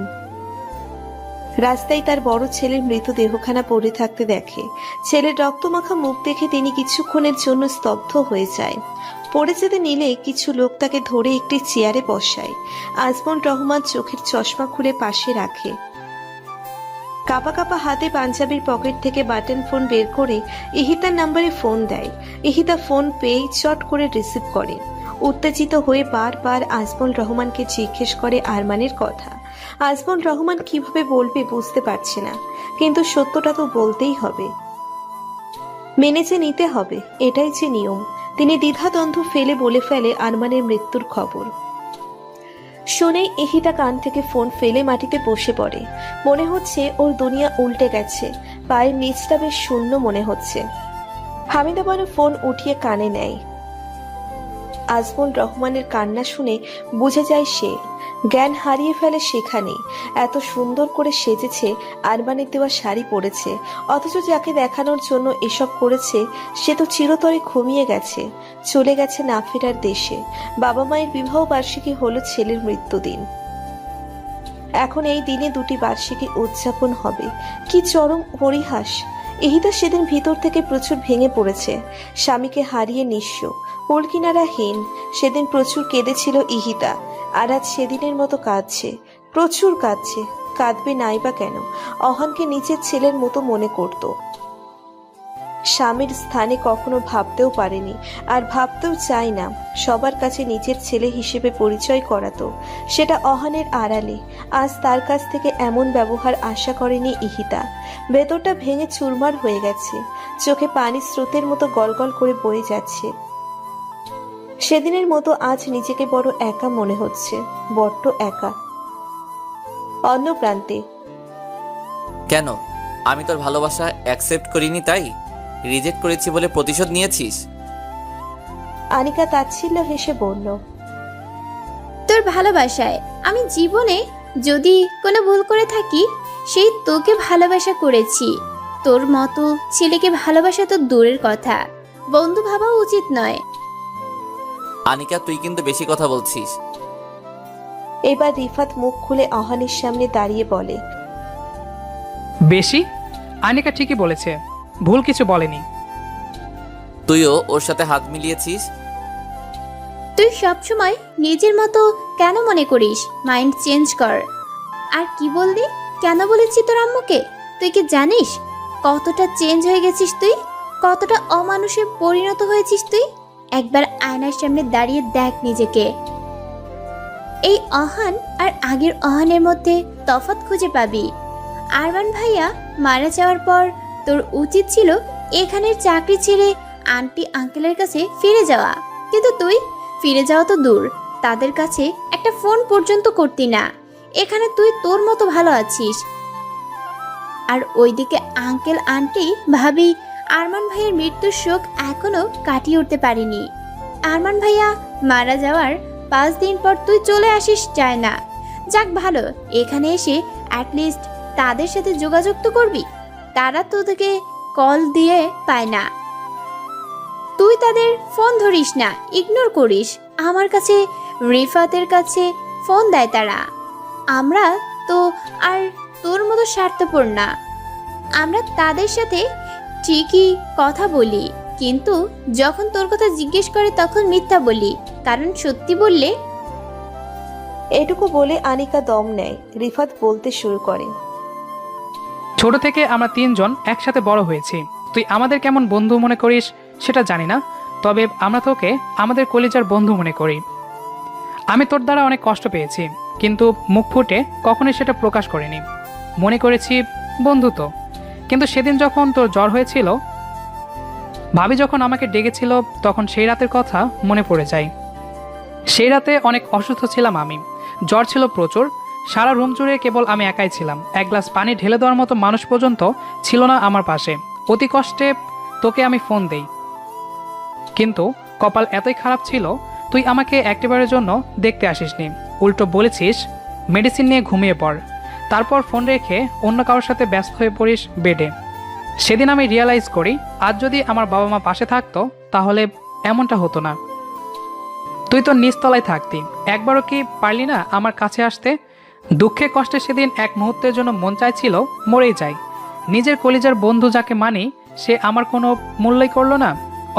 রাস্তায় তার বড় ছেলের মৃতদেহখানা পড়ে থাকতে দেখে। ছেলের রক্তমাখা মুখ দেখে তিনি কিছুক্ষণের জন্য স্তব্ধ হয়ে যায়। পড়ে যেতে নিলে কিছু লোক তাকে ধরে একটি চেয়ারে বসায়। আজমল রহমান চোখের চশমা খুলে পাশে রাখে। কাপা কাপা হাতে পাঞ্জাবির পকেট থেকে বাটন ফোন বের করে ইহিতার নাম্বারে ফোন দেয়। ইহিতা ফোন পেয়ে চট করে রিসিভ করে। উত্তেজিত হয়ে বারবার আজমল রহমানকে জিজ্ঞেস করে আরমানের কথা। আজমল রহমান কিভাবে বলবে বুঝতে পারছে না, কিন্তু সত্যটা তো বলতেই হবে, মেনে যে নিতে হবে, এটাই যে নিয়ম। তিনি দ্বিধাদ্বন্দ্ব ফেলে বলে ফেলে আরমানের মৃত্যুর খবর। শুনেই ইহিতা কান থেকে ফোন ফেলে মাটিতে বসে পড়ে। মনে হচ্ছে ওর দুনিয়া উল্টে গেছে। পায়ের নিচটা বেশ শূন্য মনে হচ্ছে। হামিদা বানু ফোন উঠিয়ে কানে নেয়। আজমল রহমানের কান্না শুনে বুঝে যায় সে। জ্ঞান হারিয়ে ফেলে সেখানেই। এত সুন্দর করে সেজেছে, আরমানের দেওয়া শাড়ি পরেছে, অথচ যাকে দেখানোর জন্য এসব করেছে সে তো চিরতরে ঘুমিয়ে গেছে, চলে গেছে না ফেরার দেশে। বাবা মায়ের বিবাহ বার্ষিকী হলো ছেলের মৃত্যুদিন। এখন এই দিনে দুটি বার্ষিকী উদযাপন হবে। কি চরম পরিহাস! ইহিতা সেদিন ভিতর থেকে প্রচুর ভেঙে পড়েছে। স্বামীকে হারিয়ে নিঃস্ব, কুলকিনারাহীন। সেদিন প্রচুর কেঁদেছিল ইহিতা, আর আজ সেদিনের মতো কাঁদছে, প্রচুর কাঁদছে। কাঁদবে নাই বা কেন? অহানকে নিজের ছেলের মতো মনে করত। স্বামীর স্থানে কখনো ভাবতেও পারেনি, আর ভাবতেও চায় না। সবার কাছে নিজের ছেলে হিসেবে পরিচয় করাতো, সেটা অহানের আড়ালে। আজ তার কাছ থেকে এমন ব্যবহার আশা করেনি ইহিতা। ভেতরটা ভেঙে চুরমার হয়ে গেছে। চোখে পানি স্রোতের মতো গলগল করে বয়ে যাচ্ছে। সেদিনের মতো আজ নিজেকে বড় একা মনে হচ্ছে, বড্ড একা। অন্য প্রান্তে, কেন? আমি তোর ভালোবাসা অ্যাকসেপ্ট করিনি তাই রিজেক্ট করেছি বলে প্রতিশোধ নিয়েছিস? আনিকা তাচ্ছিল্য হেসে বলল, তোর ভালোবাসায় আমি জীবনে যদি কোনো ভুল করে থাকি, সেই তোকে ভালোবাসা করেছি। তোর মতো ছেলেকে ভালোবাসা তো দূরের কথা, বন্ধু ভাবা উচিত নয়। আনিকা, তুই কিন্তু বেশি কথা বলছিস। এবার রিফাত মুখ খুলে অহানের সামনে দাঁড়িয়ে বলে, বেশি? আনিকা ঠিকই বলেছে, ভুল কিছু বলেনি। তুইও ওর সাথে হাত মিলিয়েছিস। তুই সবসময় নিজের মতো কেন মনে করিস? মাইন্ড চেঞ্জ কর। আর কি বললি? কেন বলেছি তোর আম্মুকে? তুই কি জানিস কতটা চেঞ্জ হয়ে গেছিস তুই, কতটা অমানুষে পরিণত হয়েছিস তুই। একবার আয়নার সামনে দাঁড়িয়ে দেখ নিজেকে। এই অহান আর আগের অহানের মধ্যে তফাৎ খুঁজে পাবি। আরমান ভাইয়া মারা যাওয়ার পর তোর উচিত ছিল এখানের চাকরি ছেড়ে আন্টি আঙ্কেলের কাছে ফিরে যাওয়া, কিন্তু তুই ফিরে যাওয়া তো দূর, তাদের কাছে একটা ফোন পর্যন্ত করতি না। এখানে তুই তোর মতো ভালো আছিস, আর ওইদিকে আঙ্কেল আন্টি ভাবি আরমান ভাইয়ের মৃত্যুর শোক এখনো কাটিয়ে উঠতে পারিনি। আরমান ভাইয়া মারা যাওয়ার 5 দিন পর তুই চলে আসিস চায় না। যাক ভালো, এখানে এসে অ্যাটলিস্ট তাদের সাথে যোগাযোগ তো করবি। তারা তোদেরকে কল দিয়ে পায় না, তুই তাদের ফোন ধরিস না, ইগনোর করিস। আমার কাছে, রিফাতের কাছে ফোন দেয় তারা। আমরা তো আর তোর মতো স্বার্থপর না, আমরা তাদের সাথে ঠিকই কথা বলি, কিন্তু যখন তোর কথা জিজ্ঞেস করে তখন মিথ্যা বলি, কারণ সত্যি বললে। এটুকু বলে আনিকা দম নেয়। রিফাত বলতে শুরু করে। ছোট থেকে আমরা 3 জন একসাথে বড় হয়েছি। তুই আমাদের কেমন বন্ধু মনে করিস সেটা জানি না, তবে আমরা তোকে আমাদের কলিজার বন্ধু মনে করি। আমি তোর দ্বারা অনেক কষ্ট পেয়েছি, কিন্তু মুখ ফুটে কখনোই সেটা প্রকাশ করিনি। মনে করেছি বন্ধুত্ব। কিন্তু সেদিন যখন তোর জ্বর হয়েছিল, ভাবি যখন আমাকে ডেকেছিল, তখন সেই রাতের কথা মনে পড়ে যায়। সেই রাতে অনেক অসুস্থ ছিলাম আমি, জ্বর ছিল প্রচুর। সারা রুম জুড়ে কেবল আমি একাই ছিলাম, এক গ্লাস পানি ঢেলে দেওয়ার মতো মানুষ পর্যন্ত ছিল না আমার পাশে। অতি কষ্টে তোকে আমি ফোন দেই, কিন্তু কপাল এতই খারাপ ছিল তুই আমাকে একটিবারের জন্য দেখতে আসিসনি। উল্টো বলেছিস মেডিসিন নিয়ে ঘুমিয়ে পড়, তারপর ফোন রেখে অন্য কারোর সাথে ব্যস্ত হয়ে পড়িস বেডে। সেদিন আমি রিয়েলাইজ করি, আজ যদি আমার বাবা মা পাশে থাকতো তাহলে এমনটা হতো না। তুই তো নিচতলায় থাকতি, একবারও কি পারলি না আমার কাছে আসতে? দুঃখে কষ্টে সেদিন এক মুহূর্তের জন্য মন চাইছিল মরেই যাই। নিজের কলিজার বন্ধু যাকে মানি, সে আমার কোনো মূল্যই করলো না।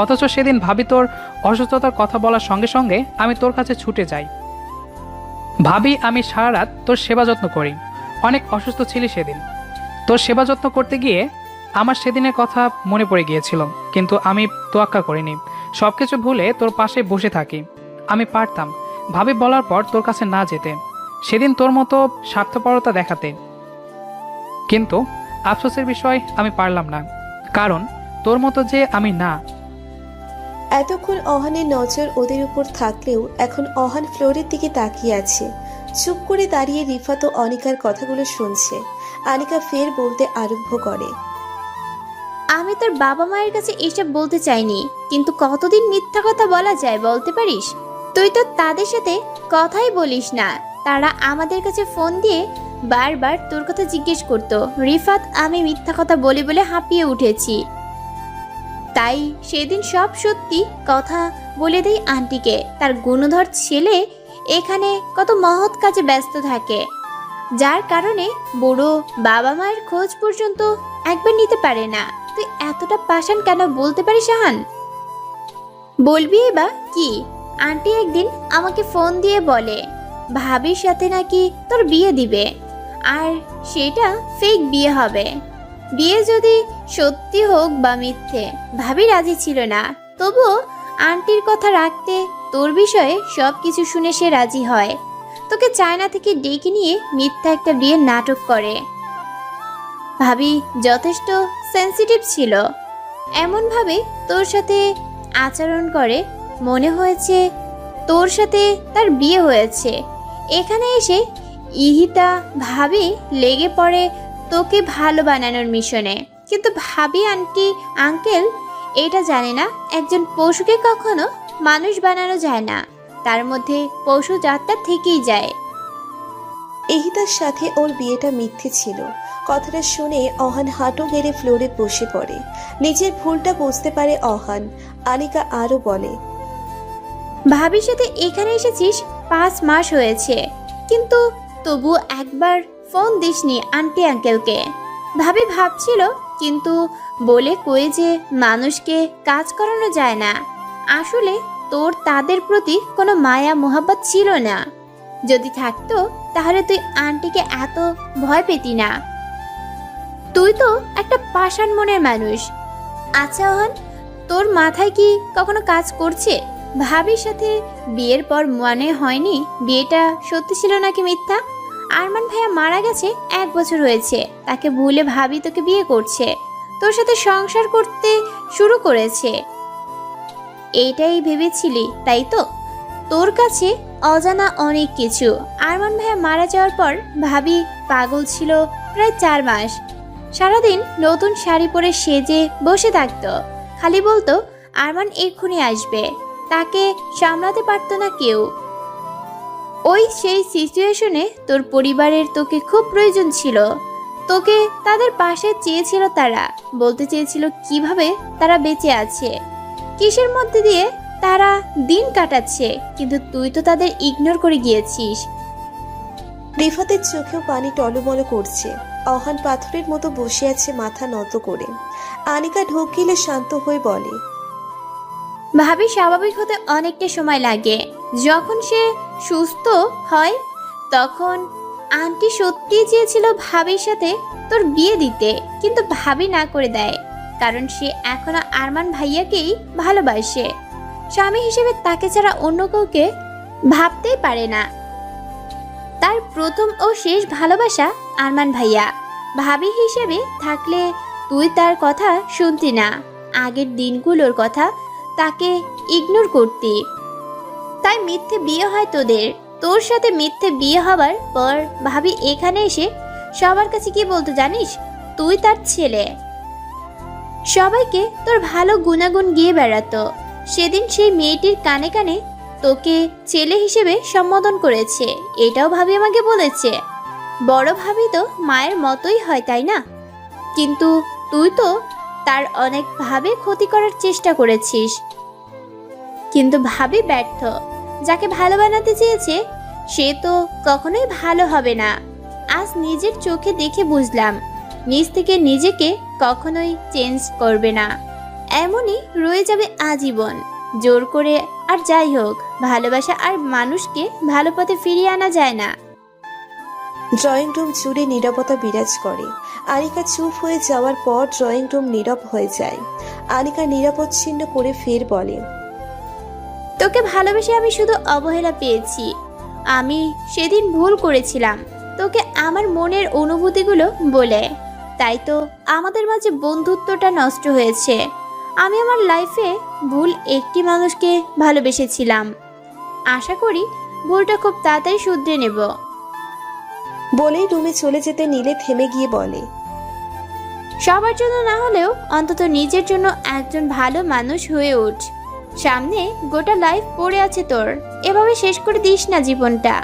অথচ সেদিন ভাবি তোর অসুস্থতার কথা বলার সঙ্গে সঙ্গে আমি তোর কাছে ছুটে যাই। ভাবি আমি সারা রাত তোর সেবা যত্ন করি। অনেক অসুস্থ ছিলি সেদিন, তোর সেবা যত্ন করতে গিয়ে আমার সেদিনের কথা মনে পড়ে গিয়েছিল, কিন্তু আমি তোয়াক্কা করিনি। সব কিছু ভুলে তোর পাশে বসে থাকি। আমি পারতাম ভাবি বলার পর তোর কাছে না যেতে, সেদিন তোর মতো স্বার্থপরতা দেখাতে, কিন্তু আফসোসের বিষয় আমি পারলাম না, কারণ তোর মতো যে আমি না। এতক্ষণ অহানের নজর ওদের উপর থাকলেও এখন অহান ফ্লোরের দিকে তাকিয়ে আছে। চুপ করে দাঁড়িয়ে রিফাত ও অনিকার কথাগুলো শুনছে। আনিকা ফের বলতে আরম্ভ করে। আমি তোর বাবা মায়ের কাছে এসব বলতে চাইনি, কিন্তু কতদিন মিথ্যা কথা বলা যায় বলতে পারিস? তুই তো তাদের সাথে কথাই বলিস না। তারা আমাদের কাছে ফোন দিয়ে বারবার তোর কথা জিজ্ঞেস করতো। রিফাত আমি মিথ্যা কথা বলে বলে হাঁপিয়ে উঠেছি, তাই সেদিন সব সত্যি কথা বলে দেই আন্টিকে। তার গুণধর ছেলে এখানে কত মহৎ কাজে ব্যস্ত থাকে, যার কারণে বুড়ো বাবা মায়ের খোঁজ পর্যন্ত একবার নিতে পারে না। তুই এতটা পাষাণ কেন বলতে পারিস আহান? বলবি বা কি? আন্টি একদিন আমাকে ফোন দিয়ে বলে ভাবির সাথে নাকি তোর বিয়ে দিবে, আর সেটা ফেক বিয়ে হবে। বিয়ে যদি সত্যি হোক বা মিথ্যে, ভাবি রাজি ছিল না, তবুও আন্টির কথা রাখতে তোর বিষয়ে সব কিছু শুনে সে রাজি হয়। তোকে চায়না থেকে ডেকে নিয়ে মিথ্যা একটা বিয়ের নাটক করে। ভাবি যথেষ্ট সেন্সিটিভ ছিল, এমনভাবে তোর সাথে আচরণ করে মনে হয়েছে তোর সাথে তার বিয়ে হয়েছে। এখানে এসে ইহিতা ভাবি লেগে পড়ে তোকে ভালো বানানোর মিশনে, কিন্তু ভাবি আন্টি আঙ্কেল এটা জানে না একজন পশুকে কখনো মানুষ বানানো যায় না, তার মধ্যে পশু জাতটা থেকেই যায়। ইহিতার সাথে ওর বিয়েটা মিথ্যে ছিল। কথাটা শুনে অহান হাঁটু গেড়ে ফ্লোরে বসে পড়ে। নিজের ভুলটা বুঝতে পারে অহান। আনিকা আরো বলে, ভাবির সাথে এখানে এসেছিস 5 মাস হয়েছে, কিন্তু তবু একবার ফোন দিসনি আন্টি আঙ্কেলকে। ভাবি ভাবছিল, কিন্তু বলে কয়ে যে মানুষকে কাজ করানো যায় না। আসলে তোর তাদের প্রতি কোনো মায়া মোহাব্বত ছিল না। যদি থাকতো তাহলে তুই আন্টিকে এত ভয় পেতি না। তুই তো একটা পাষাণ মনের মানুষ। আচ্ছা অহন, তোর মাথায় কি কখনো কাজ করছে ভাবির সাথে বিয়ের পর মনে হয়নি বিয়েটা সত্যি ছিল নাকি মিথ্যা? আরমান ভাইয়া মারা গেছে 1 বছর হয়েছে, তাকে ভুলে ভাবি তোকে বিয়ে করছে, তোর সাথে সংসার করতে শুরু করেছে। এইটাই ভেবেছিলি তাই তো? তোর কাছে অজানা অনেক কিছু। আরমান ভাইয়া মারা যাওয়ার পর ভাবি পাগল ছিল প্রায় 4 মাস। সারাদিন নতুন শাড়ি পরে সেজে বসে থাকতো, খালি বলতো আরমান এক্ষুনি আসবে, তাকে সামলাতে পারতো না কেউ। ওই সেই সিচুয়েশনে তোর পরিবারের তোকে খুব প্রয়োজন ছিল, তোকে তাদের পাশে চেয়েছিল, তারা বলতে চেয়েছিল কিভাবে তারা বেঁচে আছে, কিসের মধ্যে দিয়ে তারা দিন কাটাচ্ছে, কিন্তু তুই তো তাদের ইগনোর করে গিয়েছিস। রিফাতের চোখেও পানি টলমল করছে। অহান পাথরের মতো বসে আছে মাথা নত করে। আনিকা ঢোক গিলে শান্ত হয়ে বলে, ভাবি স্বাভাবিক হতে অনেকটা সময় লাগে। যখন সে সুস্থ হয় তখন আন্টি সত্যিই চেয়েছিল ভাবির সাথে তোর বিয়ে দিতে, কিন্তু ভাবি না করে দেয়, কারণ সে এখনো আরমান ভাইয়াকেই ভালোবাসে। স্বামী হিসেবে তাকে ছাড়া অন্য কাউকে ভাবতেই পারে না। তার প্রথম ও শেষ ভালোবাসা আরমান ভাইয়া। ভাবি হিসেবে থাকলে তুই তার কথা শুনতি না, আগের দিনগুলোর কথা তাকে ইগনোর করতি। তাই মিথ্যে বিয়ে হয় তোদের। তোর সাথে মিথ্যে বিয়ে হবার পর ভাবি এখানে এসে সবার কাছে কি বলতো জানিস? তুই তার ছেলে। সবাইকে তোর ভালো গুণাগুণ গিয়ে বেড়াতো। সেদিন সেই মেয়েটির কানে কানে তোকে ছেলে হিসেবে সম্বোধন করেছে, এটাও ভাবি আমাকে বলেছে। বড় ভাবি তো মায়ের মতোই হয় তাই না? কিন্তু তুই তো তার অনেকভাবে ক্ষতি করার চেষ্টা করেছিস, কিন্তু ভাবি ব্যর্থ। যাকে ভালো বানাতে চেয়েছে সে তো কখনোই ভালো হবে না। আজ নিজের চোখে দেখে বুঝলাম নিজ থেকে নিজেকে কখনোই চেঞ্জ করবে না, এমনই রয়ে যাবে আজীবন। জোর করে আর যাই হোক, ভালোবাসা আর মানুষকে ভালো পথে ফিরিয়ে আনা যায় না। ড্রয়িং রুম জুড়ে নীরবতা বিরাজ করে। আনিকা চুপ হয়ে যাওয়ার পর ড্রয়িং রুম নীরব হয়ে যায়। আনিকা নিরাপচ্ছিন্ন করে ফের বলে, তোকে ভালোবেসে আমি শুধু অবহেলা পেয়েছি। আমি সেদিন ভুল করেছিলাম তোকে আমার মনের অনুভূতিগুলো বলে, তাই তো আমাদের মাঝে বন্ধুত্বটা নষ্ট হয়েছে। আমি আমার লাইফে ভুল একটি মানুষকে ভালোবেসেছিলাম, আশা করি ভুলটা খুব তাড়াতাড়ি শুধরে নেব। বলেই রুমে চলে যেতে নিলে থেমে গিয়ে বলে, সবার জন্য না হলেও অন্তত নিজের জন্য একজন ভালো মানুষ হয়ে ওঠ। সামনে গোটা লাইফ পড়ে আছে তোর, এভাবে শেষ করে দিস না জীবনটা।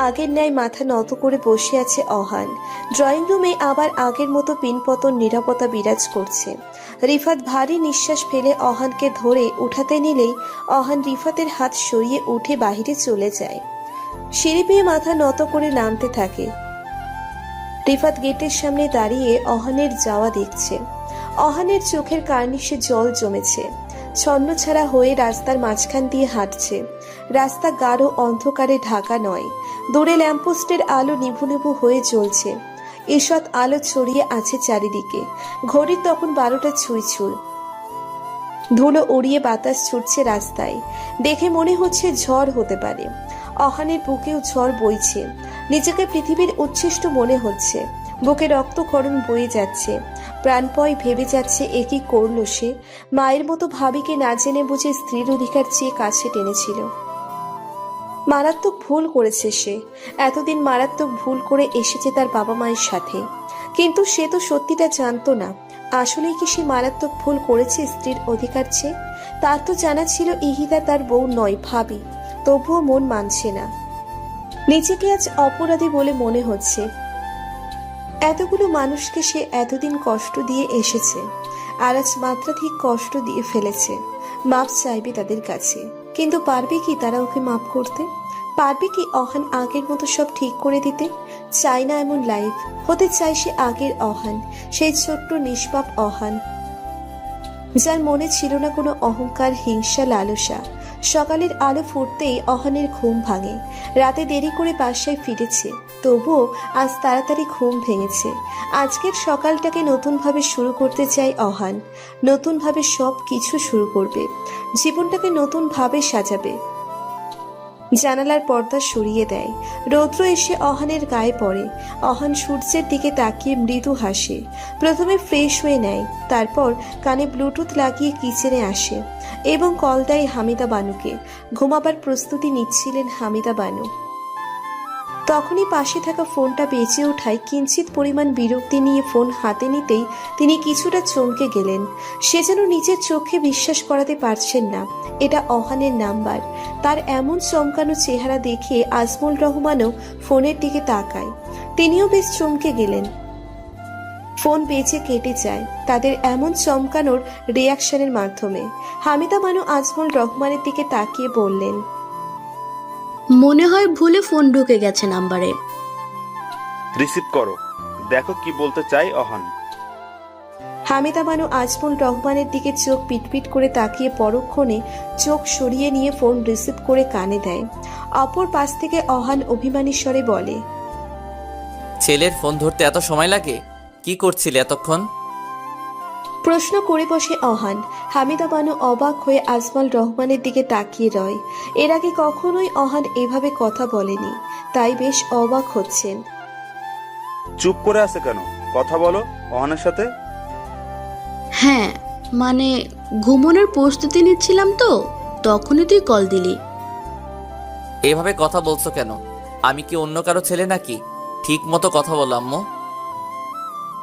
আগের ন্যায় মাথা নত করে বসে আছে অহান। ড্রয়িং রুমে আবার আগের মতো পিনপতন নীরবতা বিরাজ করছে। রিফাত ভারী নিঃশ্বাস ফেলে অহানকে ধরে উঠাতে নিলেই অহান রিফাতের হাত সরিয়ে উঠে বাহিরে চলে যায়। সিঁড়ি পেয়ে মাথা নত করে নামতে থাকে। রিফাত গেটের সামনে দাঁড়িয়ে অহানের যাওয়া দেখছে। অহানের চোখের কার্নিশে জল জমেছে। ছন্নছাড়া হয়ে রাস্তার মাঝখান দিয়ে হাঁটছে। রাস্তা গাঢ় অন্ধকারে ঢাকা নয়, দূরে ল্যাম্পপোস্টের আলো নিভু নিভু হয়ে জ্বলছে। ঈষৎ আলো ছড়িয়ে আছে চারিদিকে। ঘড়ির তখন 12টা ছুঁই। ধুলো উড়িয়ে বাতাস ছুটছে রাস্তায়। দেখে মনে হচ্ছে ঝড় হতে পারে। অহানের বুকেও ঝড় বইছে। নিজেকে পৃথিবীর উচ্ছিষ্ট মনে হচ্ছে। বুকে রক্তক্ষরণ বয়ে যাচ্ছে। প্রাণপয় ভেবে যাচ্ছে এ কি করলো সে। মায়ের মতো ভাবিকে না জেনে বুঝে স্ত্রীর অধিকার চেয়ে কাছে টেনেছিল। মারাত্মক ভুল করেছে সে। এতদিন মারাত্মক ভুল করে এসেছে তার বাবা মায়ের সাথে, কিন্তু সে তো সত্যিটা জানতো না। আসলেই কি সে মারাত্মক ভুল করেছে স্ত্রীর অধিকার চেয়ে? তার তো জানা ছিল ইহিতা তার বউ নয়, ভাবি। তবুও মন মানছে না। নিজেকে আজ অপরাধী বলে মনে হচ্ছে। এতগুলো মানুষকে সে এতদিন কষ্ট দিয়ে এসেছে, আর আজ মাত্রাধিক কষ্ট দিয়ে ফেলেছে। মাপ চাইবে তাদের কাছে, কিন্তু পারবে কি তারা ওকে মাপ করতে? পারবে কি অহান আগের মতো সব ঠিক করে দিতে? চায় না এমন লাইফ। হতে চায় সে আগের অহান, সেই ছোট্ট নিষ্পাপ অহান, যার মনে ছিল না কোনো অহংকার, হিংসা, লালসা। সকালের আলো ফুটতেই অহানের ঘুম ভাঙে। রাতে দেরি করে বাসায় ফিরেছে, তবুও আজ তাড়াতাড়ি ঘুম ভেঙেছে। আজকের সকালটাকে নতুনভাবে শুরু করতে চায় অহান। নতুনভাবে সব কিছু শুরু করবে, জীবনটাকে নতুনভাবে সাজাবে। জানালার পর্দা সরিয়ে দেয়। রৌদ্র এসে অহানের গায়ে পড়ে। অহান সূর্যের দিকে তাকিয়ে মৃদু হাসে। প্রথমে ফ্রেশ হয়ে নেয়, তারপর কানে ব্লুটুথ লাগিয়ে কিচেনে আসে এবং কল দেয় হামিদা বানুকে। ঘুমাবার প্রস্তুতি নিচ্ছিলেন হামিদা বানু। তখনই পাশে থাকা ফোনটা বেজে ওঠায় কিঞ্চিত পরিমাণ বিরক্তি নিয়ে ফোন হাতে নিতেই তিনি কিছুটা চমকে গেলেন। সে যেন নিজের চোখে বিশ্বাস করাতে পারছেন না এটা অহানের নাম্বার। তার এমন চমকানো চেহারা দেখে আজমল রহমানও ফোনের দিকে তাকায়। তিনিও বেশ চমকে গেলেন। ফোন বেজে কেটে যায় তাদের এমন চমকানোর রিয়াকশনের মাধ্যমে। হামিদা বানু আজমল রহমানের দিকে তাকিয়ে বললেন, মনে হয় ভুলে ফোন ঢুকে গেছে নাম্বারে। রিসিভ করো, দেখো কি বলতে চাই অহান। হামিদা বানু আজমল রহমানের দিকে চোখ পিটপিট করে তাকিয়ে পরক্ষণে চোখ সরিয়ে নিয়ে ফোন রিসিভ করে কানে দেয়। অপর পাশ থেকে অহান অভিমানী স্বরে বলে, ছেলের ফোন ধরতে এত সময় লাগে? কি করছিলে এতক্ষণ? প্রশ্ন করে বসে অহান। হামিদা বানু অবাক হয়ে আজমল রহমানের দিকে তাকিয়ে রয়। এর আগে কখনোই অহান এভাবে কথা বলেনি, তাই বেশ অবাক হচ্ছেন। চুপ করে আছে কেন? কথা বলো অহানের সাথে। হ্যাঁ, মানে ঘুমানোর প্রস্তুতি নিচ্ছিলাম তো, তখনই তুই কল দিলি। এভাবে কথা বলছো কেন? আমি কি অন্য কারো ছেলে নাকি? ঠিক মতো কথা বলো আম্মু।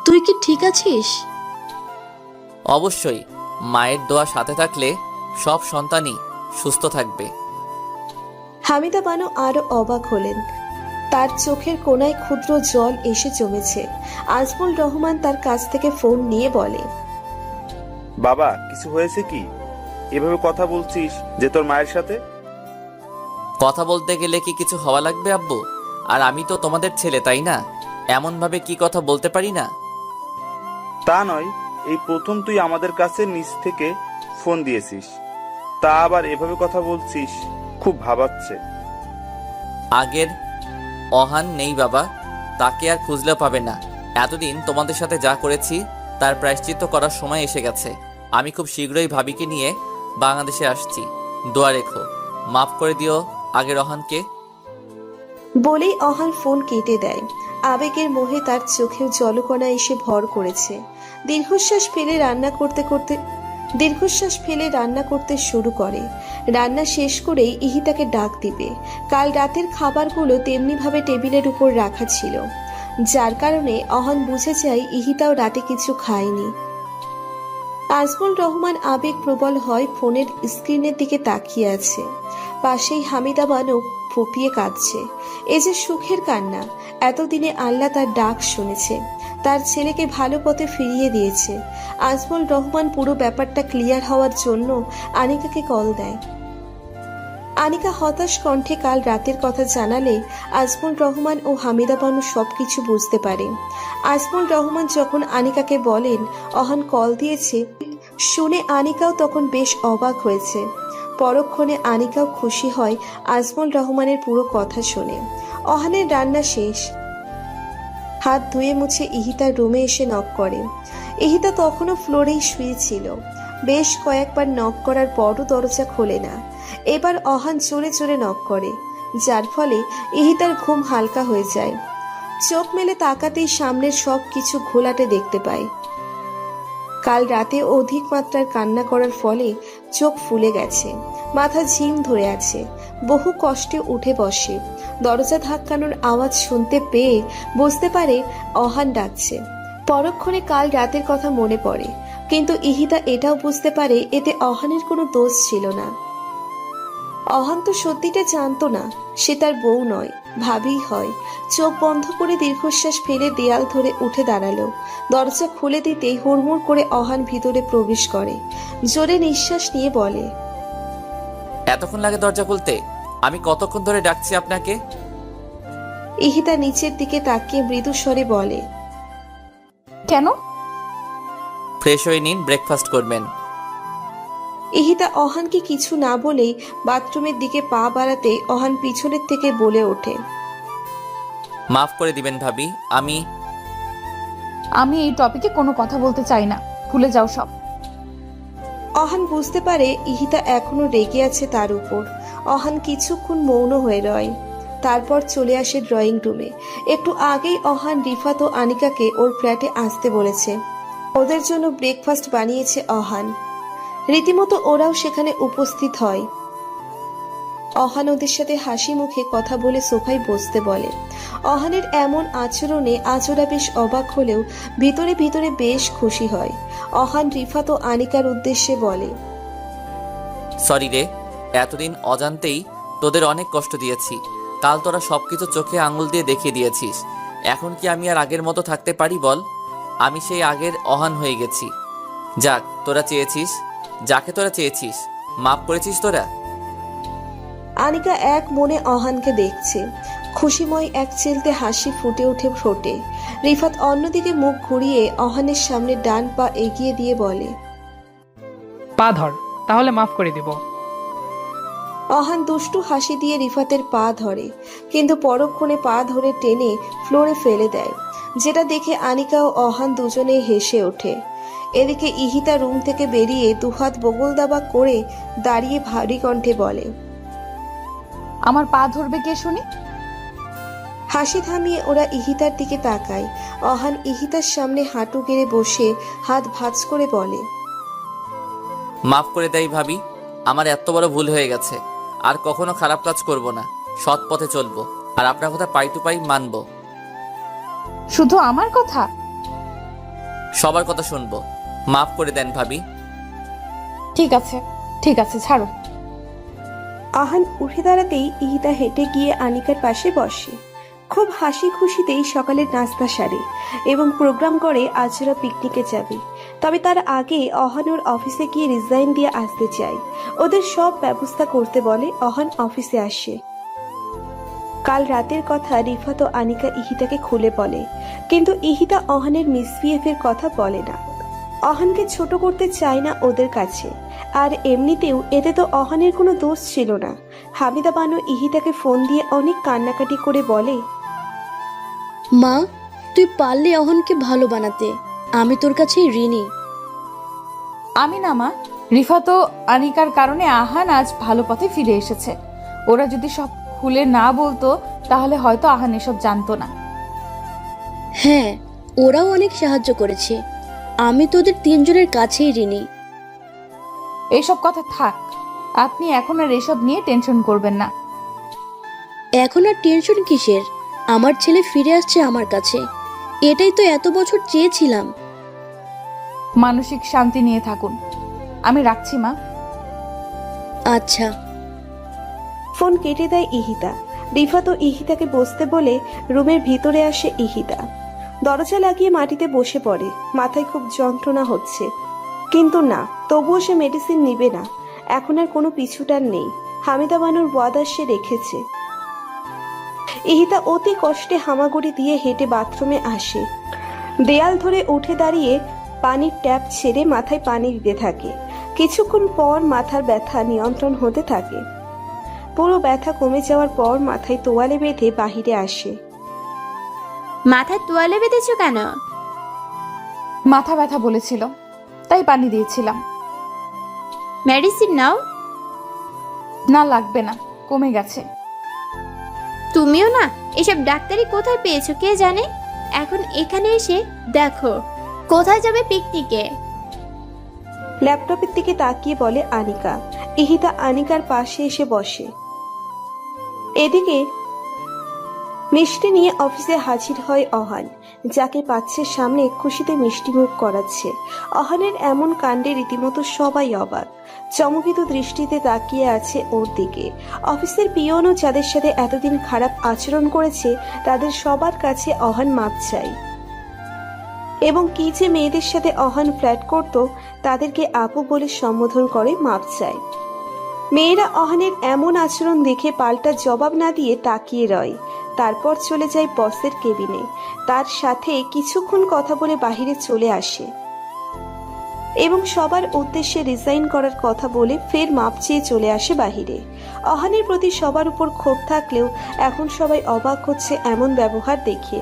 তুই কি ঠিক আছিস? অবশ্যই, মায়ের দোয়া সাথে থাকলে সব সন্তানই সুস্থ থাকবে। হামিদা বানু আরো অবাক হলেন। তার চোখের কোণায় ক্ষুদ্র জল এসে জমেছে। আজমল রহমান তার কাছ থেকে ফোন নিয়ে বলে, বাবা কিছু হয়েছে কি? এভাবে কথা বলছিস যে তোর মায়ের সাথে? কথা বলতে গেলে কি কিছু হওয়া লাগবে আব্বু? আর আমি তো তোমাদের ছেলে, তাই না? এমনভাবে কি কথা বলতে পারি না? তা নয়, এই প্রথম তুই আমাদের কাছে নিজ থেকে ফোন দিয়েছিস, তা আবার এভাবে কথা বলছিস, খুব ভাবাচ্ছে। আগের অহান নেই বাবা, তাকে আর খুঁজলেও পাবে না। এতদিন তোমাদের সাথে যা করেছি তার প্রায়শ্চিত্ত করার সময় এসে গেছে। আমি খুব শীঘ্রই ভাবিকে নিয়ে বাংলাদেশে আসছি। দোয়া রেখো, মাফ করে দিও আগের অহানকে। বলেই অহান ফোন কেটে দেয়। আবেগের মোহে তার চোখেও জলকণা এসে ভর করেছে। দীর্ঘশ্বাস ফেলে রান্না করতে শুরু করে। রান্না শেষ করেই ইহিতাকে ডাক দিবে। কাল রাতের খাবারগুলো তেমনিভাবে টেবিলের উপর রাখা ছিল, যার কারণে অহান বুঝে যায় ইহিতাও রাতে কিছু খায়নি। আজমল রহমান আবেগ প্রবল হয় ফোনের স্ক্রিনের দিকে তাকিয়ে আছে। পাশেই হামিদা বানু ফুপিয়ে কাঁদছে। এ যে সুখের কান্না। এতদিনে আল্লাহ তার ডাক শুনেছে, তার ছেলেকে ভালো পথে ফিরিয়ে দিয়েছে। আজমল রহমান পুরো ব্যাপারটা ক্লিয়ার হওয়ার জন্য আনিকাকে কল দেয়। আনিকা হতাশ কণ্ঠে কাল রাতের কথা জানালে আজমল রহমান ও হামিদা বানু সবকিছু বুঝতে পারে। আজমল রহমান যখন আনিকাকে বলেন অহান কল দিয়েছে, শুনে আনিকাও তখন বেশ অবাক হয়েছে। পরক্ষণে আনিকাও খুশি হয় আজমল রহমানের পুরো কথা শুনে। অহানের রান্না শেষ। হাত ধুয়ে মুছে ইহিতার রুমে এসে নক করে। ইহিতা তখনও ফ্লোরেই শুয়েছিল। বেশ কয়েকবার নক করার পরও দরজা খোলে না। এবার অহান জোরে জোরে নক করে, যার ফলে ইহিতার ঘুম হালকা হয়ে যায়। চোখ মেলে তাকাতেই সামনের সব কিছু ঘোলাটে দেখতে পায়। কাল রাতে অধিক মাত্রার কান্না করার ফলে চোখ ফুলে গেছে, মাথা ঝিম ধরে আছে। বহু কষ্টে উঠে বসে। দরজা ধাক্কানোর আওয়াজ শুনতে পেয়ে বুঝতে পারে অহান ডাকছে। পরক্ষণে কাল রাতের কথা মনে পড়ে, কিন্তু ইহিতা এটাও বুঝতে পারে এতে অহানের কোনো দোষ ছিল না। অহান তো সত্যিটা জানতো না সে তার বউ নয়, ভাবিই হয়। চোখ বন্ধ করে দীর্ঘশ্বাস ফেলে দেয়াল ধরে উঠে দাঁড়ালো। দরজা খুলে দিতেই হুড়মুড় করে অহান ভিতরে প্রবেশ করে। জোরে নিঃশ্বাস নিয়ে বলে, এতক্ষণ লাগে দরজা খুলতে? আমি কতক্ষণ ধরে ডাকছি আপনাকে? ইহিতা নিচের দিকে তাকিয়ে মৃদু স্বরে বলে, কেন? ফ্রেশ হয়ে নিন, ব্রেকফাস্ট করবেন। ইহিতা অহানকে কিছু না বলেই বাথরুমের দিকে পা বাড়াতে অহান পিছনের থেকে বলে ওঠে, মাফ করে দিবেন ভাবি, আমি এই টপিকে কোনো কথা বলতে চাই না, ভুলে যাও সব। অহান বুঝতে পারে ইহিতা এখনো রেগে আছে তার উপর। অহান কিছুক্ষণ মৌন হয়ে রয়, তারপর চলে আসে ড্রয়িং রুমে। একটু আগেই অহান রিফাত ও আনিকাকে ওর ফ্ল্যাটে আসতে বলেছে। ওদের জন্য ব্রেকফাস্ট বানিয়েছে অহান। রীতিমতো ওরাও সেখানে উপস্থিত হয়। অহান ওদের সাথে হাসি মুখে কথা বলে সোফায় বসতে বলে। অহানের এমন আচরণে আজ ওরা বেশ অবাক হলেও ভিতরে ভিতরে বেশ খুশি হয়। অহান রিফাত ও আনিকার উদ্দেশ্যে বলে, সরি রে, এতদিন অজান্তেই তোদের অনেক কষ্ট দিয়েছি। কাল তোরা সবকিছু চোখে আঙুল দিয়ে দেখিয়ে দিয়েছিস। এখন কি আমি আর আগের মতো থাকতে পারি বল? আমি সেই আগের অহান হয়ে গেছি। যাক, যাকে তোরা চেয়েছিস মাফ করেছিস তোরা। আনিকা এক মনে অহানকে দেখছে। খুশিময় এক চিলতে হাসি ফুটে ওঠে ঠোঁটে। রিফাত অন্যদিকে মুখ ঘুরিয়ে অহানের সামনে ডান পা এগিয়ে দিয়ে বলে, পা ধর, তাহলে মাফ করে দিব। অহান দুষ্টু হাসি দিয়ে রিফাতের পা ধরে, কিন্তু পরক্ষণে পা ধরে টেনে ফ্লোরে ফেলে দেয়, যেটা দেখে আনিকা ও অহান দুজনেই হেসে ওঠে। এদিকে ইহিতা রুম থেকে বেরিয়ে দুহাত বগল দাবা করে দাঁড়িয়ে ভারী কণ্ঠে বলে, আমার পা ধরবে কে শুনি? হাসি থামিয়ে ওরা ইহিতার দিকে তাকায়। অহান ইহিতার সামনে হাঁটু গেড়ে বসে হাত ভাঁজ করে বলে, মাফ করে দেই ভাবি, আমার এত বড় ভুল হয়ে গেছে। আর কখনো খারাপ কাজ করব না, সৎ পথে চলবো, আর আপনার কথা পাই টু পাই মানবো। শুধু আমার কথা? সবার কথা শুনবো। মাফ করে দেন ভাবি। ঠিক আছে, ছাড়ো। আহান উঠে দাঁড়াতেই ইহিতা হেঁটে গিয়ে আনিকার পাশে বসে। খুব হাসি খুশিতেই সকালের নাস্তা সারে এবং প্রোগ্রাম করে আজ ওরা পিকনিকে যাবে। তবে তার আগে অহান ওর অফিসে গিয়ে রিজাইন দিয়ে আসতে চায়। ওদের সব ব্যবস্থা করতে বলে। অহান অফিসে আসে। কাল রাতের কথা রিফাত ও আনিকা ইহিতাকে খুলে বলে, কিন্তু ইহিতা অহানের মিসবিহেভের কথা বলে না। অহানকে ছোট করতে চায় না ওদের কাছে। আর এমনিতেও এতে তো অহানের কোনো দোষ ছিল না। হামিদা বানু ইহিতাকে ফোন দিয়ে অনেক কান্নাকাটি করে বলে, মা, তুই পারলে অহনকে ভালো বানাতে, আমি তোর কাছে ঋণী। আমি না মা, রিফাত ও আনিকার কারণে আহান আজ ভালো পথে ফিরে এসেছে। ওরা যদি সব খুলে না বলতো তাহলে হয়তো আহান এসব জানতো না। হ্যাঁ, ওরাও অনেক সাহায্য করেছে। আমি তোদের তিনজনের কাছেই ঋণী। এইসব কথা থাক, আপনি এখন আর এসব নিয়ে টেনশন করবেন না। এখন আর টেনশন কিসের? আমার ছেলে ফিরে আসছে আমার কাছে, এটাই তো এত বছর চেয়েছিলাম। মানসিক শান্তি নিয়ে থাকুন। আমি রাখছি মা। আচ্ছা। ফোন কেটে দেয় ইহিতা। রিফাত ও ইহিতাকে বসতে বলে রুমের ভিতরে আসে ইহিতা। দরজা লাগিয়ে মাটিতে বসে পড়ে। মাথায় খুব যন্ত্রণা হচ্ছে, কিন্তু না, তবুও সে মেডিসিন নিবে না। এখন আর কোনো পিছুটার নেই। হামিদা বানুর ওয়াদা সে রেখেছে। ইহিতা অতি কষ্টে হামাগুড়ি দিয়ে হেঁটে বাথরুমে আসে। দেয়াল ধরে উঠে দাঁড়িয়ে পানির ট্যাপ ছেড়ে মাথায় পানি দিতে থাকে। কিছুক্ষণ পর মাথার ব্যথা নিয়ন্ত্রণ হতে থাকে। পুরো ব্যথা কমে যাওয়ার পর মাথায় তোয়ালে বেঁধে বাহিরে আসে। মাথায় তোয়ালে বেঁধেছো কেন? মাথা ব্যথা বলেছিল, তাই পানি দিয়েছিলাম। মেডিসিন নাও। না, লাগবে না, কমে গেছে। তুমিও না, এসব ডাক্তারি কোথায় পেয়েছো কে জানে। এখন এখানে এসে দেখো কোথায় যাবে পিকনিকে। ল্যাপটপের দিকে তাকিয়ে বলে আনিকা। ইহিতা আনিকার পাশে এসে বসে। এদিকে মিষ্টি নিয়ে অফিসে হাজির হয় অহান, যাকে পাচ্ছে সামনে খুশিতে মিষ্টি মুখ করাচ্ছে। অহানের এমন কাণ্ডে রীতিমতো সবাই অবাক, চমকিত দৃষ্টিতে তাকিয়ে আছে ওর দিকে। অফিসের পিয়নও যাদের সাথে এতদিন খারাপ আচরণ করেছে তাদের সবার কাছে অহান মাপ চাই, এবং কি যে মেয়েদের সাথে অহান ফ্ল্যাট করত তাদেরকে আপু বলে সম্বোধন করে মাপ চায়। মেয়েরা অহানের এমন আচরণ দেখে পাল্টা জবাব না দিয়ে তাকিয়ে রয়। তারপর চলে যায় বসের কেবিনে। তার সাথে কিছুক্ষণ কথা বলে বাহিরে চলে আসে। এবং সবার উদ্দেশ্যে রিজাইন করার কথা বলে ফের মাপ চেয়ে চলে আসে বাহিরে। অহানের প্রতি সবার উপর ক্ষোভ থাকলেও এখন সবাই অবাক হচ্ছে এমন ব্যবহার দেখে,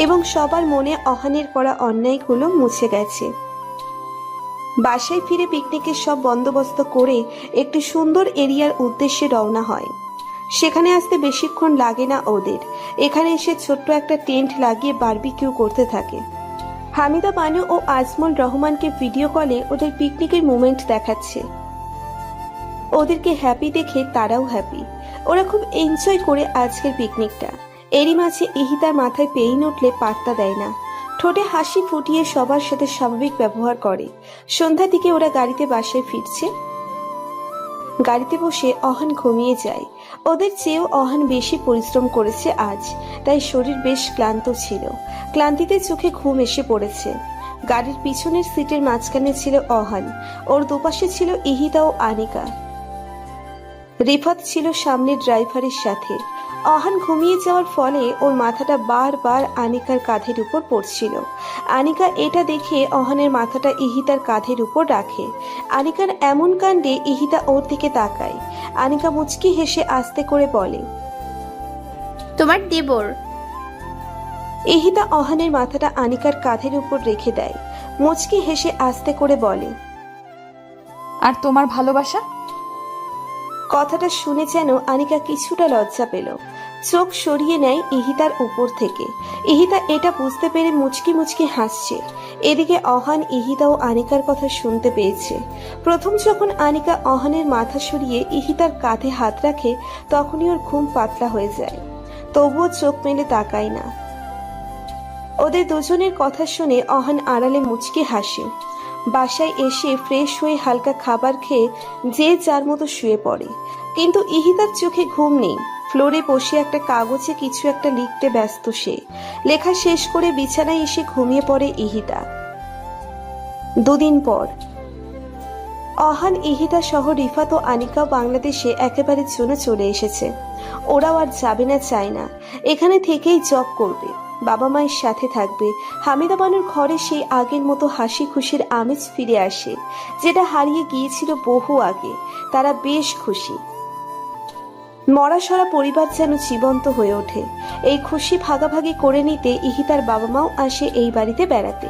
এবং সবার মনে অহানের করা অন্যায়গুলো মুছে গেছে। বাসায় ফিরে পিকনিকের সব বন্দোবস্ত করে একটি সুন্দর এরিয়ার উদ্দেশ্যে রওনা হয়। সেখানে আসতে বেশিক্ষণ লাগে না ওদের। এখানে এসে ছোট্ট একটা টেন্ট লাগিয়ে বারবিকিউ করতে থাকে। হামিদা বানু ও আজমল রহমানকে ভিডিও কলে ওদের পিকনিকের মোমেন্ট দেখাচ্ছে। ওদেরকে হ্যাপি দেখে তারাও হ্যাপি। ওরা খুব এনজয় করে আজকের পিকনিকটা। এরই মাঝে ইহিতার মাথায় পেইন উঠলে পাত্তা দেয় না, ঠোঁটে হাসি ফুটিয়ে সবার সাথে স্বাভাবিক ব্যবহার করে। সন্ধ্যার দিকে ওরা গাড়িতে বাসায় ফিরছে। গাড়িতে বসে অহান ঘুমিয়ে যায়। ওদের চেয়েও অহান বেশি পরিশ্রম করেছে আজ, তাই শরীর বেশ ক্লান্ত ছিল। ক্লান্তিতে চোখে ঘুম এসে পড়েছে। গাড়ির পিছনের সিটের মাঝখানে ছিল অহান, ওর দুপাশে ছিল ইহিতা ও আনিকা। রিফাত ছিল সামনে ড্রাইভারের সাথে। অহান ঘুমিয়ে যাওয়ার ফলে ওর মাথাটা বারবার আনিকার কাঁধের উপর পড়ছিল। আনিকা এটা দেখে অহানের মাথাটা ইহিতার কাঁধের উপর রাখে। আনিকার এমন কাণ্ডে ইহিতা ওর দিকে তাকায়। আনিকা মুচকি হেসে আস্তে করে বলে, তোমার দেবর। ইহিতা অহানের মাথাটা আনিকার কাঁধের উপর রেখে দেয়। মুচকি হেসে আস্তে করে বলে, আর তোমার ভালোবাসা? কথাটা শুনে যেন আনিকা কিছুটা লজ্জা পেল। চোখ সরিয়ে নেয় ইহিতার উপর থেকে। ইহিতা এটা বুঝতে পেরে মুচকি মুচকি হাসছে। এদিকে অহান ইহিতা ও আনিকার কথা শুনতে পেয়েছে। প্রথম যখন আনিকা অহানের মাথা সরিয়ে ইহিতার কাঁধে হাত রাখে, তখনই ওর ঘুম পাতলা হয়ে যায়। তবুও চোখ মেলে তাকায় না। ওদের দুজনের কথা শুনে অহান আড়ালে মুচকি হাসে। বাসায় এসে ফ্রেশ হয়ে হালকা খাবার খেয়ে যে যার মতো শুয়ে পড়ে। কিন্তু ইহিতার চোখে ঘুম নেই। ফ্লোরে বসে একটা কাগজে কিছু একটা লিখতে ব্যস্ত সে। লেখা শেষ করে বিছানায় এসে ঘুমিয়ে পড়ে ইহিতা। দুদিন পর অহান, ইহিতা সহ রিফাত ও আনিকাও বাংলাদেশে একেবারে জন্য চলে এসেছে। ওরাও আর যাবে না, চায় না, এখানে থেকেই জব করবে, বাবা মায়ের সাথে থাকবে। হামিদা বানুর ঘরে সেই আগের মতো হাসি খুশির আমেজ ফিরে আসে, যেটা হারিয়ে গিয়েছিল বহু আগে। তারা বেশ খুশি। মরাসরা পরিবার যেন জীবন্ত হয়ে ওঠে। এই খুশি ভাগাভাগি করে নিতে ইহিতার বাবা মাও আসে এই বাড়িতে বেড়াতে।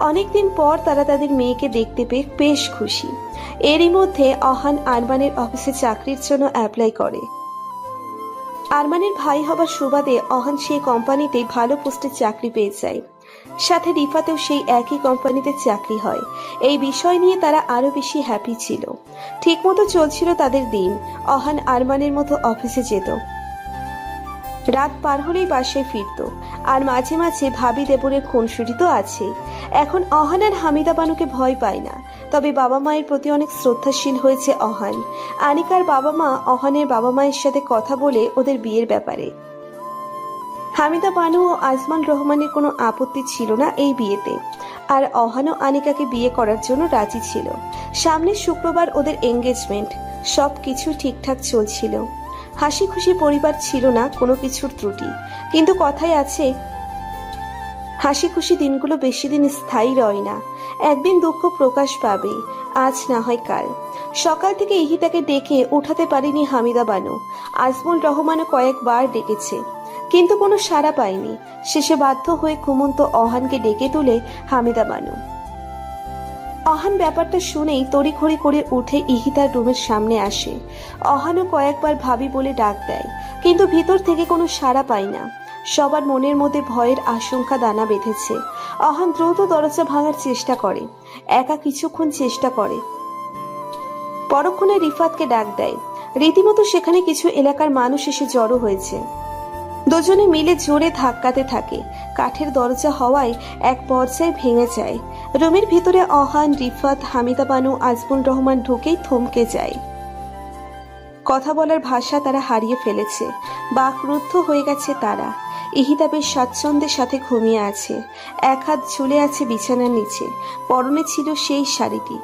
অনেকদিন পর তারা তাদের মেয়েকে দেখতে পেয়ে বেশ খুশি। এরই মধ্যে অহান আরমানের অফিসে চাকরির জন্য অ্যাপ্লাই করে। আরমানের ভাই হবার সুবাদে অহান সেই কোম্পানিতেই ভালো পোস্টে চাকরি পেয়ে যায়। সাথে রিফাতেও সেই একই কোম্পানিতে চাকরি হয়। এই বিষয় নিয়ে তারা আরো বেশি হ্যাপি ছিল। ঠিকমতো চলছিল তাদের দিন। অহান আরমানের মতো অফিসে যেত, রাত পার হলেই বাসায় ফিরত। আর মাঝে মাঝে ভাবি দেবরের খুনসুটি তো আছে। এখন অহান আর হামিদা বানুকে ভয় পায় না, তবে বাবা মায়ের প্রতি অনেক শ্রদ্ধাশীল হয়েছে অহান। আনিকার বাবা মা অহানের বাবা মায়ের সাথে কথা বলে ওদের বিয়ের ব্যাপারে। হামিদা বানু ও আজমান রহমানের কোনো আপত্তি ছিল না এই বিয়েতে, আর অহানও আনিকাকে বিয়ে করার জন্য রাজি ছিল। সামনের শুক্রবার ওদের এঙ্গেজমেন্ট। সব কিছু ঠিকঠাক চলছিল। হাসি খুশি পরিবার ছিল না, কোনো কিছুর ত্রুটি। কিন্তু কথাই আছে, হাসি খুশি দিনগুলো বেশি দিন স্থায়ী রয় না। একদিন দুঃখ প্রকাশ পাবে, আজ না হয় কাল। সকাল থেকে ইহিতাকে ডেকে উঠাতে পারেনি হামিদা বানু। আজমল রহমানও কয়েকবার ডেকেছে, কিন্তু কোনো সাড়া পায়নি। শেষে বাধ্য হয়ে ঘুমন্ত অহানকে ডেকে তুলে হামিদা বানু। অহান ব্যাপারটা শুনেই তড়িঘড়ি করে উঠে ইহিতার রুমের সামনে আসে। অহানও কয়েকবার ভাবি বলে ডাক দেয়, কিন্তু ভিতর থেকে কোনো সাড়া পায় না। সবার মনের মধ্যে ভয়ের আশঙ্কা দানা বেঁধেছে। অহান দ্রুত দরজা ভাঙার চেষ্টা করে, একা কিছুক্ষণ চেষ্টা করে। পরক্ষণে রিফাতকে ডাক দেয়। রীতিমতো সেখানে কিছু এলাকার মানুষ এসে জড়ো হয়েছে। দুজনে মিলে জোরে ধাক্কাতে থাকে। কাঠের দরজা হওয়ায় এক পর্যায়ে ভেঙে যায়। রুমের ভিতরে অহান, রিফাত, হামিদা বানু, আজমুল রহমান ঢুকেই থমকে যায়। কথা বলার ভাষা তারা হারিয়ে ফেলেছে, বাকরুদ্ধ হয়ে গেছে তারা। ইহিতা বেশ স্বাচ্ছন্দ্যের সাথে ঘুমিয়ে আছে। এক হাত ঝুলে আছে বিছানার নিচে। পরনে ছিল সেই শাড়িটি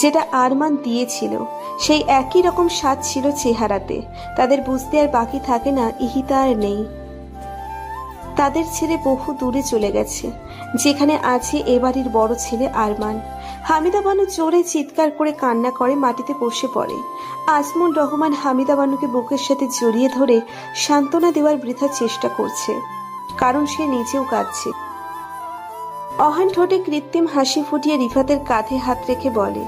যেটা আরমান দিয়েছিল। সেই একই রকম স্বাদ ছিল চেহারাতে। তাদের বুঝতে আর বাকি থাকে না ইহিতা আর নেই। তাদের ছেড়ে বহু দূরে চলে গেছে, যেখানে আছে এ বাড়ির বড় ছেলে আরমান। হামিদা বানু জোরে চিৎকার করে কান্না করে মাটিতে বসে পড়ে। আজমুল রহমান হামিদা বানুকে বুকের সাথে জড়িয়ে ধরে সান্ত্বনা দেওয়ার বৃথা চেষ্টা করছে, কারণ সে নিজেও কাঁদছে। অহান ঠোঁটে কৃত্রিম হাসি ফুটিয়ে রিফাতের কাঁধে হাত রেখে বলে,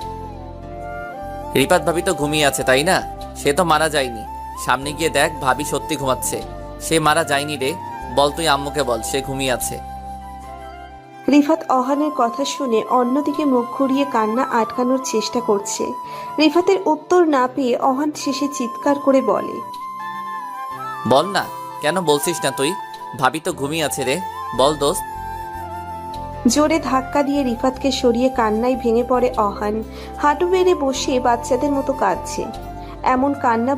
রিপাত ভাবি তো ঘুমিয়ে আছে তাই না? সে তো মারা যায়নি। সামনে গিয়ে দেখ, ভাবি সত্যি ঘুমাচ্ছে। সে মারা যায়নি রে, বল তুই আম্মুকে বল সে ঘুমিয়ে আছে। রিফাত অহানের কথা শুনে অন্যদিকে মুখ ঘুরিয়ে কান্না আটকানোর চেষ্টা করছে। রিফাতের উত্তর না পেয়ে অহান শেষে চিৎকার করে বলে, বল না, কেন বলছিস না তুই? ভাবি তো ঘুমিয়ে আছে রে, বল দোস্ত। জোরে ধাক্কা দিয়ে রিফাতকে সরিয়ে কান্নায় ভেঙে পড়ে অহান। হাঁটু বেড়ে বসে বাচ্চাদের মতো কাঁদছে। এমন কান্না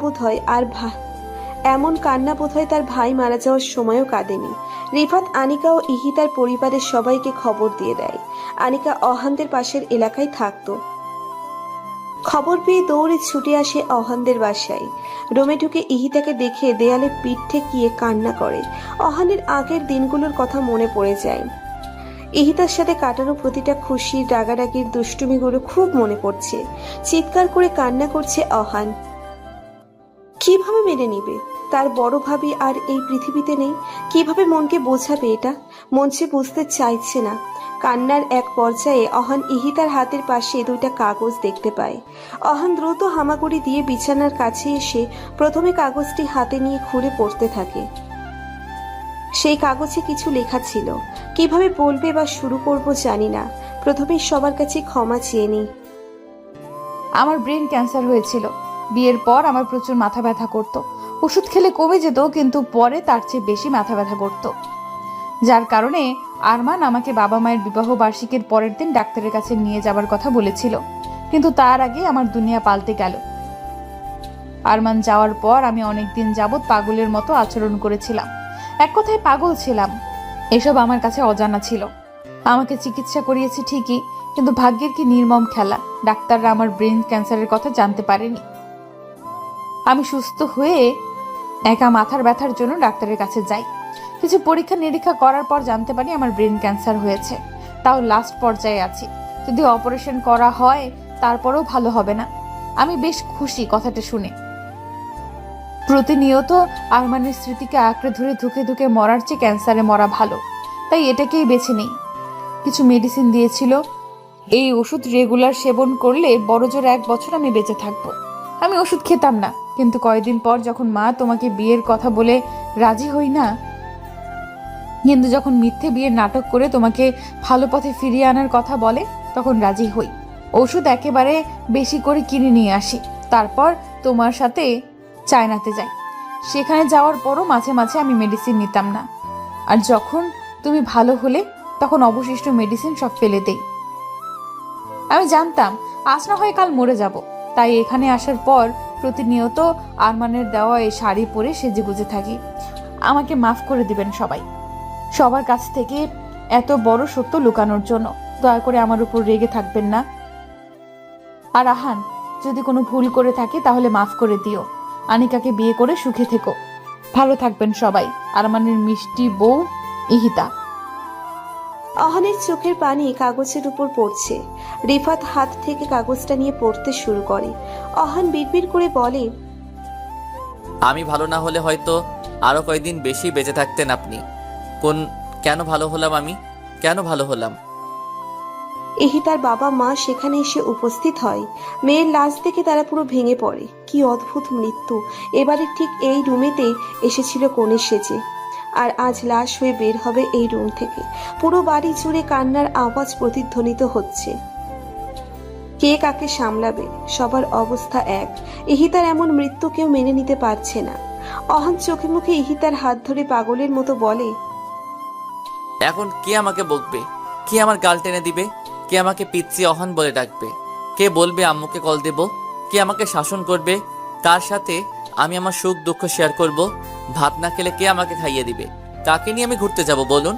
বোধ হয় তার ভাই মারা যাওয়ার সময়ও কাঁদেনি। রিফাত আনিকা ও ইহিতার পরিবারের সবাইকে খবর দিয়ে দেয়। আনিকা অহানদের পাশের এলাকায় থাকতো। খবর পেয়ে দৌড়ে ছুটে আসে অহানদের বাসায়। রুমে ঢুকে ইহিতাকে দেখে দেয়ালে পিঠ ঠেকিয়ে কান্না করে। অহানের আগের দিনগুলোর কথা মনে পড়ে যায়। ইহিতার সাথে কাটানো প্রতিটা খুশি, রাগারাগির দুষ্টুমিগুলো খুব মনে পড়ছে। চিৎকার করে কান্না করছে অহান। কিভাবে মেনে নিবে তার বড় ভাবি আর এই পৃথিবীতে নেই? কিভাবে মনকে বোঝাবে এটা? মন সে বুঝতে চাইছে না। কান্নার এক পর্যায়ে অহান ইহিতার হাতের পাশে দুইটা কাগজ দেখতে পায়। অহান দ্রুত হামাগুড়ি দিয়ে বিছানার কাছে এসে প্রথমে কাগজটি হাতে নিয়ে খুলে পড়তে থাকে। সেই কাগজে কিছু লেখা ছিল। কিভাবে বলবে বা শুরু করব জানি না। প্রথমে সবার কাছে ক্ষমা চেয়ে নিই। আমার ব্রেন ক্যান্সার হয়েছিল। বিয়ের পর আমার প্রচুর মাথা ব্যথা করতো। ওষুধ খেলে কমে যেত, কিন্তু পরে তার চেয়ে বেশি মাথা ব্যথা করতো, যার কারণে আরমান আমাকে বাবা মায়ের বিবাহ বার্ষিকীর পরের দিন ডাক্তারের কাছে নিয়ে যাবার কথা বলেছিল। কিন্তু তার আগে আমার দুনিয়া পাল্টে গেল। আরমান যাওয়ার পর আমি অনেকদিন যাবৎ পাগলের মতো আচরণ করেছিলাম। এক কথায় পাগল ছিলাম। এসব আমার কাছে অজানা ছিল। আমাকে চিকিৎসা করিয়েছি ঠিকই, কিন্তু ভাগ্যের কি নির্মম খেলা, ডাক্তাররা আমার ব্রেন ক্যান্সারের কথা জানতে পারেনি। আমি সুস্থ হয়ে একা মাথার ব্যথার জন্য ডাক্তারের কাছে যাই। কিছু পরীক্ষা নিরীক্ষা করার পর জানতে পারি আমার ব্রেন ক্যান্সার হয়েছে। তাও লাস্ট পর্যায়ে আছি। যদি অপারেশন করা হয় তারপরেও ভালো হবে না। আমি বেশ খুশি কথাটা শুনে। প্রতিনিয়ত আরমানের স্মৃতিকে আঁকড়ে ধরে ধুকে ধুকে মরার চেয়ে ক্যান্সারে মরা ভালো, তাই এটাকেই বেছে নেই। কিছু মেডিসিন দিয়েছিল। এই ওষুধ রেগুলার সেবন করলে বড়জোর 1 বছর আমি বেঁচে থাকবো। আমি ওষুধ খেতাম না, কিন্তু কয়েকদিন পর যখন মা তোমাকে বিয়ের কথা বলে রাজি হই না, কিন্তু যখন মিথ্যে বিয়ের নাটক করে তোমাকে ভালো পথে ফিরিয়ে আনার কথা বলে, তখন রাজি হই। ওষুধ একেবারে বেশি করে কিনে নিয়ে আসি। তারপর তোমার সাথে চায়নাতে যাই। সেখানে যাওয়ার পরও মাঝে মাঝে আমি মেডিসিন নিতাম না। আর যখন তুমি ভালো হলে তখন অবশিষ্ট মেডিসিন সব ফেলে দেই। আমি জানতাম আজ না হয় কাল মরে যাব, তাই এখানে আসার পর প্রতিনিয়ত আরমানের দেওয়া এই শাড়ি পরে সেজেগুজে থাকি। আমাকে মাফ করে দিবেন সবাই, সবার কাছ থেকে এত বড় সত্য লুকানোর জন্য। দয়া করে আমার উপর রেগে থাকবেন না। আর আহান, যদি কোনো ভুল করে থাকে তাহলে মাফ করে দিও। আনিকাকে বিয়ে করে সুখে থেকো। ভালো থাকবেন সবাই। আরমানের মিষ্টি বউ ইহিতা। অহানের চোখের পানি কাগজের উপর পড়ছে। রিফাত হাত থেকে কাগজটা নিয়ে পড়তে শুরু করে। অহান বিড়বিড় করে বলে, আমি ভালো না হলে হয়তো আরো কয়েকদিন বেশি বেঁচে থাকতেন আপনি। কেন ভালো হলাম আমি? কেন ভালো হলাম? ইহিতার বাবা মা সেখানে এসে উপস্থিত হয়। মেয়ের লাশ দেখে তারা পুরো ভেঙে পড়ে। কি অদ্ভুত মৃত্যু! এবারে ঠিক এই রুমেতে এসেছিল কনের সেজে, আর আজ লাশ হয়ে বের হবে এই রুম থেকে। পুরো বাড়ি জুড়ে কান্নার আওয়াজ প্রতিধ্বনিত হচ্ছে। কে কাকে সামলাবে? সবার অবস্থা এক। ইহিতার এমন মৃত্যু কেউ মেনে নিতে পারছে না। অহান চোখে মুখে ইহিতার হাত ধরে পাগলের মতো বলে, এখন কে আমাকে বকবে? কে আমার গাল টেনে দিবে? কে আমাকে পিচ্ছি অহান বলে ডাকবে? কে বলবে আম্মুকে কল দেব? কে আমাকে শাসন করবে? কার সাথে আমি আমার সুখ দুঃখ শেয়ার করব? ভাত না খেলে কে আমাকে খাইয়ে দিবে? কাকে নিয়ে আমি ঘুরতে যাব বলুন?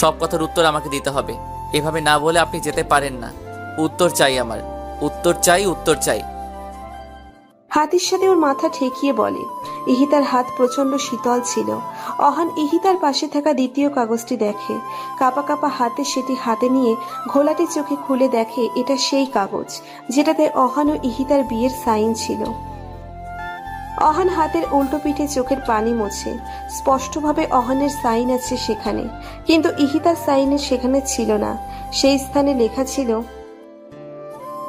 সব কথার উত্তর আমাকে দিতে হবে। এভাবে না বলে আপনি যেতে পারেন না। উত্তর চাই আমার, উত্তর চাই, উত্তর চাই। হাতের সাথে ওর মাথা ঠেকিয়ে বলে। ইহিতার হাত প্রচন্ড শীতল ছিল। অহান ইহিতার পাশে থাকা দ্বিতীয় কাগজটি দেখে। কাপা কাপা হাতে সেটি হাতে নিয়ে ঘোলাটে চোখে খুলে দেখে এটা সেই কাগজ যেটাতে অহান ও ইহিতার বিয়ের সাইন ছিল। অহান হাতের উল্টো পিঠে চোখের পানি মোছে। স্পষ্টভাবে অহানের সাইন আছে সেখানে, কিন্তু ইহিতার সাইনের সেখানে ছিল না। সেই স্থানে লেখা ছিল,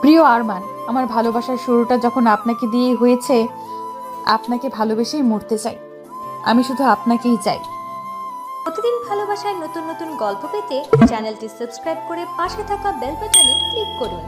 প্রিয় আরমান, আমার ভালোবাসার শুরুটা যখন আপনাকে দিয়ে হয়েছে, আপনাকে ভালোবেসেই মরতে চাই। আমি শুধু আপনাকেই চাই। প্রতিদিন ভালোবাসায় নতুন নতুন গল্প পেতে চ্যানেলটি সাবস্ক্রাইব করে পাশে থাকা বেল বাটনে ক্লিক করুন।